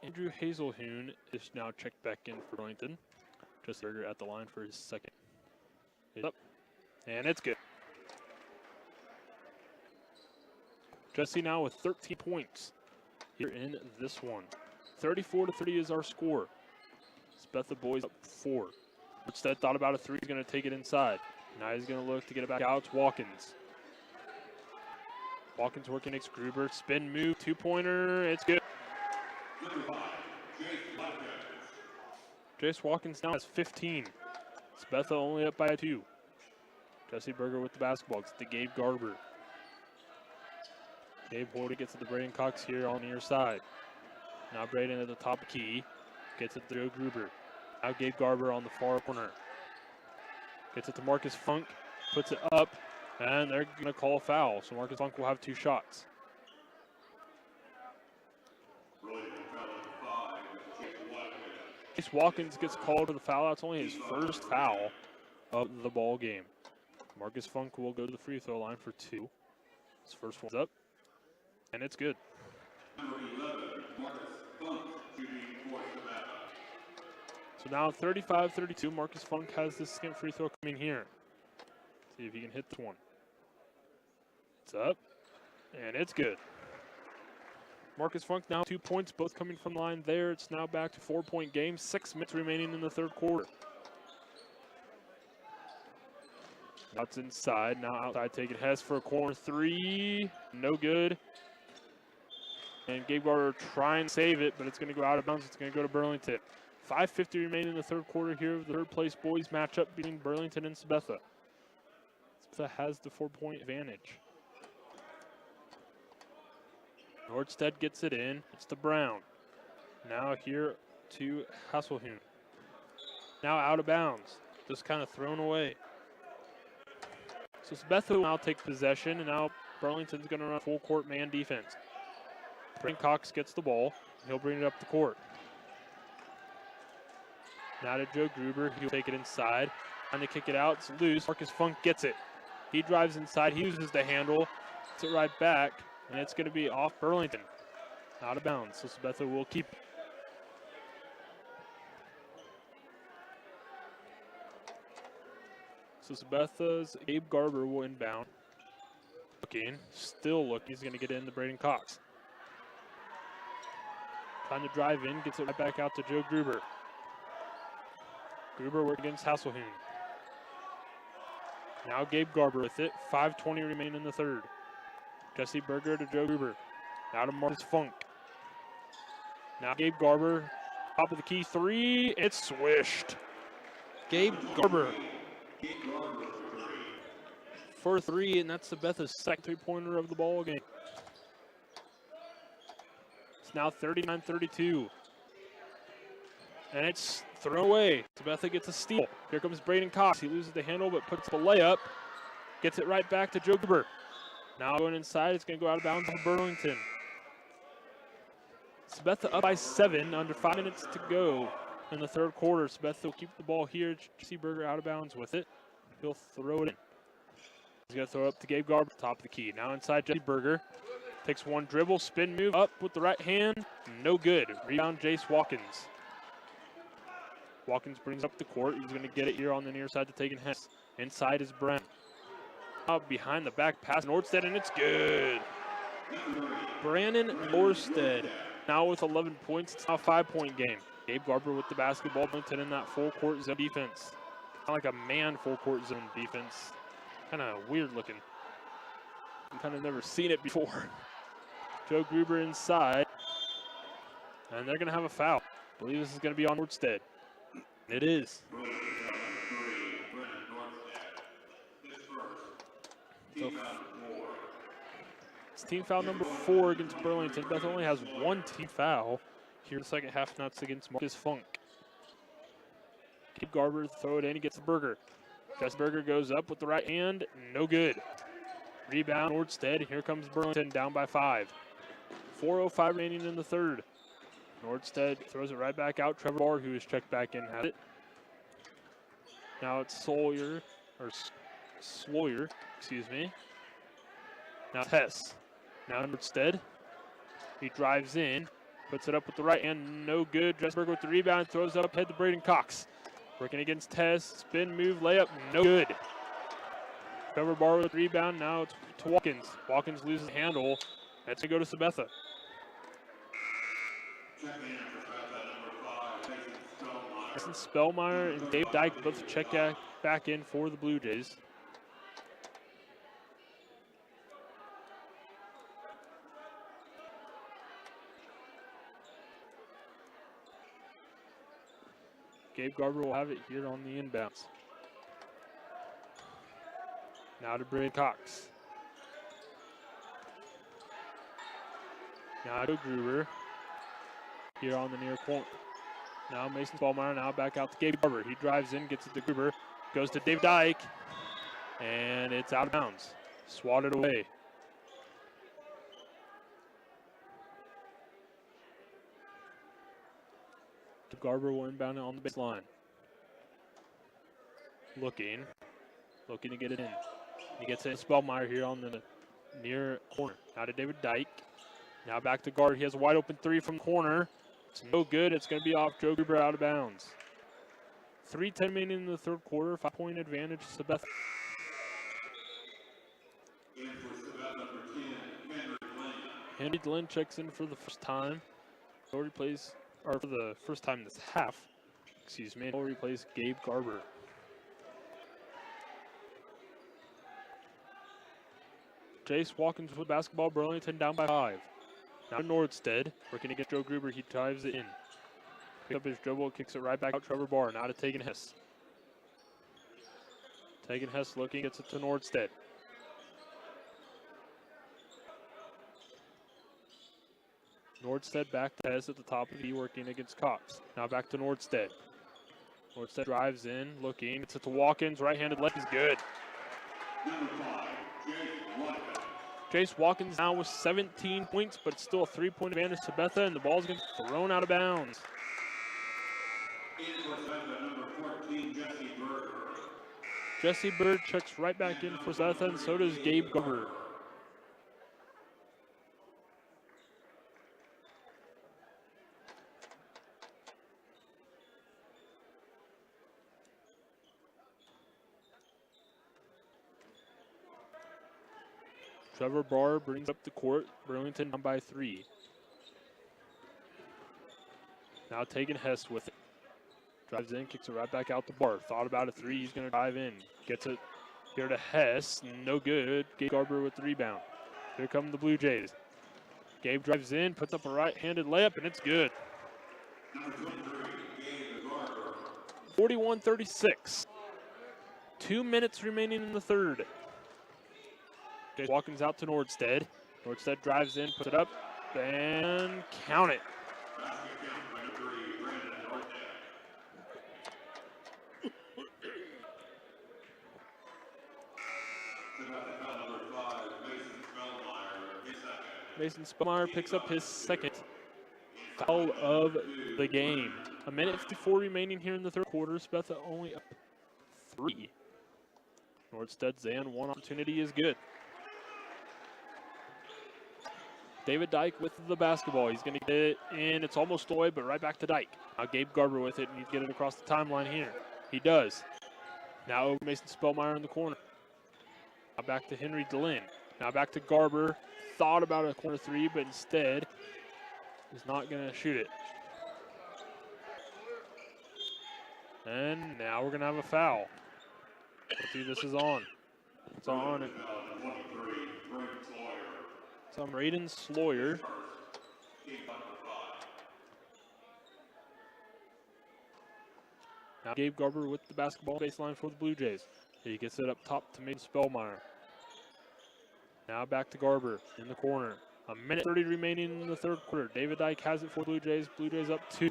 Andrew Hazelhoon is now checked back in for Burlington. Jesse Berger at the line for his second. It's up, and it's good. Jesse now with 13 points here in this one. 34-30 is our score. Sabetha boys up 4. Instead, thought about a 3, he's going to take it inside. Now he's going to look to get it back out. It's Watkins. Watkins working against Gruber. Spin move, 2-pointer. It's good. Jace Watkins now has 15. Sabetha only up by 2. Jesse Berger with the basketball. It's to Gabe Garber. Gabe holding gets it to Braden Cox here on the near side. Now Braden at the top key. Gets it to Joe Gruber. Now Gabe Garber on the far corner. Gets it to Marcus Funk. Puts it up. And they're going to call a foul. So Marcus Funk will have 2 shots. Chase Watkins gets called for the foul. That's only his first foul of the ball game. Marcus Funk will go to the free throw line for 2. His first one's up. And it's good. So now 35-32, Marcus Funk has the second free throw coming here. See if he can hit this one. It's up, and it's good. Marcus Funk now 2 points, both coming from the line there. It's now back to 4-point game, 6 minutes remaining in the 3rd quarter. That's inside, now outside taking Hess for a corner 3, no good. And Gabe Garber trying to save it, but it's going to go out of bounds. It's going to go to Burlington. 5:50 remaining in the 3rd quarter here of the 3rd place boys matchup between Burlington and Sabetha. Sabetha has the 4-point advantage. Nordstead gets it in. It's to Brown. Now here to Hasselhun. Now out of bounds. Just kind of thrown away. So Sabetha will now take possession, and now Burlington's going to run full court man defense. Brent Cox gets the ball. He'll bring it up the court. Now to Joe Gruber. He'll take it inside. Trying to kick it out. It's loose. Marcus Funk gets it. He drives inside. He uses the handle. Gets it right back. And it's going to be off Burlington. Out of bounds. So Sabetha will keep it. So Sabetha's Gabe Garber will inbound. Still looking. He's going to get in to Braden Cox. Trying to drive in. Gets it right back out to Joe Gruber. Gruber working against Hasselhun. Now Gabe Garber with it. 5:20 remain in the third. Jesse Berger to Joe Gruber. Now to Marcus Funk. Now Gabe Garber. Top of the key. Three. It's swished. Gabe Garber for three, and that's Sabetha's second three-pointer of the ball game. It's now 39-32. And it's thrown away. Sabetha gets a steal. Here comes Braden Cox. He loses the handle, but puts the layup. Gets it right back to Joe Gruber. Now going inside, it's going to go out of bounds for Burlington. Sabetha up by 7, under 5 minutes to go in the third quarter. Sabetha will keep the ball here. Jesse Berger out of bounds with it. He'll throw it in. He's going to throw it up to Gabe Garber, top of the key. Now inside Jesse Berger. Takes one dribble, spin move up with the right hand. No good. Rebound Jace Watkins. Watkins brings up the court. He's going to get it here on the near side to Tegan Hess. Inside is Brown. Out behind the back pass, Nordstead, and it's good. Brandon Nordstead now with 11 points. It's now a 5-point game. Gabe Garber with the basketball. Burlington in that full court zone defense. Kind of like a man full court zone defense. Kind of weird looking. I've kind of never seen it before. Joe Gruber inside. And they're going to have a foul. I believe this is going to be on Nordstead. It is. So it's team foul number 4 against Burlington. Beth only has one team foul here in the second half. Now it's against Marcus Funk. Gabe Garber throw it in. He gets the Berger. Jess Berger goes up with the right hand. No good. Rebound Nordstead. Here comes Burlington down by 5. 4:05 remaining in the third. Nordstead throws it right back out. Trevor Barr, who is checked back in, had it. Now it's Sloyer, excuse me. Now Hess. Now Nordstead. He drives in, puts it up with the right hand, no good. Dressberger with the rebound, throws it up, head to Braden Cox. Working against Hess, spin move, layup, no good. Trevor Barr with the rebound, now it's to Watkins. Watkins loses the handle. That's going to go to Sabetha. Mason Spellmeyer and Dave Dyke both check back in for the Blue Jays. Gabe Garber will have it here on the inbounds. Now to Braden Cox. Now to Gruber. Here on the near corner. Now Mason Spellmeyer, now back out to Gabe Garber. He drives in, gets it to Gruber, goes to Dave Dyke, and it's out of bounds. Swatted away. Garber will inbound it on the baseline. Looking to get it in. He gets it to Spellmeyer here on the near corner. Now to David Dyke. Now back to Garber. He has a wide open 3 from the corner. It's no good. It's going to be off Joe Gruber, out of bounds. 3:10 remaining in the third quarter. 5-point advantage to Sabetha. Henry Glenn checks in for the first time. Already plays, or for the first time this half. Excuse me. Already plays Gabe Garber. Jace Watkins with basketball. Burlington down by 5. Now Nordstead, working against Joe Gruber, he drives it in. Picks up his dribble, kicks it right back out Trevor Barr. Now to Tegan Hess. Tegan Hess looking, gets it to Nordstead. Nordstedt back to Hess at the top of the working against Cox. Now back to Nordstedt. Nordstedt drives in, looking. It's at the Watkins. Right-handed left is good. Number 5, Jake Watkins. Jace Watkins now with 17 points, but it's still a 3-point advantage to Sabetha, and the ball's going to be thrown out of bounds. In for Sabetha, number 14, Jesse Berger. Jesse Bird checks right back in for Sabetha, and so does Gabe Garber. Trevor Barr brings up the court. Burlington down by 3. Now taking Hess with it. Drives in, kicks it right back out to Barr. Thought about a 3, he's going to dive in. Gets it here to Hess, no good. Gabe Garber with the rebound. Here come the Blue Jays. Gabe drives in, puts up a right-handed layup, and it's good. 41-36. 2 minutes remaining in the third. Jace Watkins out to Nordstedt. Nordstedt drives in, puts it up, and count it. Mason Spellmeyer picks up his second foul of the game. 1:54 remaining here in the third quarter. Sabetha only up 3. Nordstedt Zan, one opportunity is good. David Dyke with the basketball. He's going to get it in. It's almost away, but right back to Dyke. Now Gabe Garber with it, and he'd get it across the timeline here. He does. Now over Mason Spellmeyer in the corner. Now back to Henry DeLynn. Now back to Garber. Thought about a corner 3, but instead is not going to shoot it. And now we're going to have a foul. Let's see, this is on. It's on. It's on Raiden Sloyer. Now Gabe Garber with the basketball baseline for the Blue Jays. He gets it up top to Mason Spellmeyer. Now back to Garber in the corner. 1:30 remaining in the third quarter. David Dyke has it for Blue Jays. Blue Jays up 2.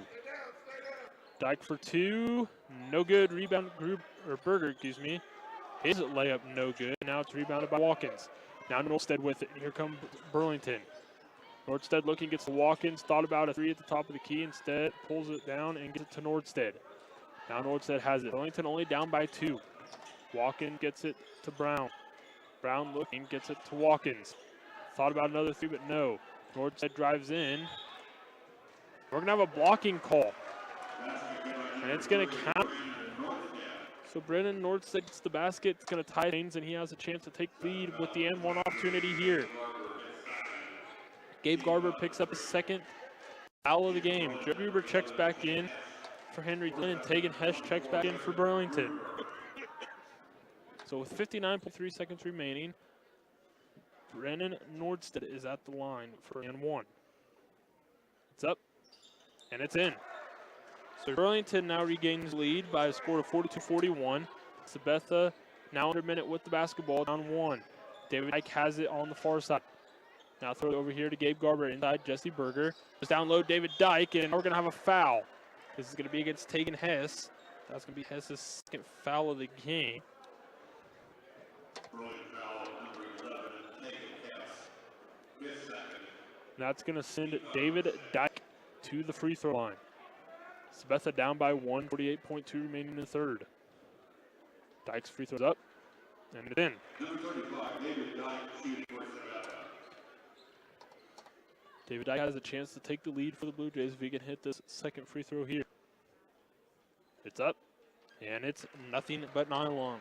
Dyke for 2. No good. Rebound Berger, excuse me. His layup no good. Now it's rebounded by Watkins. Now Nordstedt with it. And here comes Burlington. Nordstedt looking, gets to Watkins. Thought about a 3 at the top of the key. Instead pulls it down and gets it to Nordstedt. Now Nordstedt has it. Burlington only down by 2. Watkins gets it to Brown. Brown looking, gets it to Watkins. Thought about another 3, but no. Nordstedt drives in. We're going to have a blocking call. And it's going to count. So Brennan Nordstedt gets the basket. It's going to tie things, and he has a chance to take the lead with the N1 opportunity here. Gabe Garber picks up his second foul of the game. Joe Gruber checks back in for Henry Glenn, and Tegan Hesh checks back in for Burlington. So with 59.3 seconds remaining, Brennan Nordstedt is at the line for N1. It's up, and it's in. So Burlington now regains lead by a score of 42-41. Sabetha now under a minute with the basketball, down 1. David Dyke has it on the far side. Now throw it over here to Gabe Garber inside Jesse Berger. Just down low David Dyke, and we're going to have a foul. This is going to be against Tegan Hess. That's going to be Hess's second foul of the game. That's going to send David Dyke to the free throw line. Sabetha down by 1, 48.2 remaining in the third. Dyke's free throw's up, and it's in. Number 35, David Dyke shooting for Sabetha. David Dyke has a chance to take the lead for the Blue Jays if he can hit this second free throw here. It's up, and it's nothing but nylon.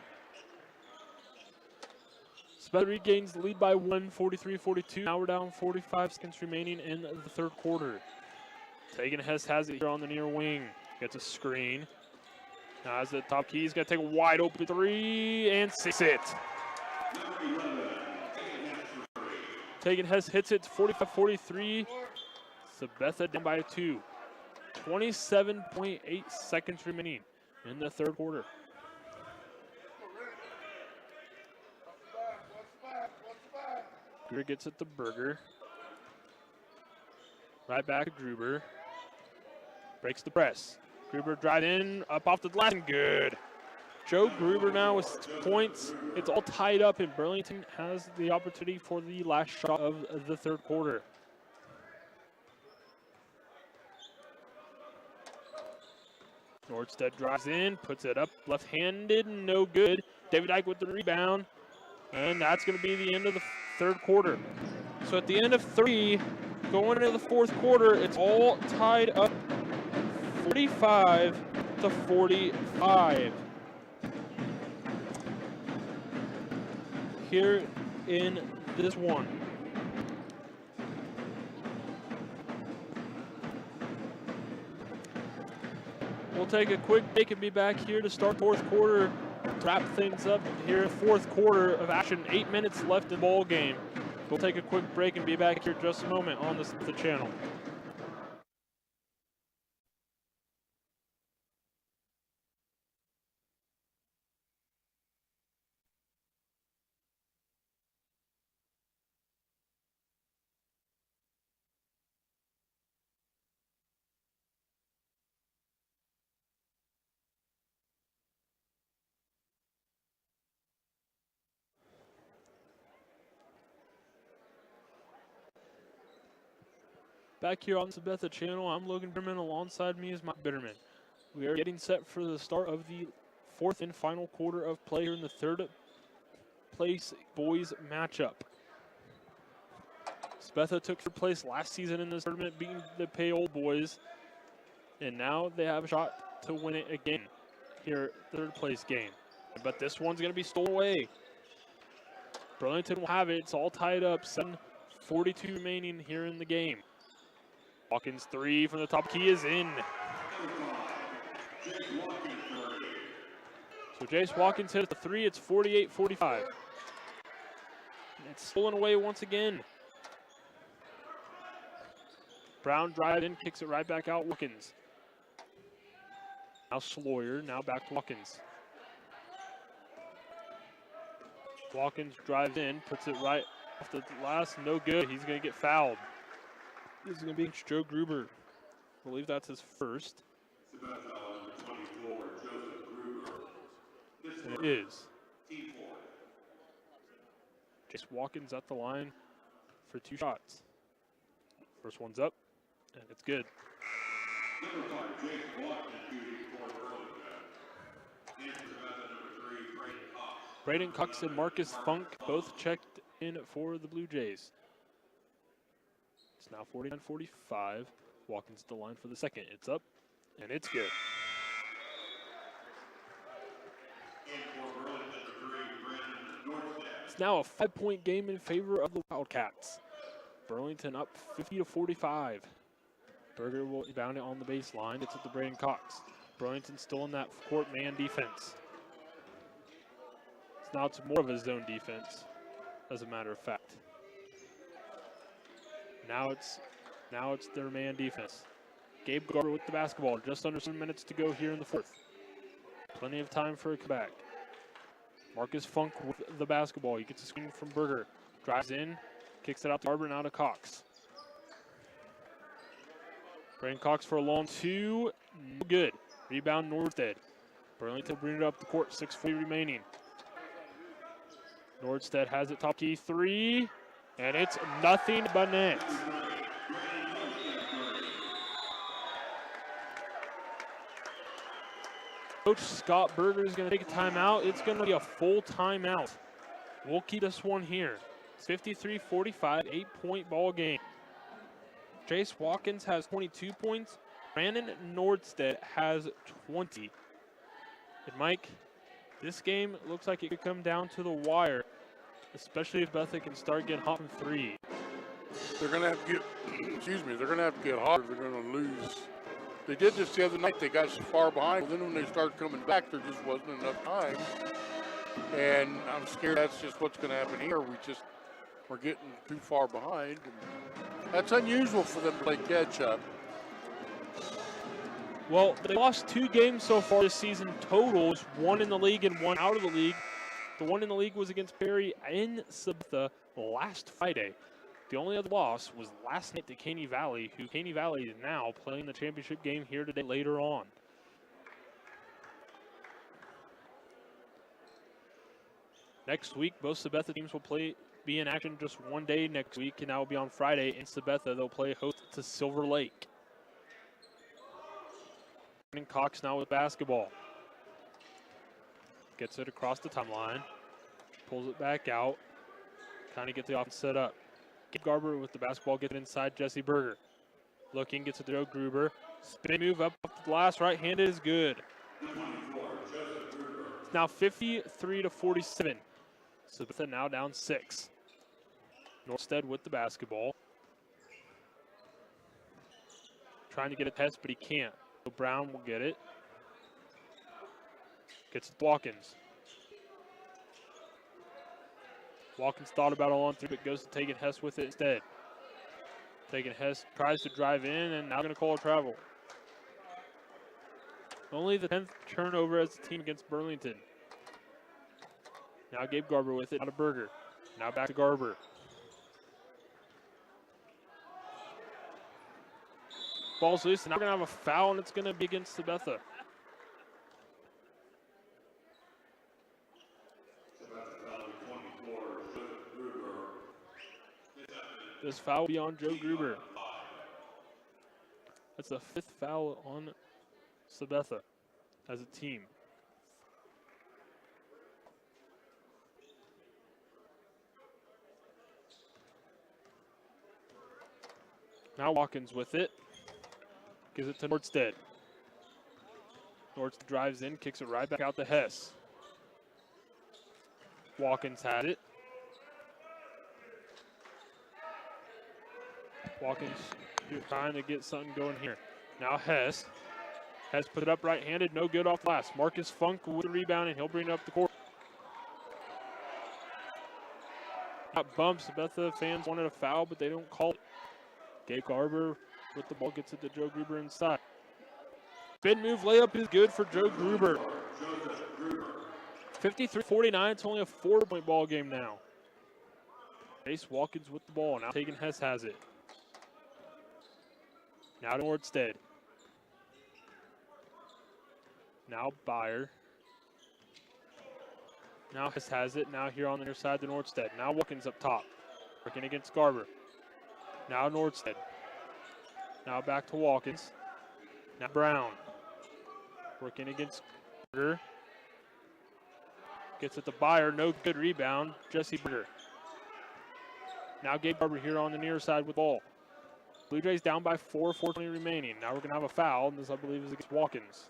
Sabetha regains the lead by 1, 43-42. Now we're down 45 seconds remaining in the third quarter. Tegan Hess has it here on the near wing. Gets a screen. Now has the top key. He's going to take a wide open 3 and 6 it. Tegan Hess hits it 45-43. Sabetha down by 2. 27.8 seconds remaining in the third quarter. Greer gets it to Berger. Right back to Gruber. Breaks the press. Gruber drive in, up off the glass, and good. Joe Gruber now with 6 points. It's all tied up, and Burlington has the opportunity for the last shot of the third quarter. Nordstedt drives in, puts it up left-handed, no good. David Ike with the rebound, and that's going to be the end of the third quarter. So at the end of 3, going into the fourth quarter, it's all tied up 45 to 45. Here in this one. We'll take a quick break and be back here to start fourth quarter. Wrap things up here in fourth quarter of action. 8 minutes left in the ball game. We'll take a quick break and be back here in just a moment on the channel. Back here on the Sabetha channel, I'm Logan Bitterman. Alongside me is Mike Bitterman. We are getting set for the start of the fourth and final quarter of play here in the third place boys matchup. Sabetha took third place last season in this tournament, beating the Payol boys, and now they have a shot to win it again here, third place game. But this one's going to be stolen away. Burlington will have it. It's all tied up. 7:42 remaining here in the game. Watkins 3 from the top key is in. So Jace Watkins hit the 3. It's 48-45. It's stolen away once again. Brown drives in, kicks it right back out. Watkins. Now Sloyer. Now back to Watkins. Watkins drives in, puts it right off the glass. No good. He's going to get fouled. This is going to be Joe Gruber. I believe that's his first. And it is. Jace Watkins at the line for 2 shots. First one's up, and it's good. Braden Cox and Marcus Funk both checked in for the Blue Jays. It's now 49-45. Watkins at the line for the second. It's up, and it's good. It's now a 5-point game in favor of the Wildcats. Burlington up 50-45. Berger will bound it on the baseline. It's up to Braden Cox. Burlington still in that court man defense. Now it's more of a zone defense, as a matter of fact. Now it's their man defense. Gabe Garber with the basketball. Just under 7 minutes to go here in the fourth. Plenty of time for a comeback. Marcus Funk with the basketball. He gets a screen from Berger. Drives in, kicks it out to Garber, now to Cox. Braden Cox for a long 2. No good. Rebound Nordstedt. Burlington bring it up the court. 6:40 remaining. Nordstedt has it top key 3. And it's nothing but net. Coach Scott Berger is going to take a timeout. It's going to be a full timeout. We'll keep this one here. It's 53-45, 8-point ball game. Jace Watkins has 22 points. Brandon Nordstedt has 20. And Mike, this game looks like it could come down to the wire, especially if Betha can start getting hot from 3. They're going to have to get, they're going to have to get hot or they're going to lose. They did this the other night. They got so far behind. Then when they started coming back, there just wasn't enough time. And I'm scared that's just what's going to happen here. We're getting too far behind. And that's unusual for them to play catch up. Well, they lost 2 games so far this season total. 1 in the league and 1 out of the league. The one in the league was against Perry in Sabetha last Friday. The only other loss was last night to Caney Valley, who Caney Valley is now playing the championship game here today later on. Next week, both Sabetha teams will be in action just one day next week, and that will be on Friday. In Sabetha, they'll play host to Silver Lake. And Cox now with basketball. Gets it across the timeline. Pulls it back out. Kind of gets the offense set up. Gabe Garber with the basketball, gets it inside Jesse Berger. Looking, gets it to Joe Gruber. Spin move up the glass, right-handed is good. It's now 53-47. Sabetha now down 6. Norstead with the basketball. Trying to get a test, but he can't. So Brown will get it. Gets it to Watkins. Watkins thought about it on 3, but goes to Tegan Hess with it instead. Tegan Hess tries to drive in, and now going to call a travel. Only the 10th turnover as the team against Burlington. Now Gabe Garber with it, out of Berger. Now back to Garber. Ball's loose, and now we're going to have a foul, and it's going to be against Sabetha. This foul will be on Joe Gruber. That's the 5th foul on Sabetha as a team. Now Watkins with it. Gives it to Nordstead. Nordstead drives in, kicks it right back out to Hess. Watkins had it. Watkins trying to get something going here. Now Hess. Hess put it up right-handed, no good off glass. Marcus Funk with the rebound, and he'll bring it up the court. Got bumps. Sabetha fans wanted a foul, but they don't call it. Gabe Garber with the ball, gets it to Joe Gruber inside. Spin move layup is good for Joe Gruber. 53-49, it's only a 4-point ball game now. Chase Watkins with the ball, now Tegan Hess has it. Now to Nordstead. Now Byer. Now Hess has it, now here on the near side to Nordstead. Now Watkins up top, working against Garber. Now Nordstead. Now back to Watkins. Now Brown. Working against Berger. Gets it to Byer. No good rebound. Jesse Berger. Now Gabe Garber here on the near side with the ball. Blue Jays down by 4, 4:20 remaining. Now we're going to have a foul, and this, I believe, is against Watkins.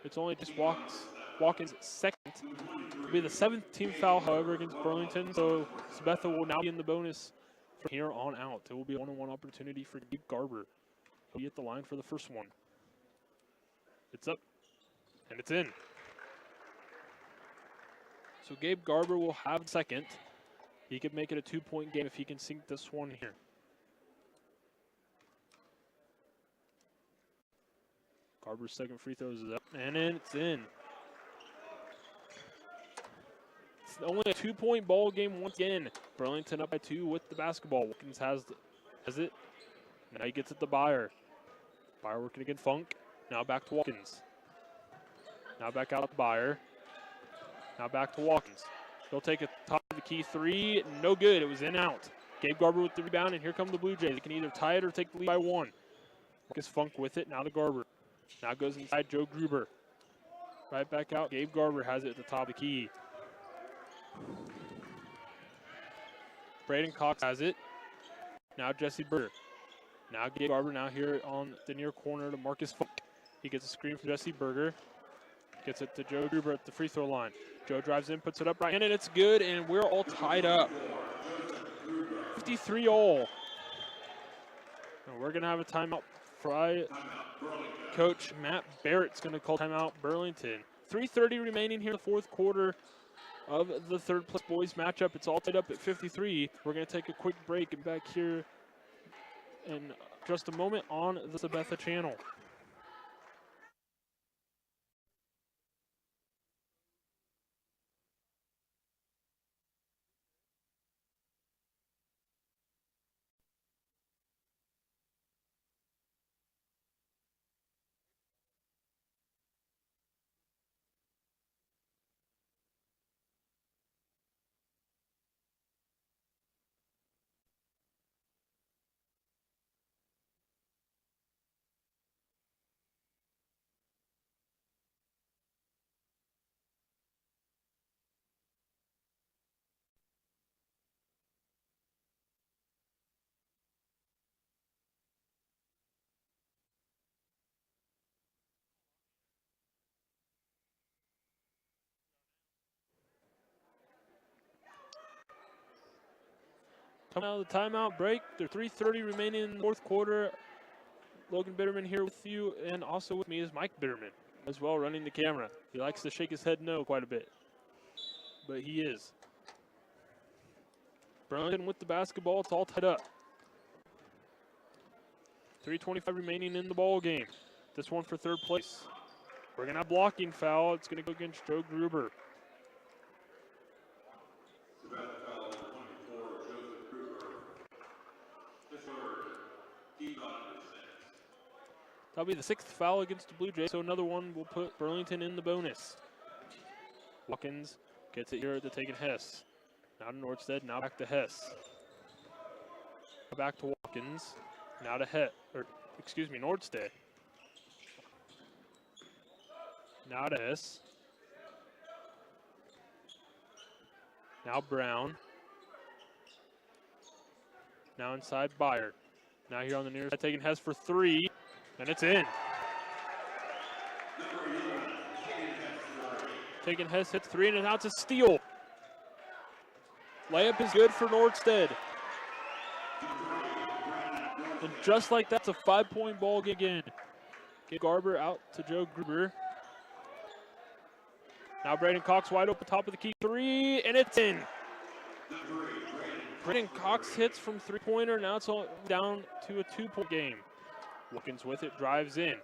It's only just Watkins' second. It'll be the 7th team foul, however, against Burlington. So Sabetha will now be in the bonus from here on out. It will be a 1-on-1 opportunity for Gabe Garber. He'll be at the line for the first one. It's up, and it's in. So Gabe Garber will have the second. He could make it a 2-point game if he can sink this one here. Garber's second free throws is up, and it's in. It's only a 2-point ball game once again. Burlington up by 2 with the basketball. Watkins has it. Now he gets it to Byer. Byer working against Funk. Now back to Watkins. Now back out to Byer. Now back to Watkins. He'll take a top of the key 3. No good. It was in and out. Gabe Garber with the rebound, and here come the Blue Jays. They can either tie it or take the lead by 1. Marcus Funk with it. Now to Garber. Now goes inside Joe Gruber. Right back out. Gabe Garber has it at the top of the key. Braden Cox has it. Now Jesse Berger. Now Gabe Garber now here on the near corner to Marcus Funk. He gets a screen from Jesse Berger. Gets it to Joe Gruber at the free throw line. Joe drives in, puts it up right, and it's good, and we're all tied up. 53 all. And we're going to have a timeout. Coach Matt Barrett's going to call timeout Burlington. 3:30 remaining here in the 4th quarter of the 3rd place boys matchup. It's all tied up at 53. We're going to take a quick break and back here in just a moment on the Sabetha channel. Coming out of the timeout break, there's 3:30 remaining in the fourth quarter. Logan Bitterman here with you, and also with me is Mike Bitterman as well, running the camera. He likes to shake his head no quite a bit, but he is. Burlington with the basketball. It's all tied up. 3:25 remaining in the ball game. This one for third place. We're going to have blocking foul. It's going to go against Joe Gruber. Sabetha foul number 24, Joseph Gruber. This order, keep on to 6. That'll be the 6th foul against the Blue Jays, so another one will put Burlington in the bonus. Watkins gets it here to Tegan Hess. Now to Nordstead, now back to Hess. Back to Watkins, now to Nordstead. Now to Hess. Now Brown. Now inside Byer. Now here on the near side, taking Hess for 3, and it's in. Taking Hess hits 3, and now it's a steal. Layup is good for Nordstead. And just like that, it's a 5-point ball game again. Get Garber out to Joe Gruber. Now Braden Cox wide open, top of the key, 3, and it's in. Braden Cox hits from three-pointer. Now it's all down to a 2-point game. Wilkins with it, drives in.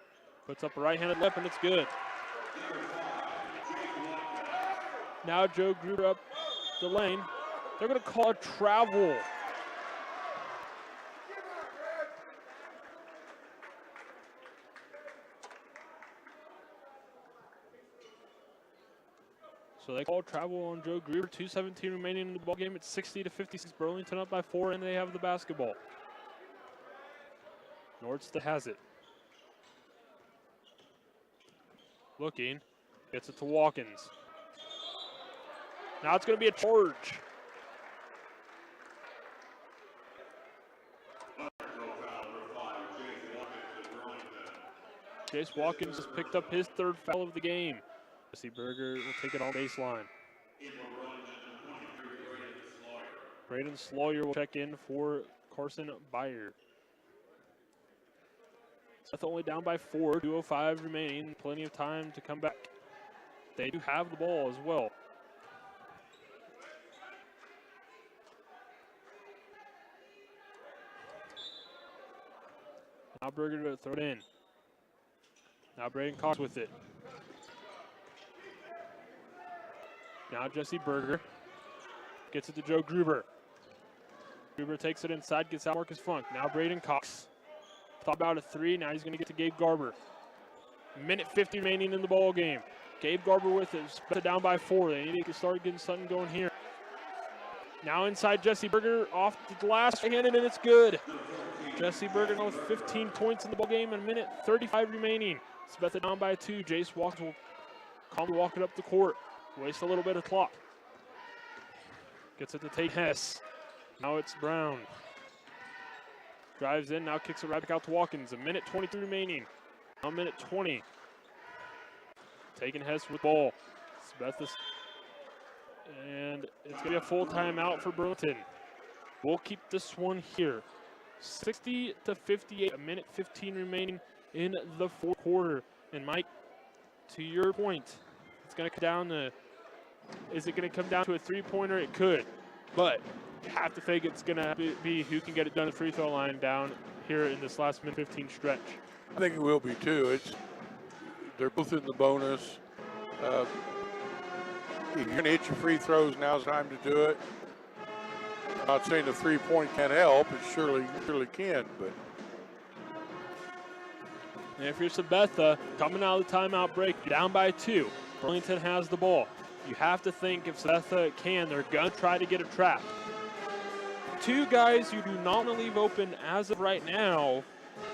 Puts up a right-handed left, and it's good. Now Joe Gruber up the lane. They're going to call a travel. So they call travel on Joe Gruber. 2:17 remaining in the ball game. It's 60-56. Burlington up by 4, and they have the basketball. Nordstead has it. Looking, gets it to Watkins. Now it's going to be a charge. Jace Watkins has picked up his 3rd foul of the game. Jesse Berger will take it on baseline. Braden Slawyer will check in for Carson Byer. Seth only down by 4, 2:05 remaining, plenty of time to come back. They do have the ball as well. Now Berger to throw it in. Now Braden Cox with it. Now Jesse Berger gets it to Joe Gruber. Gruber takes it inside, gets out Marcus Funk. Now Braden Cox. Thought about a 3, now he's going to get to Gabe Garber. Minute 50 remaining in the ball game. Gabe Garber with it, Sabetha down by 4. They need to start getting something going here. Now inside Jesse Berger, off the last handed, and it's good. Jesse Berger now with 15 points in the ball game, and a minute 35 remaining. Sabetha down by 2. Jace Watkins will calmly walk it up the court. Waste a little bit of clock. Gets it to Tate Hess. Now it's Brown. Drives in, now kicks it right back out to Watkins. A minute 23 remaining. Now minute 20. Taking Hess with ball. Sabetha. And it's going to be a full timeout for Burlington. We'll keep this one here. 60-58, a minute 15 remaining in the fourth quarter. And Mike, to your point, it's going to come down to, is it going to come down to a 3-pointer? It could, but you have to think it's going to be who can get it done at the free throw line down here in this last minute 15 stretch. I think it will be too. They're both in the bonus. If you're going to hit your free throws, now's the time to do it. I'm not saying the 3-point can't help. It surely can, but. And if you're Sabetha, coming out of the timeout break, you're down by 2. Burlington has the ball. You have to think if Sabetha can, they're going to try to get a trap. 2 guys you do not want to leave open as of right now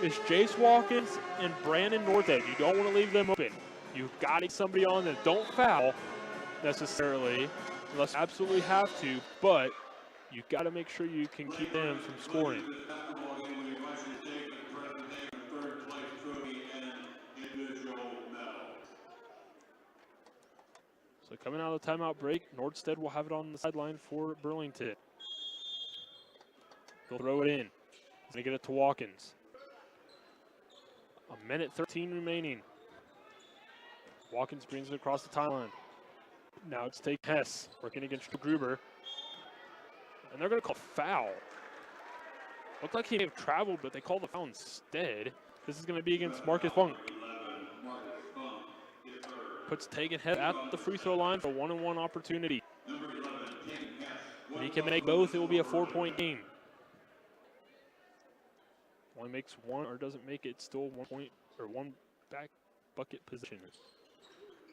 is Jace Watkins and Brandon Northhead. You don't want to leave them open. You've got to get somebody on them. Don't foul necessarily, unless you absolutely have to, but you've got to make sure you can keep them from scoring. So coming out of the timeout break, Nordstead will have it on the sideline for Burlington. He'll throw it in. He's going to get it to Watkins. 1:13 remaining. Watkins brings it across the timeline. Now it's take Hess working against Gruber. And they're going to call foul. Looked like he may have traveled, but they called the foul instead. This is going to be against Marcus Funk. Puts Tegan Hess at the free throw line for a 1-on-1 opportunity. If he can make both, it will be a 4-point game. Only makes one or doesn't make it, still 1 point or one back bucket position.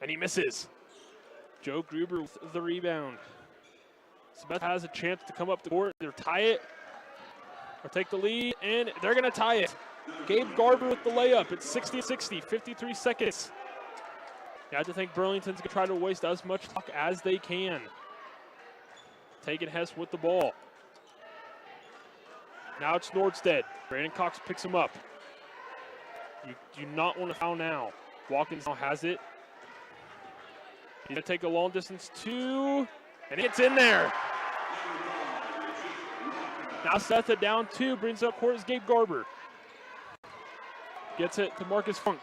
And he misses. Joe Gruber with the rebound. Sabetha has a chance to come up the court, either tie it or take the lead, and they're going to tie it. Gabe Garber with the layup. It's 60-60, 53 seconds. You have to think Burlington's going to try to waste as much clock as they can. Taking Hess with the ball. Now it's Nordstead. Brandon Cox picks him up. You do not want to foul now. Watkins now has it. He's going to take a long distance two, and it's in there. Now Sabetha down two, brings up court is Gabe Garber. Gets it to Marcus Funk.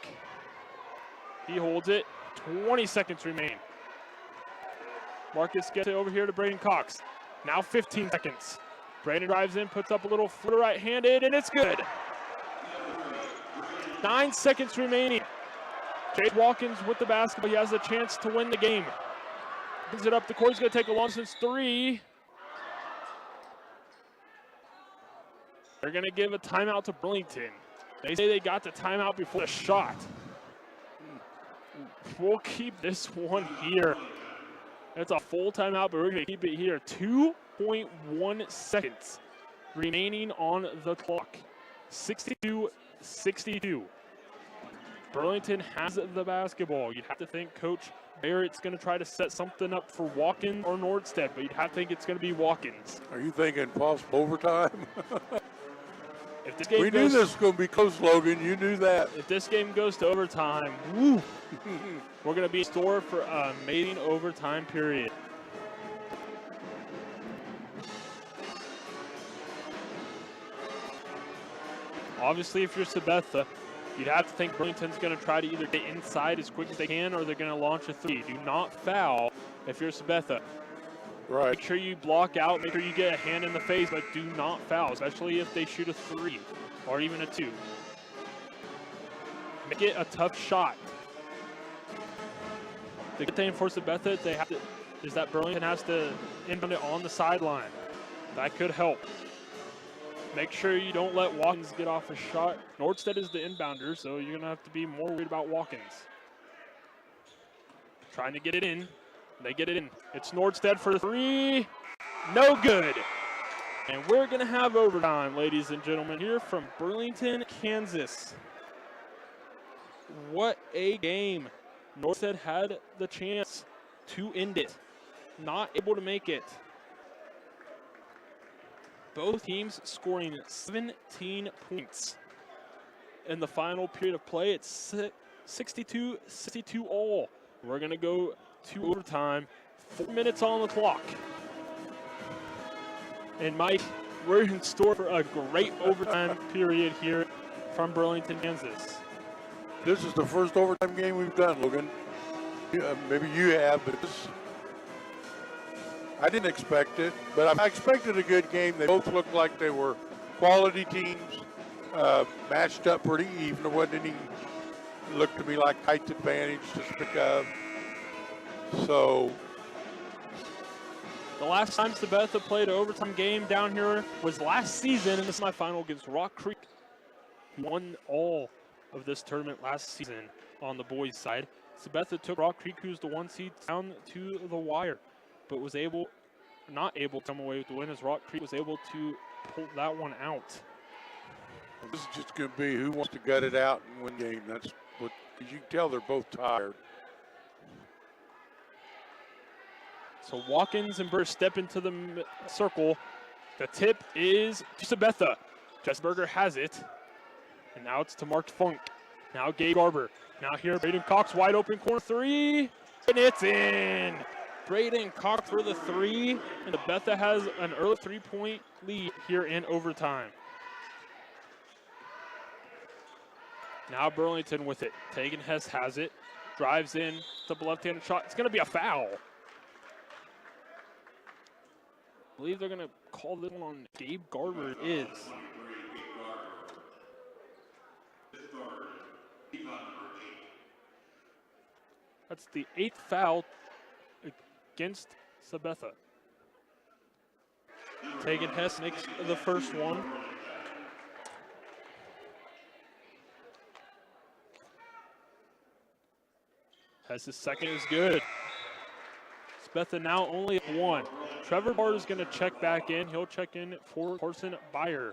He holds it. 20 seconds remain. Marcus gets it over here to Brandon Cox. Now 15 seconds. Brandon drives in, puts up a little footer right-handed, and it's good. 9 seconds remaining. Jake Watkins with the basketball. He has a chance to win the game. Brings it up the court. He's going to take a long distance three. They're going to give a timeout to Burlington. They say they got the timeout before the shot. We'll keep this one here. It's a full timeout, but we're going to keep it here. 2.1 seconds remaining on the clock. 62-62. Burlington has the basketball. You'd have to think Coach Barrett's going to try to set something up for Watkins or Nordstead, but you'd have to think it's going to be Watkins. Are you thinking possible overtime? If this game we knew this was going to be close, Logan. You knew that. If this game goes to overtime, woo, we're going to be in store for an amazing overtime period. Obviously, if you're Sabetha, you'd have to think Burlington's going to try to either get inside as quick as they can or they're going to launch a three. Do not foul if you're Sabetha. Right. Make sure you block out, make sure you get a hand in the face, but do not foul, especially if they shoot a three or even a two. Make it a tough shot. The good thing for Sabetha is that Burlington has to inbound it on the sideline. That could help. Make sure you don't let Watkins get off a shot. Nordstead is the inbounder, so you're going to have to be more worried about Watkins. Trying to get it in. They get it in. It's Nordstead for three. No good. And we're going to have overtime, ladies and gentlemen, here from Burlington, Kansas. What a game. Nordstead had the chance to end it. Not able to make it. Both teams scoring 17 points. In the final period of play, it's 62-62 all. We're going to go to overtime. 4 minutes on the clock. And Mike, we're in store for a great overtime period here from Burlington, Kansas. This is the first overtime game we've done, Logan. Maybe you have, but I didn't expect it, but I expected a good game. They both looked like they were quality teams, matched up pretty even. There wasn't any, looked to me like height advantage to pick up. So the last time Sabetha played an overtime game down here was last season in the semifinal against Rock Creek. Won all of this tournament last season on the boys' side. Sabetha took Rock Creek, who's the 1 seed, down to the wire, but was not able to come away with the win as Rock Creek was able to pull that one out. This is just going to be who wants to gut it out and win the game. That's what, because you can tell they're both tired. So Watkins and Burr step into the circle. The tip is to Sabetha. Jessberger has it. And now it's to Mark Funk. Now Gabe Garber. Now here, Braden Cox, wide open corner three. And it's in. Braden Cox for the three, and Sabetha has an early 3-point lead here in overtime. Now Burlington with it. Tegan Hess has it, drives in, the left-handed shot. It's going to be a foul. I believe they're going to call this one on Gabe Garber. It is. That's the 8th foul against Sabetha. Tegan Hess makes the first one. Hess's second is good. Sabetha now only at 1. Trevor Bard is going to check back in. He'll check in for Carson Byer.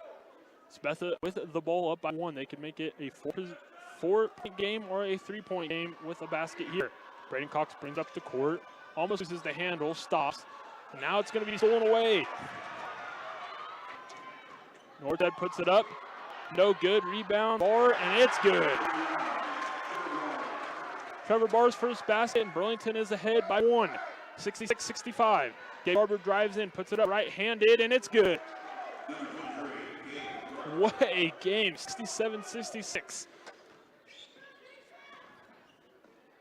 Sabetha with the ball up by 1. They can make it a 4-point game or a 3-point game with a basket here. Braden Cox brings up the court, almost loses the handle, stops. And now it's going to be stolen away. Nordhead puts it up. No good. Rebound. Bar, and it's good. Trevor Barr's first basket, and Burlington is ahead by 1. 66-65. Gabe Barber drives in, puts it up right-handed, and it's good. What a game. 67-66.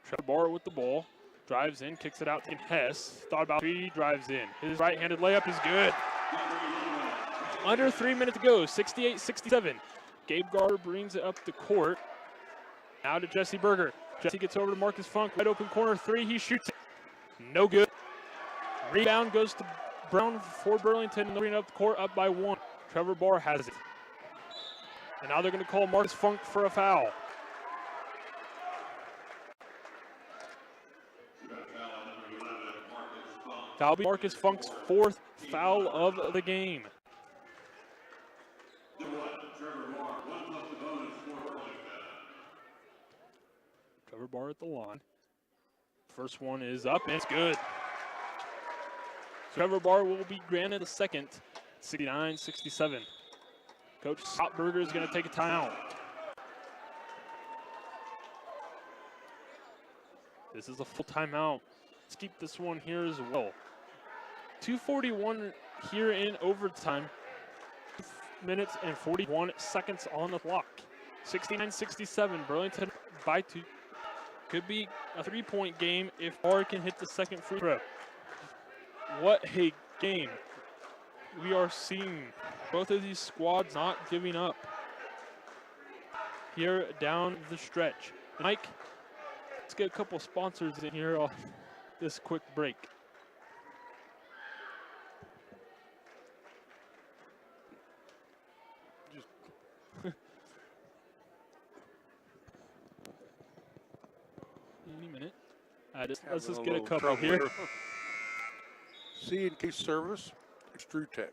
Trevor Barr with the ball. Drives in, kicks it out to Hess. Thought about 3, drives in. His right-handed layup is good. Under 3 minutes to go, 68-67. Gabe Garber brings it up the court. Now to Jesse Berger. Jesse gets over to Marcus Funk. Wide open corner 3. He shoots it. No good. Rebound goes to Brown for Burlington. And bringing up the court up by 1. Trevor Barr has it. And now they're going to call Marcus Funk for a foul. That'll be Marcus Funk's 4th foul of the game. Trevor Barr at the line. First one is up, and it's good. Trevor Barr will be granted a second, 69-67. Coach Berger is going to take a timeout. This is a full timeout. Let's keep this one here as well. 2:41 here in overtime. 2 minutes and 41 seconds on the clock. 69-67, Burlington by 2. Could be a 3-point game if Barr can hit the second free throw. What a game we are seeing. Both of these squads not giving up here down the stretch. Mike, let's get a couple sponsors in here on this quick break. Any minute. Let's just get a couple here. C&K Service, Extrutech,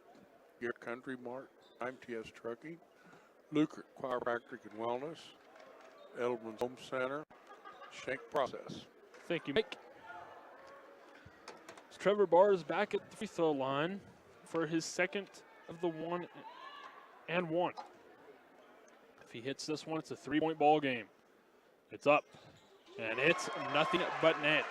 Gear Country Mart, MTS Trucking, Lucre Chiropractic and Wellness, Edelman's Home Center, Shank Process. Thank you, Mike. So Trevor Barr is back at the free throw line for his second of the 1 and 1. If he hits this one, it's a 3-point ball game. It's up, and it's nothing but net.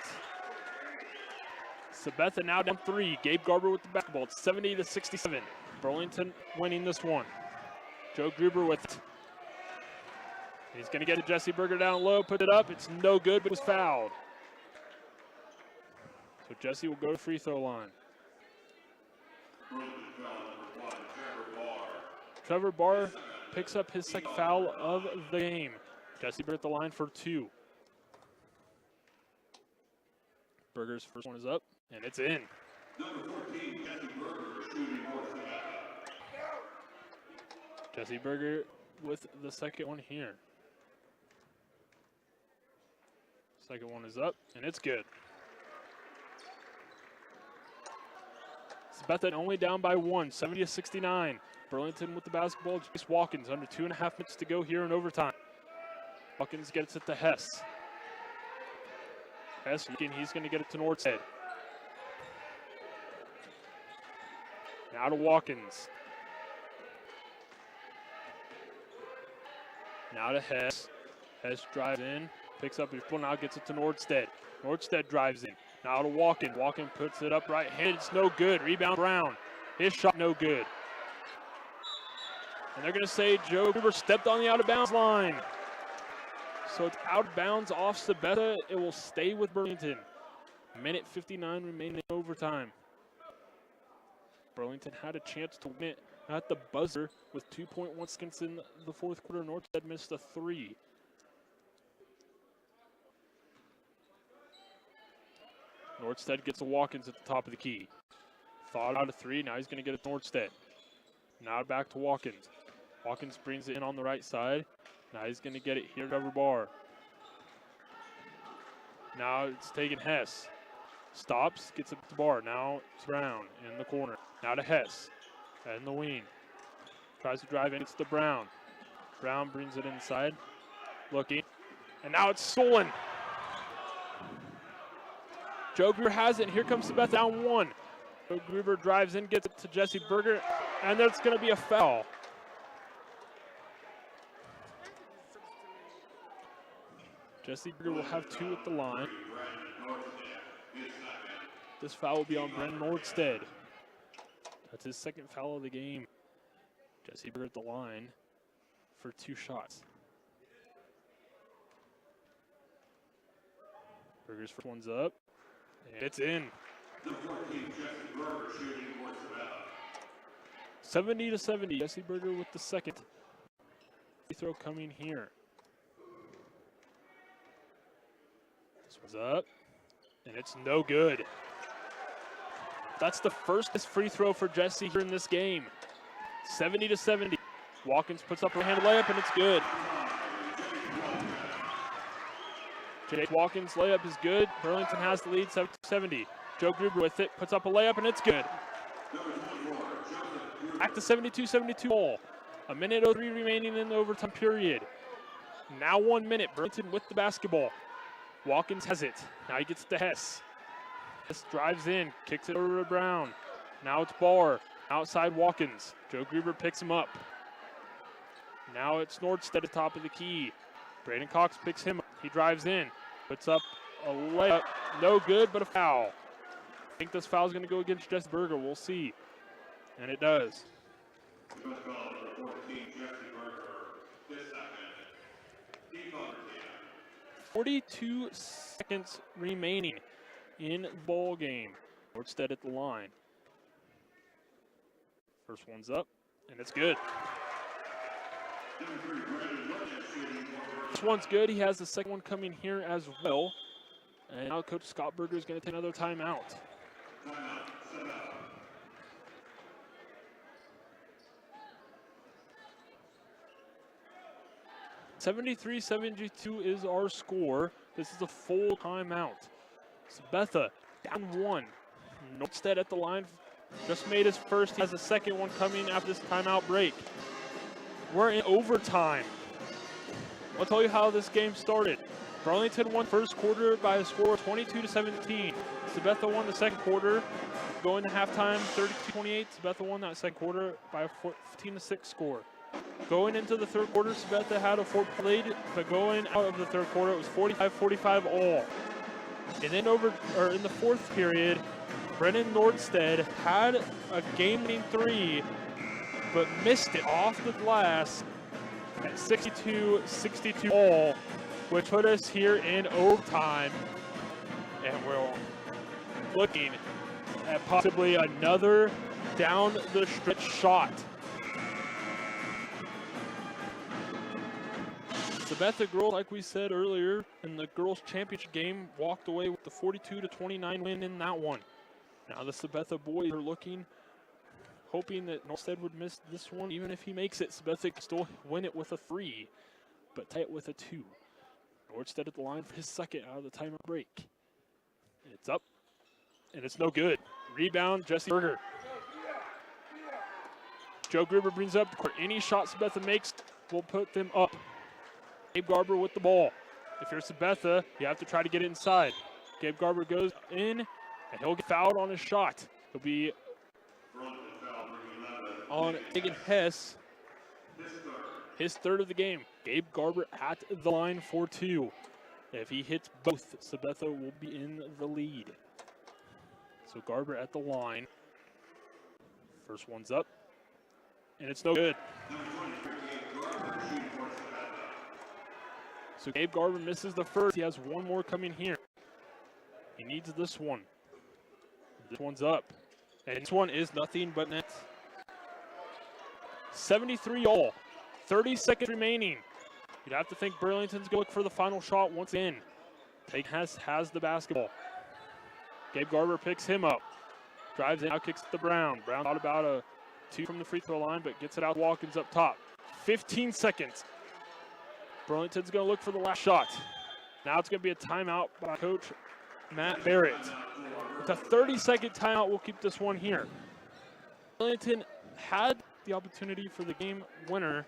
Sabetha now down 3. Gabe Garber with the basketball. It's 70-67. Burlington winning this one. Joe Gruber with it. He's going to get to Jesse Berger down low, put it up. It's no good, but it was fouled. So Jesse will go to free throw line. Trevor Barr picks up his second foul of the game. Jesse Berger at the line for 2. Berger's first one is up, and it's in. Number 14, Jesse Berger, shooting for Sabetha. Jesse Berger with the second one here. Second one is up, and it's good. Sabetha only down by 1, 70-69. Burlington with the basketball. Jace Watkins under 2.5 minutes to go here in overtime. Watkins gets it to Hess. Hess, he's going to get it to Nordstead. Now to Watkins. Now to Hess. Hess drives in, picks up his ball, now gets it to Nordstead. Nordstead drives in, Now to Walken. Walken puts it up right-handed. It's no good. Rebound Brown. His shot no good. And they're going to say Joe Gruber stepped on the out-of-bounds line. So it's out of bounds off Sabetha. It will stay with Burlington. Minute 59 remaining in overtime. Burlington had a chance to win it at the buzzer with 2.1 seconds in the fourth quarter. Northstead missed a three. Northstead gets the walk-ins at the top of the key. Thought out a three. Now he's going to get it to Northstead. Now back to Walkins. Walkins brings it in on the right side. Now he's going to get it here to Trevor Barr. Now it's taken Hess. Stops, gets it to Barr. Now it's Brown in the corner. Now to Hess. In the wing. Tries to drive in. It's to Brown. Brown brings it inside. Looking. And now it's stolen. Joe Gruber has it. Here comes Sabetha down one. Joe Gruber drives in, gets it to Jesse Berger. And that's going to be a foul. Jesse Berger will have two at the line. This foul will be on Brennan Nordstead. That's his second foul of the game. Jesse Berger at the line for two shots. Berger's first one's up. And it's in. 70-70. Jesse Berger with the second. Free throw coming here. This one's up. And it's no good. That's the first free throw for Jesse here in this game. 70-70. Watkins puts up a handed layup and it's good. Jake Watkins' layup is good. Burlington has the lead, 70. Joe Gruber with it, puts up a layup and it's good. Back to 72-72 ball. A minute 03 remaining in the overtime period. Now 1 minute, Burlington with the basketball. Watkins has it. Now he gets to Hess. Hess drives in, kicks it over to Brown. Now it's Barr. Outside Watkins. Joe Gruber picks him up. Now it's Nordstead at the top of the key. Braden Cox picks him up. He drives in. Puts up a layup. No good, but a foul. I think this foul is going to go against Jesse Berger. We'll see. And it does. 42 seconds remaining in the ball game. Nordstead at the line. First one's up, and it's good. This one's good. He has the second one coming here as well. And now Coach Scott Berger is going to take another timeout. (73-72) is our score. This is a full timeout. Sabetha down one. Nordstead at the line. Just made his first. He has a second one coming after this timeout break. We're in overtime. I'll tell you how this game started. Burlington won first quarter by a score of 22-17. Sabetha won the second quarter. Going to halftime, 32-28. Sabetha won that second quarter by a 15-6 score. Going into the third quarter, Sabetha had a 4-point lead, but going out of the third quarter, it was 45-45 all. And then in the fourth period, Brennan Nordstead had a game-winning three, but missed it off the glass at 62-62 all, which put us here in overtime. And we're looking at possibly another down the stretch shot. Sabetha girls, like we said earlier, in the girls' championship game, walked away with the 42-29 win in that one. Now the Sabetha boys are looking, hoping that Nordstead would miss this one. Even if he makes it, Sabetha can still win it with a 3, but tie it with a 2. Nordstead at the line for his second out of the timeout break. It's up, and it's no good. Rebound, Jesse Berger. Joe Gruber brings up the court. Any shot Sabetha makes will put them up. Gabe Garber with the ball. If you're Sabetha, you have to try to get it inside. Gabe Garber goes in, and he'll get fouled on his shot. He'll be on Megan Hess, his third of the game. Gabe Garber at the line for 2. If he hits both, Sabetha will be in the lead. So Garber at the line. First one's up, and it's no good. So Gabe Garber misses the first. He has one more coming here. He needs this one. This one's up. And this one is nothing but net. 73 all. 30 seconds remaining. You'd have to think Burlington's going to look for the final shot once again. Tate has the basketball. Gabe Garber picks him up. Drives in, now kicks to Brown. Brown got about a 2 from the free throw line, but gets it out. Watkins up top. 15 seconds. Burlington's going to look for the last shot. Now it's going to be a timeout by Coach Matt Barrett. It's a 30-second timeout. We'll keep this one here. Burlington had the opportunity for the game winner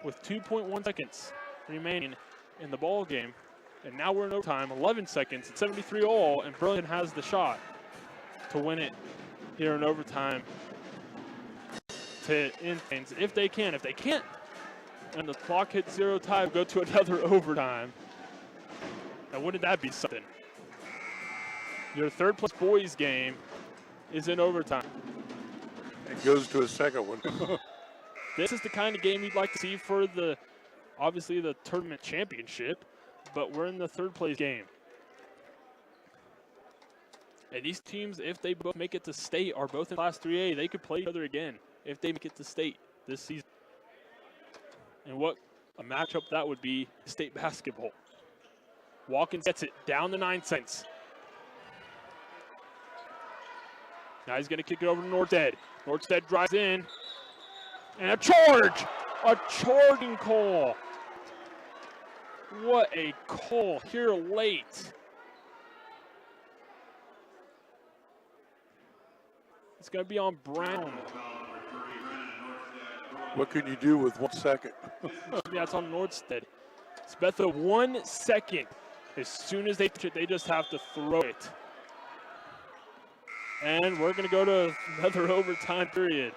with 2.1 seconds remaining in the ball game. And now we're in overtime, 11 seconds, it's 73 all, and Burlington has the shot to win it here in overtime to end things. If they can. If they can't, and the clock hits 0 time, go to another overtime. Now wouldn't that be something? Your third place boys game is in overtime. It goes to a second one. This is the kind of game you'd like to see for the, obviously the tournament championship, but we're in the third place game. And these teams, if they both make it to state, are both in Class 3A. They could play each other again if they make it to state this season. And what a matchup that would be, state basketball. Watkins gets it down to 9 cents. Now he's going to kick it over to Nordstead. Nordstead drives in. And a charge! A charging call. What a call here late. It's going to be on Brown. What can you do with 1 second? Yeah, it's on Nordstead. Sabetha 1 second. As soon as they touch it, they just have to throw it. And we're going to go to another overtime period.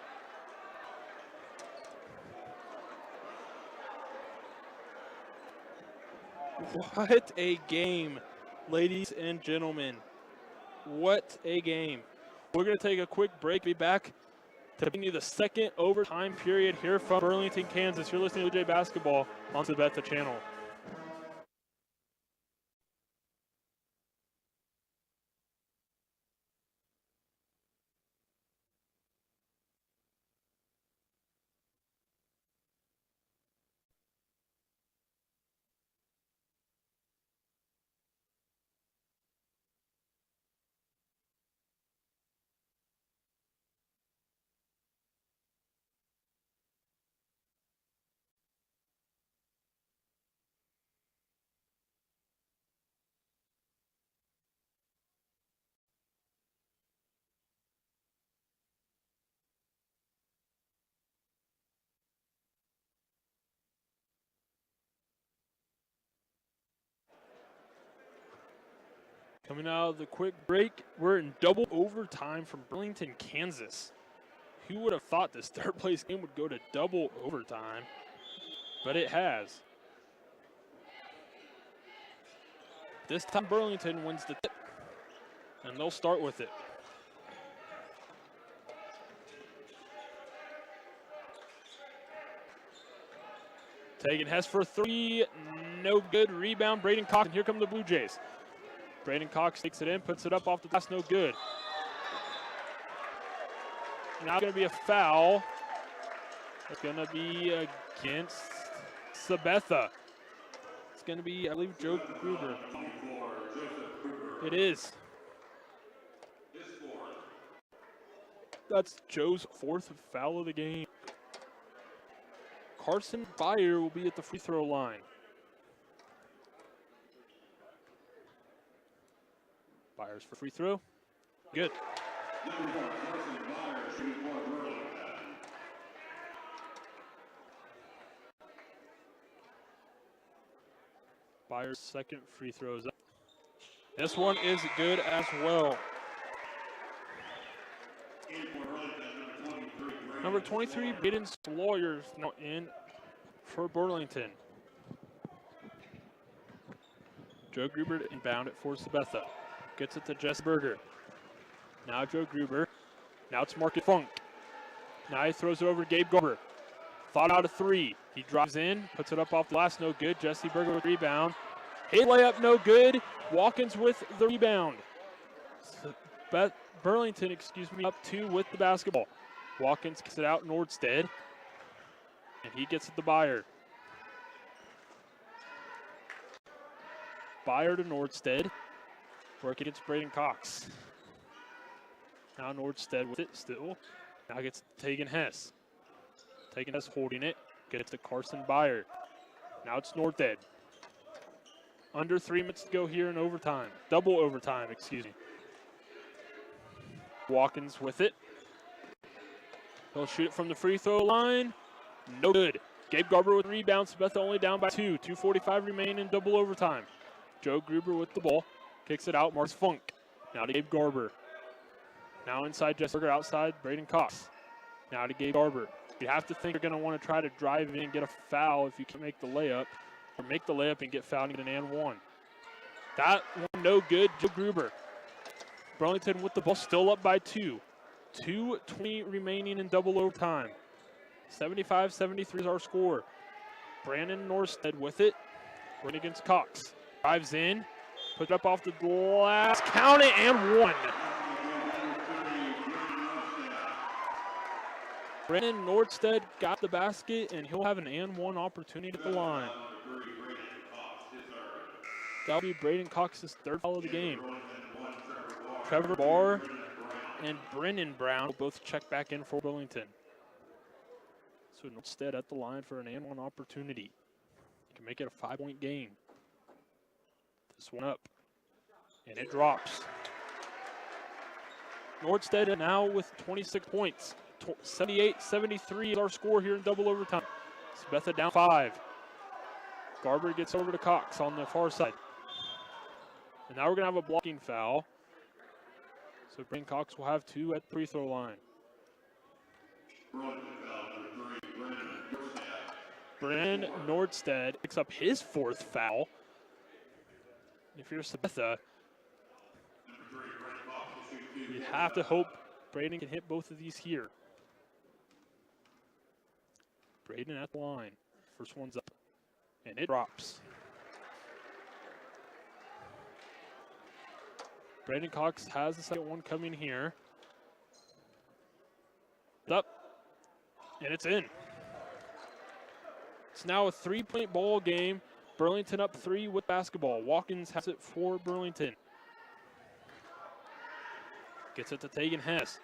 What a game, ladies and gentlemen. What a game. We're going to take a quick break. Be back to bring you the second overtime period here from Burlington, Kansas. You're listening to J Basketball on the Sabetha channel. Coming out of the quick break, we're in double overtime from Burlington, Kansas. Who would have thought this third place game would go to double overtime? But it has. This time Burlington wins the tip, and they'll start with it. Taking Hess for 3, no good. Rebound, Braden Cox, and here come the Blue Jays. Braden Cox takes it in, puts it up off the glass, no good. Now going to be a foul. It's going to be against Sabetha. It's going to be, I believe, Joe Gruber. It is. That's Joe's 4th foul of the game. Carson Byer will be at the free throw line. Byers for free throw. Good. Byers' second free throw is up. This one is good as well. Number 23, Baden Sawyers now in for Burlington. Joe Gruber inbound it for Sabetha. Gets it to Jesse Berger. Now Joe Gruber. Now it's Marcus Funk. Now he throws it over to Gabe Garber. Thought out a three. He drives in, puts it up off the glass, no good. Jesse Berger with the rebound. Hey, layup, no good. Watkins with the rebound. Burlington, up two with the basketball. Watkins kicks it out Nordstead. And he gets it to Byer. Byer to Nordstead. Work against Braden Cox. Now Nordstead with it still. Now gets Tegan Hess. Tegan Hess holding it. Gets to Carson Byer. Now it's Nordstead. Under 3 minutes to go here in overtime. Double overtime, excuse me. Watkins with it. He'll shoot it from the free throw line. No good. Gabe Garber with the rebound. Sabetha only down by 2. 2:45 remain in double overtime. Joe Gruber with the ball. Kicks it out. Marcus Funk. Now to Gabe Garber. Now inside Jesse Berger, outside Braden Cox. Now to Gabe Garber. You have to think you're going to want to try to drive in and get a foul if you can make the layup. Or make the layup and get fouled and get an and one. That one no good. Joe Gruber. Burlington with the ball, still up by 2. 2:20 remaining in double overtime. 75-73 is our score. Brandon Norstead with it. Running against Cox. Drives in. Put it up off the glass. Count it and one. Brandon Nordstead got the basket, and he'll have an and one opportunity at the line. That'll be Braden Cox's third foul of the game. Trevor Barr and Brennan Brown will both check back in for Burlington. So Nordstead at the line for an and one opportunity. He can make it a 5-point game. This one up, and it drops. Nordstead now with 26 points. 78-73 is our score here in double overtime. Sabetha down 5. Garber gets over to Cox on the far side. And now we're going to have a blocking foul. So Braden Cox will have 2 at the free throw line. Brandon Nordstead picks up his 4th foul. If you're Sabetha, you have to hope Braden can hit both of these here. Braden at the line. First one's up. And it drops. Braden Cox has the second one coming here. Up. And it's in. It's now a 3-point ball game. Burlington up 3 with basketball. Watkins has it for Burlington. Gets it to Tegan Hess.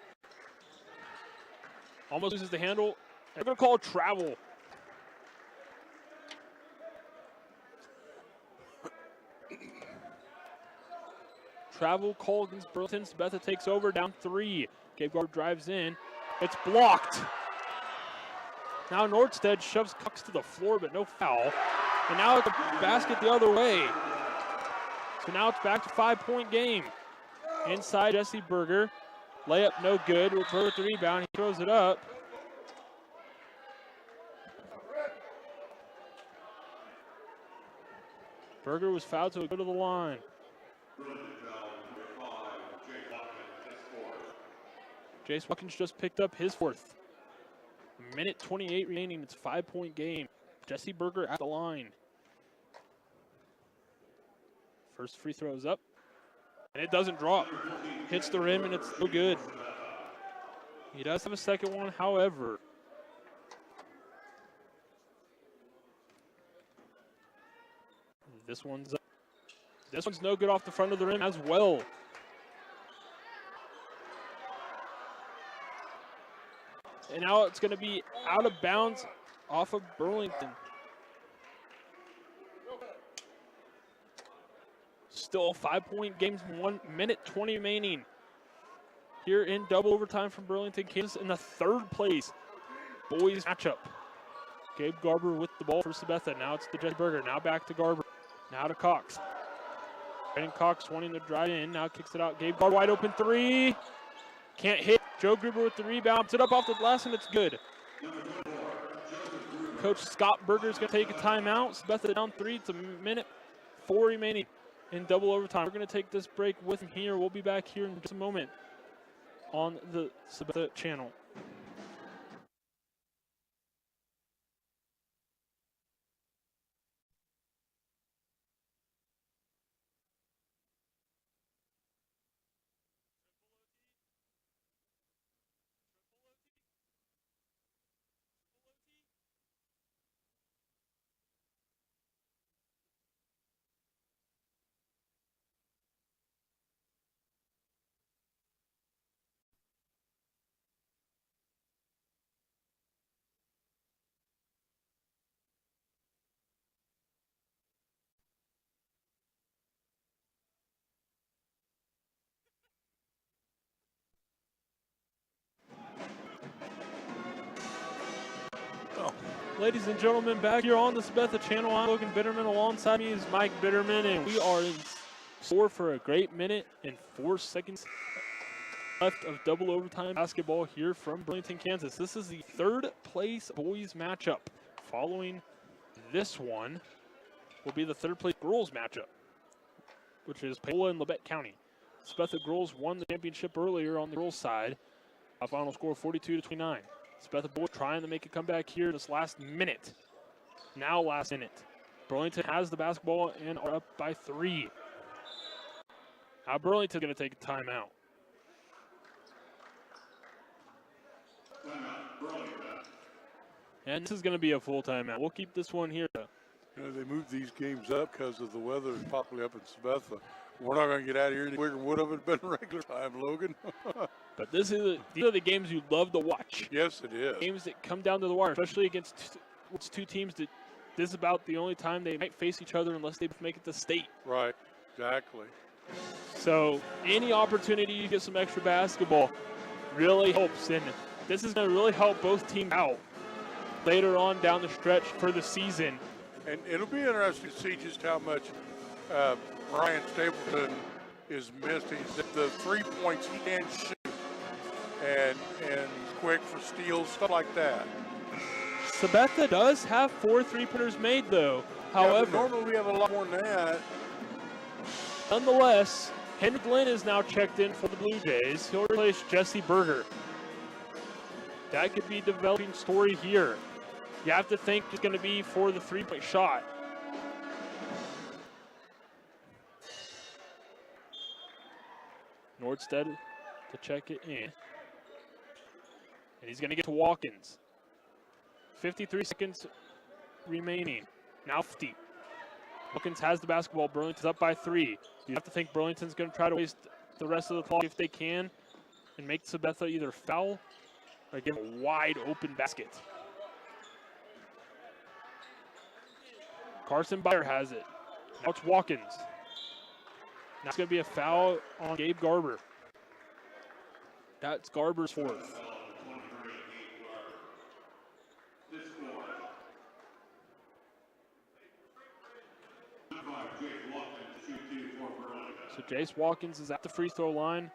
Almost loses the handle. They're going to call travel. Travel call against Burlington. Sabetha takes over, down 3. Gabe Garber drives in. It's blocked. Now Nordstead shoves Cox to the floor, but no foul. And now it's a basket the other way. So now it's back to 5-point game. Inside Jesse Berger. Layup no good. Berger with the rebound. He throws it up. Berger was fouled, so he'll go to the line. Jace Watkins just picked up his 4th. Minute 28 remaining. It's a 5-point game. Jesse Berger at the line. First free throw is up. And it doesn't drop. Hits the rim and it's no good. He does have a second one, however. This one's no good off the front of the rim as well. And now it's going to be out of bounds off of Burlington. Still 5-point games, 1 minute 20 remaining. Here in double overtime from Burlington, Kansas in the 3rd place boys matchup. Gabe Garber with the ball for Sabetha. Now it's to Jesse Berger. Now back to Garber. Now to Cox. Brandon Cox wanting to drive in. Now kicks it out. Gabe Garber wide open 3. Can't hit. Joe Gruber with the rebound. Puts it up off the glass and it's good. Coach Scott Berger is going to take a timeout. Sabetha down 3. It's a minute 4 remaining. in double overtime. We're going to take this break with him here. We'll be back here in just a moment on the Sabetha channel. Ladies and gentlemen, back here on the Sabetha channel, I'm Logan Bitterman. Alongside me is Mike Bitterman, and we are in store for a great minute and 4 seconds left of double overtime basketball here from Burlington, Kansas. This is the third place boys matchup. Following this one will be the third place girls matchup, which is Paola and Labette County. Sabetha girls won the championship earlier on the girls side. A final score 42-29. Sabetha boys trying to make a comeback here this last minute. Now last minute. Burlington has the basketball and are up by 3. Now Burlington's going to take a timeout. And this is going to be a full timeout. We'll keep this one here. You know, they moved these games up because of the weather, probably up in Sabetha. We're not going to get out of here any quicker than would have it been regular time, Logan. But these are the games you love to watch. Yes, it is. Games that come down to the wire, especially against two teams that this is about the only time they might face each other unless they make it to state. Right, exactly. So any opportunity to get some extra basketball really helps, and this is going to really help both teams out later on down the stretch for the season. And it'll be interesting to see just how much Ryan Stapleton is missing. The 3 points he can shoot and quick for steals, stuff like that. Sabetha does have 4 3-pointers made, though. However, normally we have a lot more than that. Nonetheless, Henry Glenn is now checked in for the Blue Jays. He'll replace Jesse Berger. That could be a developing story here. You have to think it's going to be for the 3-point shot. Nordstead to check it in. And he's going to get to Watkins. 53 seconds remaining. Now 50. Watkins has the basketball. Burlington's up by 3. You have to think Burlington's going to try to waste the rest of the clock if they can and make Sabetha either foul or give a wide open basket. Carson Byer has it. Now it's Watkins. Now it's going to be a foul on Gabe Garber. That's Garber's 4th. So Jace Watkins is at the free throw line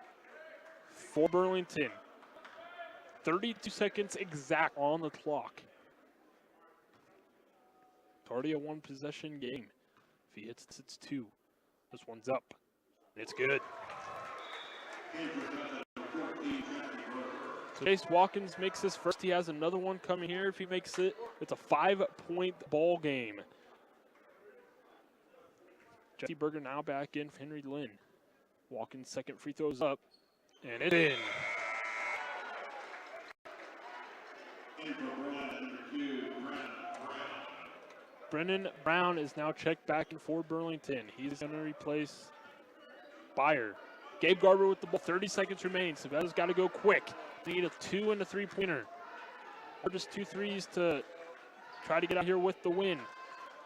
for Burlington. 32 seconds exact on the clock. It's already a 1-possession game. If he hits this, it's 2. This one's up. It's good. So Jace Watkins makes his first. He has another one coming here. If he makes it, it's a 5-point ball game. Jesse Berger now back in for Henry Lynn. Watkins' second free throws up, and it's in. Brennan Brown is now checked back in for Burlington. He's going to replace Byer. Gabe Garber with the ball, 30 seconds remaining. Sabetha's got to go quick. They need a 2 and a 3-pointer. Or just 2 threes to try to get out here with the win.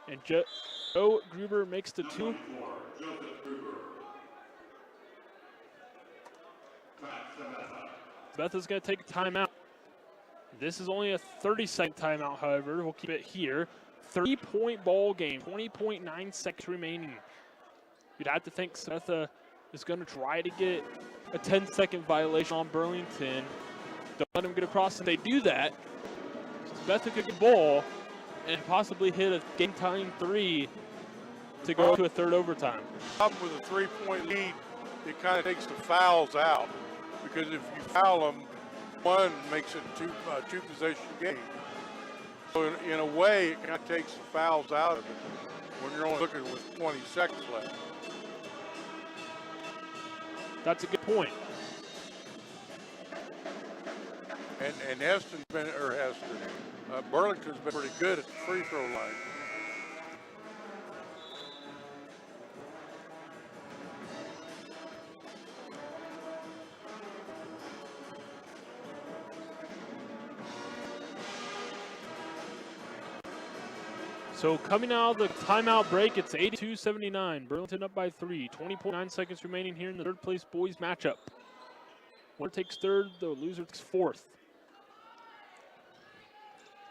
And Joe Gruber makes the 2. Sabetha's going to take a timeout. This is only a 30-second timeout, however. We'll keep it here. 3-point ball game, 20.9 seconds remaining. You'd have to think Sabetha is going to try to get a 10-second violation on Burlington. Don't let him get across. If they do that, Sabetha could get the ball and possibly hit a game-tying 3 to go to a third overtime. Problem with a 3-point lead, it kind of takes the fouls out, because if you foul them, one makes it a two-possession game. So in a way, it kind of takes the fouls out of it when you're only looking with 20 seconds left. That's a good point. And Burlington's been pretty good at the free throw line. So coming out of the timeout break, it's 82-79. Burlington up by 3. 20.9 seconds remaining here in the third place boys matchup. Winner takes third, the loser takes fourth.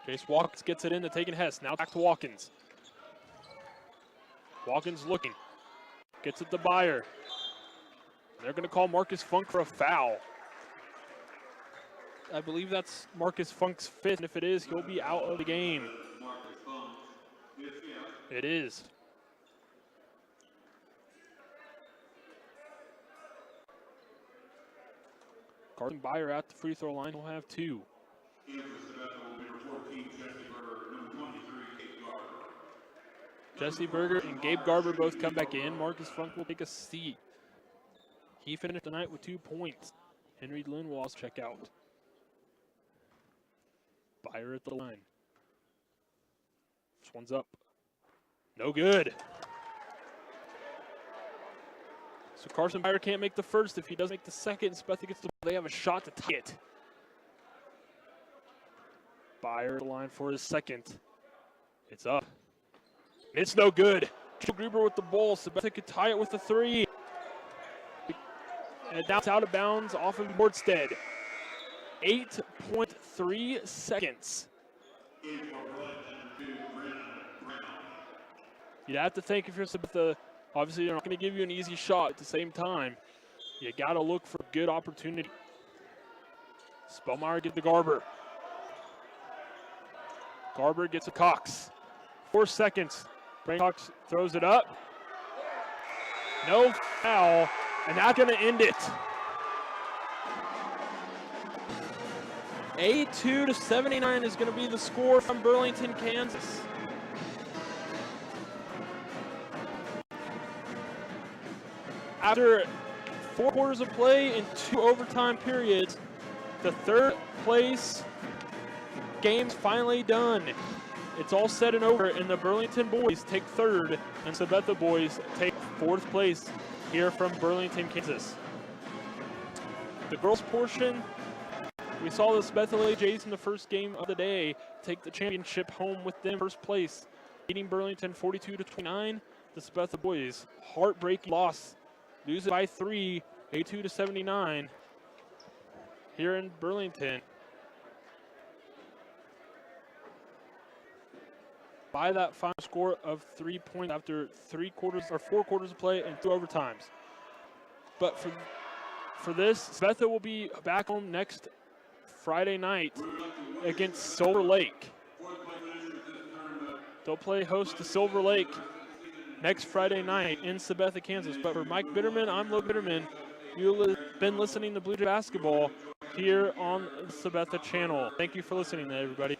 Jace Watkins gets it in to Tegan Hess. Now back to Watkins. Watkins looking. Gets it to Byer. They're going to call Marcus Funk for a foul. I believe that's Marcus Funk's fifth, and if it is, he'll be out of the game. It is. Carson Byer at the free throw line will have 2. Jesse Berger and Gabe Garber both come back in. Marcus Funk will take a seat. He finished the night with 2 points. Henry Lynn will also check out. Byer at the line. This one's up. No good. So Carson Byer can't make the first. If he does make the second, Sabetha gets the ball. They have a shot to tie it. Byer at the line for his second. It's up. It's no good. Joe Gruber with the ball. Sabetha could tie it with a 3. And that's out of bounds off of Nordstead. 8.3 seconds. You'd have to think if you're Sabetha, obviously they're not going to give you an easy shot at the same time. You got to look for good opportunity. Spellmeyer gets to Garber. Garber gets a Cox. 4 seconds. Brandon Cox throws it up. No foul, and that's going to end it. 82-79 is going to be the score from Burlington, Kansas. After 4 quarters of play and 2 overtime periods, the third place game's finally done. It's all said and over, and the Burlington boys take third, and Sabetha boys take 4th place here from Burlington, Kansas. The girls portion, we saw the Sabetha Lady Jays in the first game of the day take the championship home with them first place, beating Burlington 42-29. The Sabetha boys, heartbreaking loss, lose it by 3, 82-79 here in Burlington. By that final score of 3 points after 4 quarters of play and 2 overtimes. But for this, Sabetha will be back home next Friday night against Silver Lake. They'll play host to Silver Lake next Friday night in Sabetha, Kansas. But for Mike Bitterman, I'm Logan Bitterman. You've been listening to Blue Jay Basketball here on the Sabetha channel. Thank you for listening, everybody.